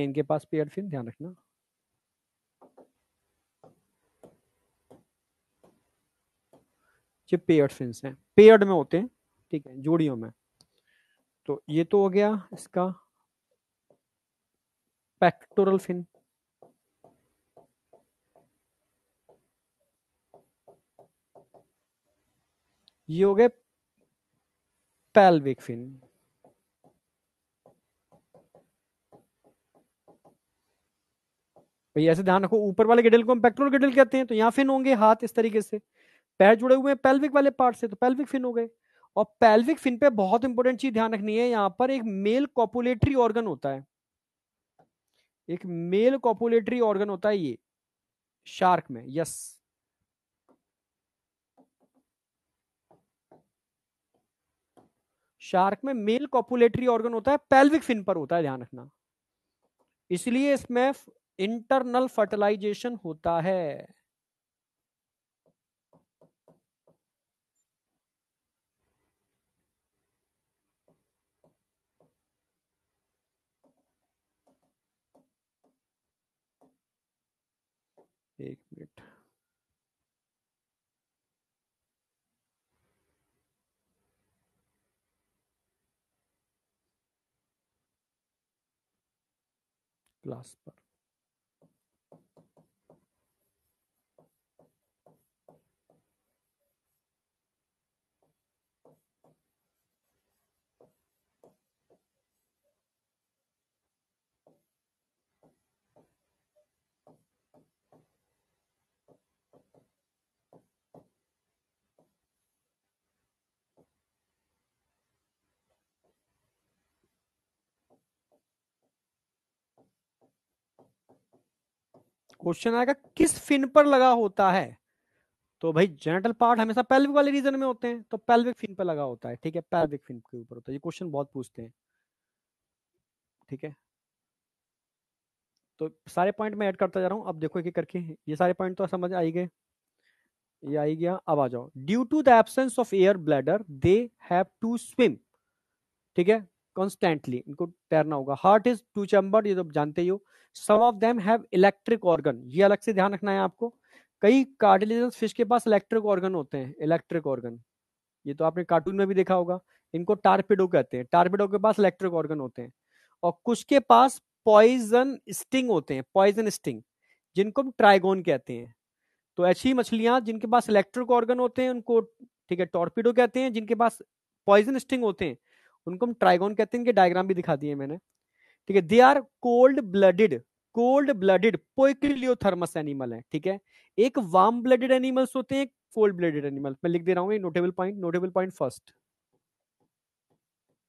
इनके पास पेयर्ड फिन, ध्यान रखना। ये पेयर्ड फिन्स हैं, पेयर्ड में होते हैं, ठीक है, जोड़ियों में। तो ये तो हो गया इसका पेक्टोरल फिन। ये हो गए पेल्विक फिन। भाई ऐसे ध्यान रखो, ऊपर वाले गिडल को हम पेक्टोरल गिडल कहते हैं, तो यहाँ फिन होंगे हाथ इस तरीके से, पैर जुड़े हुए हैं पेल्विक वाले पार्ट से, तो पेल्विक फिन हो गए। और पेल्विक फिन पे बहुत इंपॉर्टेंट चीज ध्यान रखनी है, यहाँ पर एक मेल कॉपुलेटरी ऑर्गन होता है, एक मेल कॉपुलेटरी ऑर्गन होता है ये शार्क में। यस, शार्क में मेल कॉपुलेटरी ऑर्गन होता है, पेल्विक फिन पर होता है, ध्यान रखना। इसलिए इसमें इंटरनल फर्टिलाइजेशन होता है। एक मिनट, क्लास पर क्वेश्चन आएगा किस फिन पर लगा होता है, तो भाई जेनिटल पार्ट हमेशा पेल्विक वाले रीजन में होते हैं, तो पेल्विक फिन पर लगा होता है, ठीक है, पेल्विक फिन के ऊपर होता है। ये क्वेश्चन बहुत पूछते हैं, ठीक है। तो सारे पॉइंट मैं ऐड करता जा रहा हूं, अब देखो एक एक करके, ये सारे पॉइंट तो समझ आ ही गए, ये आ ही गया। अब आ जाओ, due to the absence of air bladder they have to swim, ठीक है, कॉन्स्टेंटली इनको तैरना होगा। हार्ट इज टू चैम्बर, ये तो जानते ही हो। Some of them have electric organ, ये अलग से ध्यान रखना है आपको। कई कार्टिलेजिनस फिश के पास इलेक्ट्रिक ऑर्गन होते हैं, इलेक्ट्रिक ऑर्गन, ये तो आपने कार्टून में भी देखा होगा। इनको टारपीडो कहते हैं, टारपीडो के पास इलेक्ट्रिक ऑर्गन होते हैं। और कुछ के पास पॉइजन स्टिंग होते हैं, पॉइजन स्टिंग, जिनको हम ट्राइगोन कहते हैं। तो ऐसी मछलियां जिनके पास इलेक्ट्रिक ऑर्गन होते हैं उनको, ठीक है, टॉर्पीडो कहते हैं। जिनके पास पॉइजन स्टिंग होते हैं उनको हम ट्राइगोन कहते हैं। इनके डायग्राम भी दिखा दिए मैंने, ठीक है। They are cold blooded poikilothermous animal है, ठीक है। एक वार्म ब्लडेड एनिमल्स होते हैं, एक कोल्ड ब्लडेड एनिमल। मैं लिख दे रहा हूँ notable point, notable point first,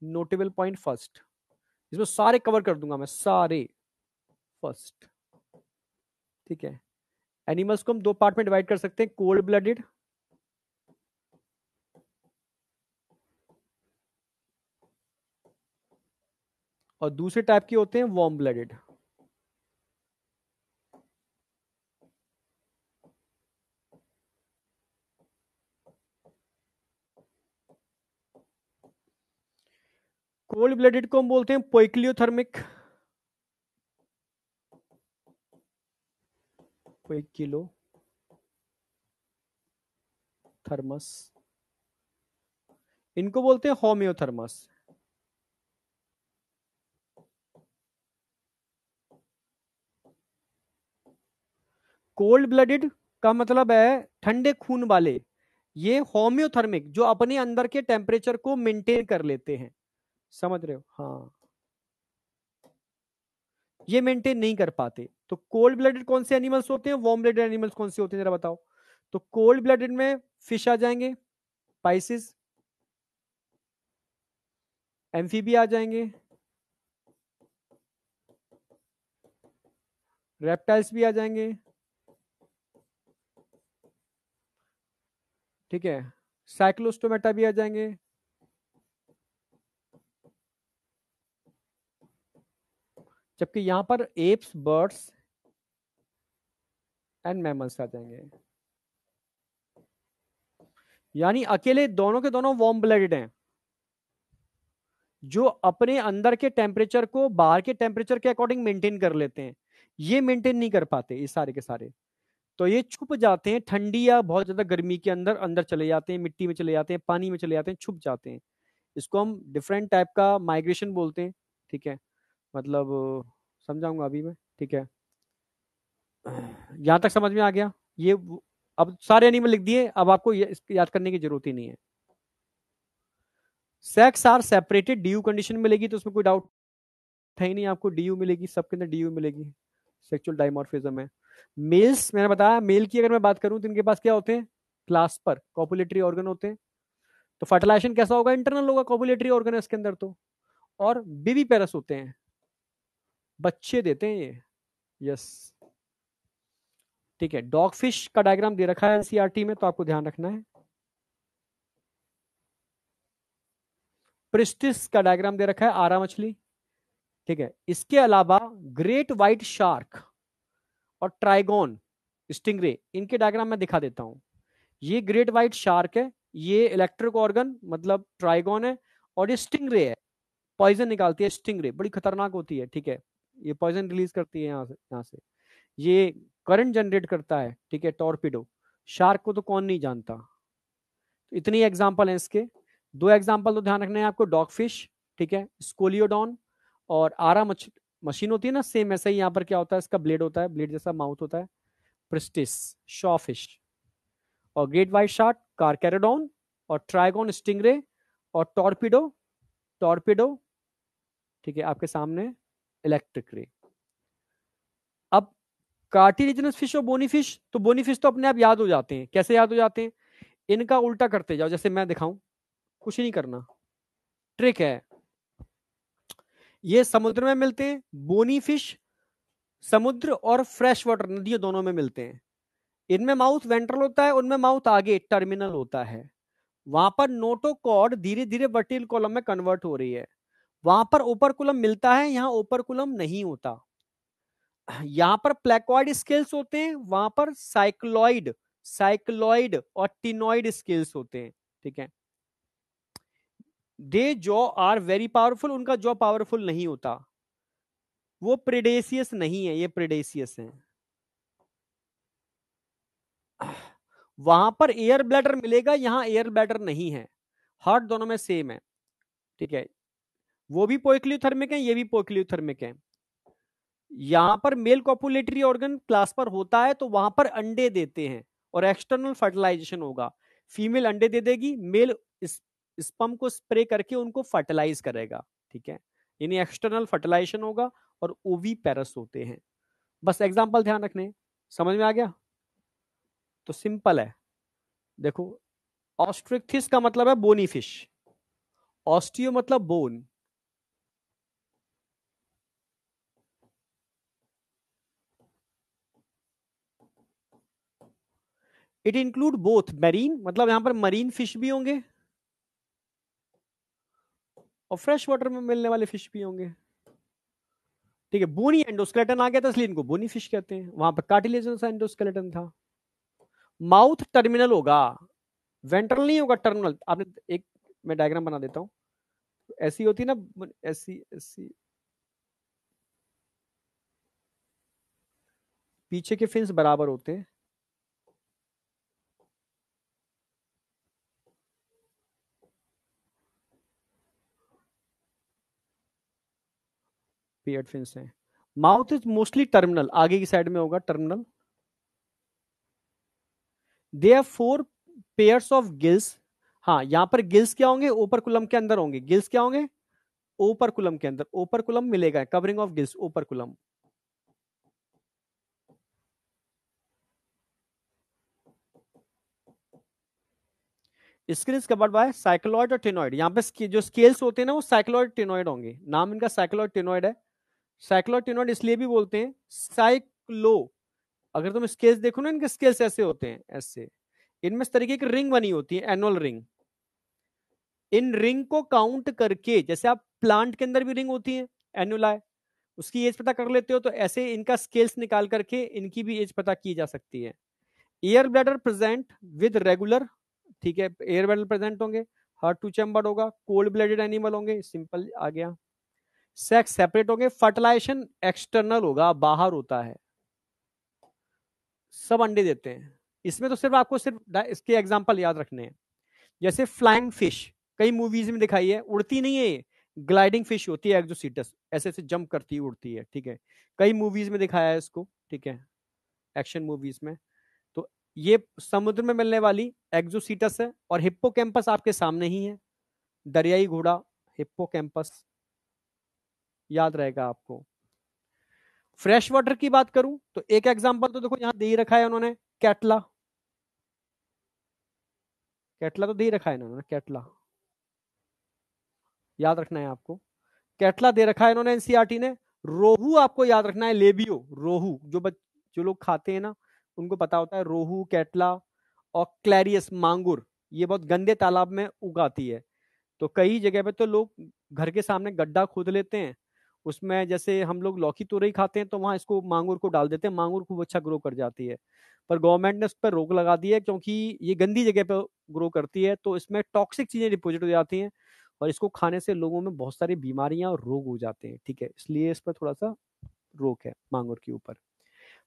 notable point first, इसमें सारे कवर कर दूंगा मैं, सारे फर्स्ट, ठीक है। एनिमल्स को हम दो पार्ट में डिवाइड कर सकते हैं, कोल्ड ब्लडेड और दूसरे टाइप के होते हैं वार्म ब्लडेड। कोल्ड ब्लडेड को हम बोलते हैं पोइकिलियोथर्मिक, पोइकिलोथर्मस। इनको बोलते हैं होम्योथर्मस। कोल्ड ब्लडेड का मतलब है ठंडे खून वाले, ये होम्योथर्मिक जो अपने अंदर के टेम्परेचर को मेंटेन कर लेते हैं, समझ रहे हो? हाँ, ये मेंटेन नहीं कर पाते। तो कोल्ड ब्लडेड कौन से एनिमल्स होते हैं, वार्म ब्लडेड एनिमल्स कौन से होते हैं, जरा बताओ। तो कोल्ड ब्लडेड में फिश आ जाएंगे, पाइसिस, एम्फीबिया आ जाएंगे, रेप्टाइल्स भी आ जाएंगे, ठीक है, साइक्लोस्टोमेटा भी आ जाएंगे, जबकि यहां पर एप्स, बर्ड्स एंड मैमल्स आ जाएंगे। यानी अकेले दोनों के दोनों वार्म ब्लडेड हैं, जो अपने अंदर के टेम्परेचर को बाहर के टेम्परेचर के अकॉर्डिंग मेंटेन कर लेते हैं। ये मेंटेन नहीं कर पाते ये सारे के सारे। तो ये छुप जाते हैं ठंडी या बहुत ज्यादा गर्मी के अंदर, अंदर चले जाते हैं, मिट्टी में चले जाते हैं, पानी में चले जाते हैं, छुप जाते हैं। इसको हम डिफरेंट टाइप का माइग्रेशन बोलते हैं, ठीक है। मतलब समझाऊंगा अभी मैं, ठीक है। यहां तक समझ में आ गया ये। अब सारे एनिमल लिख दिए, अब आपको इसको याद करने की जरूरत ही नहीं है। सेक्स आर सेपरेटेड डीयू कंडीशन मिलेगी तो उसमें कोई डाउट है ही नहीं, आपको डीयू मिलेगी, सबके अंदर डीयू मिलेगी। सेक्सुअल डायमॉर्फिज्म है। मेल्स मैंने बताया, मेल की अगर मैं बात करूं तो इनके पास क्या होते हैं, क्लास पर कॉपुलेटरी ऑर्गन होते हैं। तो फर्टिलाइजेशन कैसा होगा, इंटरनल होगा, कॉपुलेटरी ऑर्गन है इसके अंदर तो। और बेबी पेरस होते हैं, बच्चे देते हैं ये। यस, ठीक है। डॉग फिश का डायग्राम दे रखा है एनसीईआरटी में, तो आपको ध्यान रखना है। प्रिस्टिस का डायग्राम दे रखा है, आरा मछली, ठीक है। इसके अलावा ग्रेट व्हाइट शार्क और ट्राइगोन स्टिंगरे, इनके डायग्राम मैं दिखा देता हूं। ये ग्रेट व्हाइट शार्क है, ये इलेक्ट्रिक ऑर्गन मतलब ट्राइगोन है, और ये स्टिंगरे है, पॉइजन निकालती है। स्टिंगरे बड़ी खतरनाक होती है, ठीक है। ये पॉइजन रिलीज करती है यहाँ से। ये करंट जनरेट करता है, ठीक है, टॉर्पिडो। शार्क को तो कौन नहीं जानता। तो इतनी एग्जांपल है इसके। दो एग्जांपल तो ध्यान रखना है आपको, डॉग फिश, ठीक है, स्कोलियोडॉन, और आरा मशीन होती है ना, सेम ऐसा ही यहाँ पर क्या होता है, इसका ब्लेड होता है, ब्लेड जैसा माउथ होता है। प्रिस्टिस शॉ फिश, और ग्रेट व्हाइट शार्क कारकैरोडॉन, और ट्राइगोन स्टिंगरे, और टॉर्पिडो, टॉर्पिडो, ठीक है, आपके सामने इलेक्ट्रिक रे। अब कार्टिलेजिनस फिश और बोनी फिश, तो बोनी फिश तो अपने आप याद हो जाते हैं। कैसे याद हो जाते हैं, इनका उल्टा करते जाओ, जैसे मैं दिखाऊं, कुछ नहीं करना, ट्रिक है। ये समुद्र में मिलते हैं, बोनी फिश समुद्र और फ्रेश वाटर नदियों दोनों में मिलते हैं। इनमें माउथ वेंट्रल होता है, उनमें माउथ आगे टर्मिनल होता है। वहां पर नोटोकॉर्ड धीरे धीरे वर्टिकल कॉलम में कन्वर्ट हो रही है। वहां पर ओपरकुलम मिलता है, यहां ओपरकुलम नहीं होता। यहां पर प्लेकॉइड स्केल्स होते हैं, वहां पर साइक्लॉइड, साइक्लॉइड और टिनॉइड स्केल्स होते हैं, ठीक है। दे जॉ आर वेरी पावरफुल, उनका जॉ पावरफुल नहीं होता। वो प्रेडेसियस नहीं है, ये प्रेडेसियस है। वहां पर एयर ब्लैडर मिलेगा, यहां एयर ब्लैडर नहीं है। हार्ट दोनों में सेम है, ठीक है। वो भी पोइक्लियोथर्मिक है, ये भी पोइक्लियोथर्मिक है। यहां पर मेल कॉपुलेटरी ऑर्गन क्लास पर होता है, तो वहां पर अंडे देते हैं और एक्सटर्नल फर्टिलाइजेशन होगा। फीमेल अंडे दे देगी, मेल स्पर्म को स्प्रे करके उनको फर्टिलाइज करेगा, ठीक है। यानी एक्सटर्नल फर्टिलाइजेशन होगा, और ओवी पेरस होते हैं। बस एग्जांपल ध्यान रखने, समझ में आ गया। तो सिंपल है, देखो, ऑस्ट्रिक्थिस का मतलब है बोनी फिश, ऑस्टियो मतलब bone. It include both marine, मतलब यहां पर मरीन फिश भी होंगे और फ्रेश वाटर में मिलने वाले फिश भी होंगे, ठीक है। बोनी एंडोस्केलेटन आ गया था, इसलिए इनको बोनी फिश कहते हैं। वहां पर कार्टिलेजनस एंडोस्केलेटन था। माउथ टर्मिनल होगा, वेंट्रल नहीं होगा, टर्मिनल। आपने एक, मैं डायग्राम बना देता हूं, ऐसी होती ना, ऐसी ऐसी, पीछे के फिन्स बराबर होते हैं। पेयर्ड फिन्स हैं। माउथ इज मोस्टली टर्मिनल, आगे की साइड में होगा terminal. They are 4 pairs of gills. हाँ, यहां पर गिल्स क्या होंगे, ओपरकुलम के अंदर होंगे। गिल्स क्या होंगे, ओपरकुलम के अंदर, ओपरकुलम मिलेगा, covering of gills operculum. Skin is covered by cycloid और टेनोइड। यहाँ पे जो स्केल्स होते हैं ना वो साइक्लॉइड टेनोइड होंगे, नाम इनका साइक्लॉइड टेनोइड है। साइक्लॉइड टेनोइड इसलिए भी बोलते हैं साइक्लो, अगर तुम स्केल्स देखो ना इनके स्केल्स ऐसे होते हैं ऐसे, इनमें इस तरीके की रिंग बनी होती है, एनुअल रिंग। इन रिंग को काउंट करके, जैसे आप प्लांट के अंदर भी रिंग होती है एनुलाई, उसकी एज पता कर लेते हो, तो ऐसे इनका स्केल्स निकाल करके इनकी भी एज पता की जा सकती है। Air bladder present with regular, ठीक है, एयर ब्लैडर प्रेजेंट होंगे, हार्ट टू चैम्बर होगा, कोल्ड ब्लडेड एनिमल होंगे, सिंपल आ गया। सेक्स सेपरेट होंगे, फर्टिलाइजेशन एक्सटर्नल होगा, बाहर होता है, सब अंडे देते हैं। इसमें तो सिर्फ आपको सिर्फ इसके एग्जांपल याद रखने हैं, जैसे फ्लाइंग फिश कई मूवीज में दिखाई है, उड़ती नहीं है ये, ग्लाइडिंग फिश होती है एक्जोसीटस, ऐसे ऐसे जंप करती है, उड़ती है, ठीक है, कई मूवीज में दिखाया है इसको, ठीक है, एक्शन मूवीज में। तो ये समुद्र में मिलने वाली एक्जोसीटस है, और हिप्पोकैम्पस आपके सामने ही है, दरियाई घोड़ा हिप्पोकैम्पस, याद रहेगा आपको। फ्रेश वाटर की बात करूं तो एक एग्जांपल तो देखो यहां दे ही रखा है उन्होंने, कैटला, कैटला तो दे ही रखा है इन्होंने, कैटला याद रखना है आपको, कैटला दे रखा है इन्होंने एनसीईआरटी ने। रोहू आपको याद रखना है, लेबियो, रोहू जो लोग खाते हैं ना उनको पता होता है, रोहू, कैटला। और क्लैरियस मांगुर, ये बहुत गंदे तालाब में उगाती है, तो कई जगह पे तो लोग घर के सामने गड्ढा खोद लेते हैं, उसमें जैसे हम लोग लौकी तुरई खाते हैं तो वहां इसको मांगुर को डाल देते हैं, मांगुर खूब अच्छा ग्रो कर जाती है। पर गवर्नमेंट ने उस पर रोक लगा दी है, क्योंकि ये गंदी जगह पर ग्रो करती है, तो इसमें टॉक्सिक चीजें डिपोजिट हो जाती हैं, और इसको खाने से लोगों में बहुत सारी बीमारियां और रोग हो जाते हैं, ठीक है, इसलिए इस पर थोड़ा सा रोक है मांगुर के ऊपर।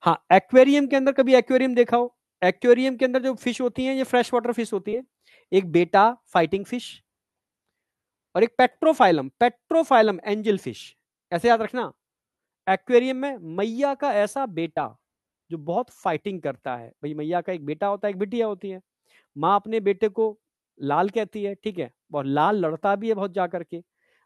हाँ, एक्वेरियम के अंदर कभी एक्वेरियम देखा हो, एक्वेरियम के अंदर जो फिश होती हैं ये फ्रेश वाटर फिश होती है, एक बेटा फाइटिंग फिश और एक पेट्रोफाइलम, पेट्रोफाइलम एंजल फिश, ऐसे याद रखना। एक्वेरियम में मैया का ऐसा बेटा जो बहुत फाइटिंग करता है, भाई मैया का एक बेटा होता है, एक बिटिया होती है, माँ अपने बेटे को लाल कहती है, ठीक है, और लाल लड़ता भी है बहुत जा करके,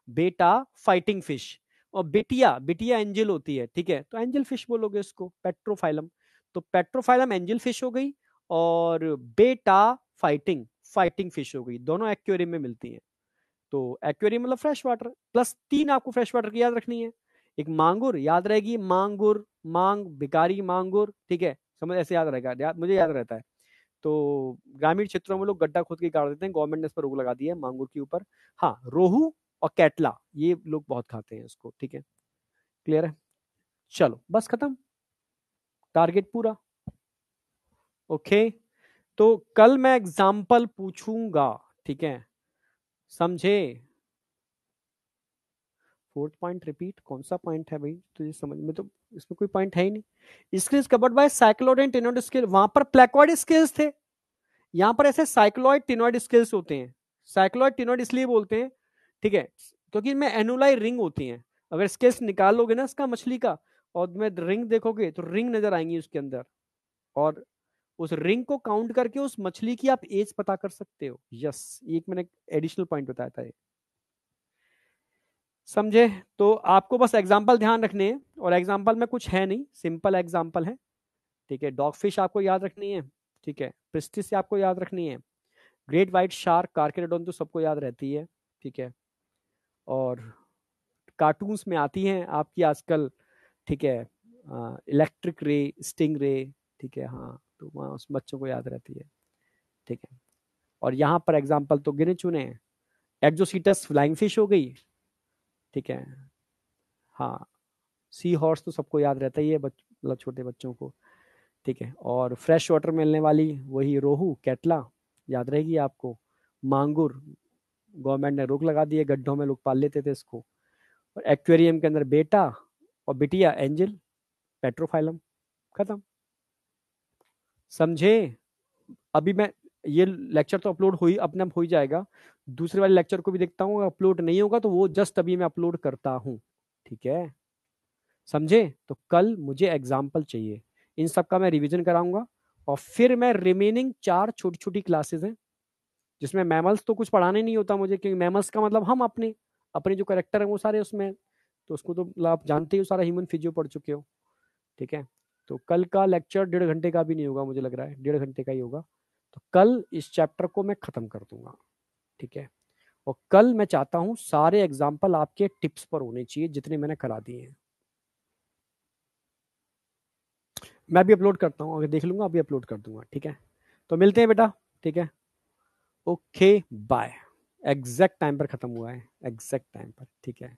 बेटा फाइटिंग फिश, और बिटिया बिटिया एंजल होती है, ठीक है, तो एंजल फिश बोलोगे इसको, पेट्रोफाइलम। तो पेट्रोफाइलम एंजल फिश हो गई, और बेटा फाइटिंग फाइटिंग फिश हो गई, दोनों एक्वेरियम में मिलती हैं। तो एक्वेरियम मतलब फ्रेश वाटर, प्लस तीन आपको फ्रेश वाटर की याद रखनी है, एक मांगुर याद रहेगी, मांगुर, मांग भिकारी मांगुर, ठीक है, समझ ऐसे याद रहेगा, मुझे याद रहता है। तो ग्रामीण क्षेत्रों में लोग गड्ढा खोद के गाड़ देते हैं, गवर्नमेंट ने इस पर रोक लगा दी है मांगुर के ऊपर। हाँ, रोहू और कैटला ये लोग बहुत खाते हैं इसको, ठीक है, क्लियर है, चलो बस खत्म, टारगेट पूरा। ओके, तो कल मैं एग्जाम्पल पूछूंगा, ठीक है, समझे। फोर्थ पॉइंट रिपीट, कौन सा पॉइंट है भाई तुझे समझ में, तो इसमें कोई पॉइंट है ही नहीं। Skills covered by cycloid and टेनोइड skill, वहां पर प्लेकॉइड स्किल्स थे, यहां पर ऐसे साइक्लॉइड टिनोइड स्किल्स होते हैं। साइक्लॉइड टिनोइड इसलिए बोलते हैं, ठीक है, क्योंकि इनमें एनुलाई रिंग होती हैं, अगर स्केल्स निकालोगे ना इसका मछली का, और में रिंग देखोगे तो रिंग नजर आएंगी उसके अंदर, और उस रिंग को काउंट करके उस मछली की आप एज पता कर सकते हो। यस, एक मैंने एडिशनल पॉइंट बताया था ये, समझे। तो आपको बस एग्जाम्पल ध्यान रखने हैं, और एग्जाम्पल में कुछ है नहीं, सिंपल एग्जाम्पल है, ठीक है, डॉग फिश आपको याद रखनी है, ठीक है, प्रिस्टिस आपको याद रखनी है, ग्रेट व्हाइट शार्क कार्केडोन तो सबको याद रहती है, ठीक है, और कार्टून्स में आती हैं आपकी आजकल, ठीक है, इलेक्ट्रिक रे, स्टिंग रे, ठीक है, हाँ, तो वहाँ उस बच्चों को याद रहती है, ठीक है। और यहाँ पर एग्जाम्पल तो गिने चुने हैं, एक्जोसीटस फ्लाइंग फिश हो गई, ठीक है, हाँ, सी हॉर्स तो सबको याद रहता ही है, मतलब छोटे बच्चों को, ठीक है, और फ्रेश वाटर मिलने वाली वही रोहू कैटला याद रहेगी आपको, मांगुर गवर्नमेंट ने रोक लगा दी है, गड्ढों में लोग पाल लेते थे इसको, और एक्वेरियम के अंदर बेटा और बिटिया एंजल, पेट्रोफाइलम, खत्म, समझे। अभी मैं ये लेक्चर तो अपलोड हो ही अपने आप हो ही जाएगा, दूसरे वाले लेक्चर को भी देखता हूँ, अपलोड नहीं होगा तो वो जस्ट अभी मैं अपलोड करता हूँ, ठीक है, समझे। तो कल मुझे एग्जाम्पल चाहिए, इन सब का मैं रिवीजन कराऊंगा, और फिर मैं रिमेनिंग 4 छोटी छोटी क्लासेस हैं, जिसमें मैमल्स तो कुछ पढ़ाने नहीं होता मुझे, क्योंकि मैमल्स का मतलब हम अपने अपने जो करेक्टर है वो सारे उसमें, तो उसको तो मतलब आप जानते ही हो, सारा ह्यूमन फिजियो पढ़ चुके हो, ठीक है। तो कल का लेक्चर 1.5 घंटे का भी नहीं होगा, मुझे लग रहा है 1.5 घंटे का ही होगा, तो कल इस चैप्टर को मैं खत्म कर दूंगा, ठीक है। और कल मैं चाहता हूं सारे एग्जाम्पल आपके टिप्स पर होने चाहिए जितने मैंने करा दिए हैं। मैं भी अपलोड करता हूँ, अगर देख लूंगा अभी अपलोड कर दूंगा, ठीक है। तो मिलते हैं बेटा, ठीक है। Okay bye. एग्जैक्ट टाइम पर खत्म हुआ है, एग्जैक्ट टाइम पर, ठीक है।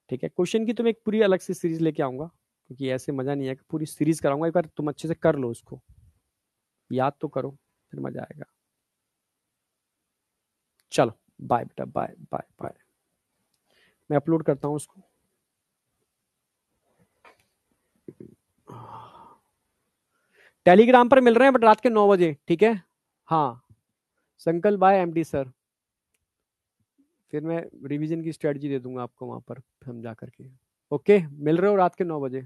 ठीक है, क्वेश्चन की तो मैं एक पूरी अलग से सीरीज लेके आऊंगा, क्योंकि ऐसे मजा नहीं है, पूरी सीरीज कराऊंगा। एक बार तुम अच्छे से कर लो उसको, याद तो करो, फिर मजा आएगा। चलो बाय बेटा, बाय बाय बाय। मैं अपलोड करता हूँ उसको। टेलीग्राम पर मिल रहे हैं बट रात के 9 बजे, ठीक है। हाँ, संकल बाय एमडी सर। फिर मैं रिवीजन की स्ट्रेटजी दे दूंगा आपको वहां पर, हम जा करके। ओके, मिल रहे हो रात के 9 बजे।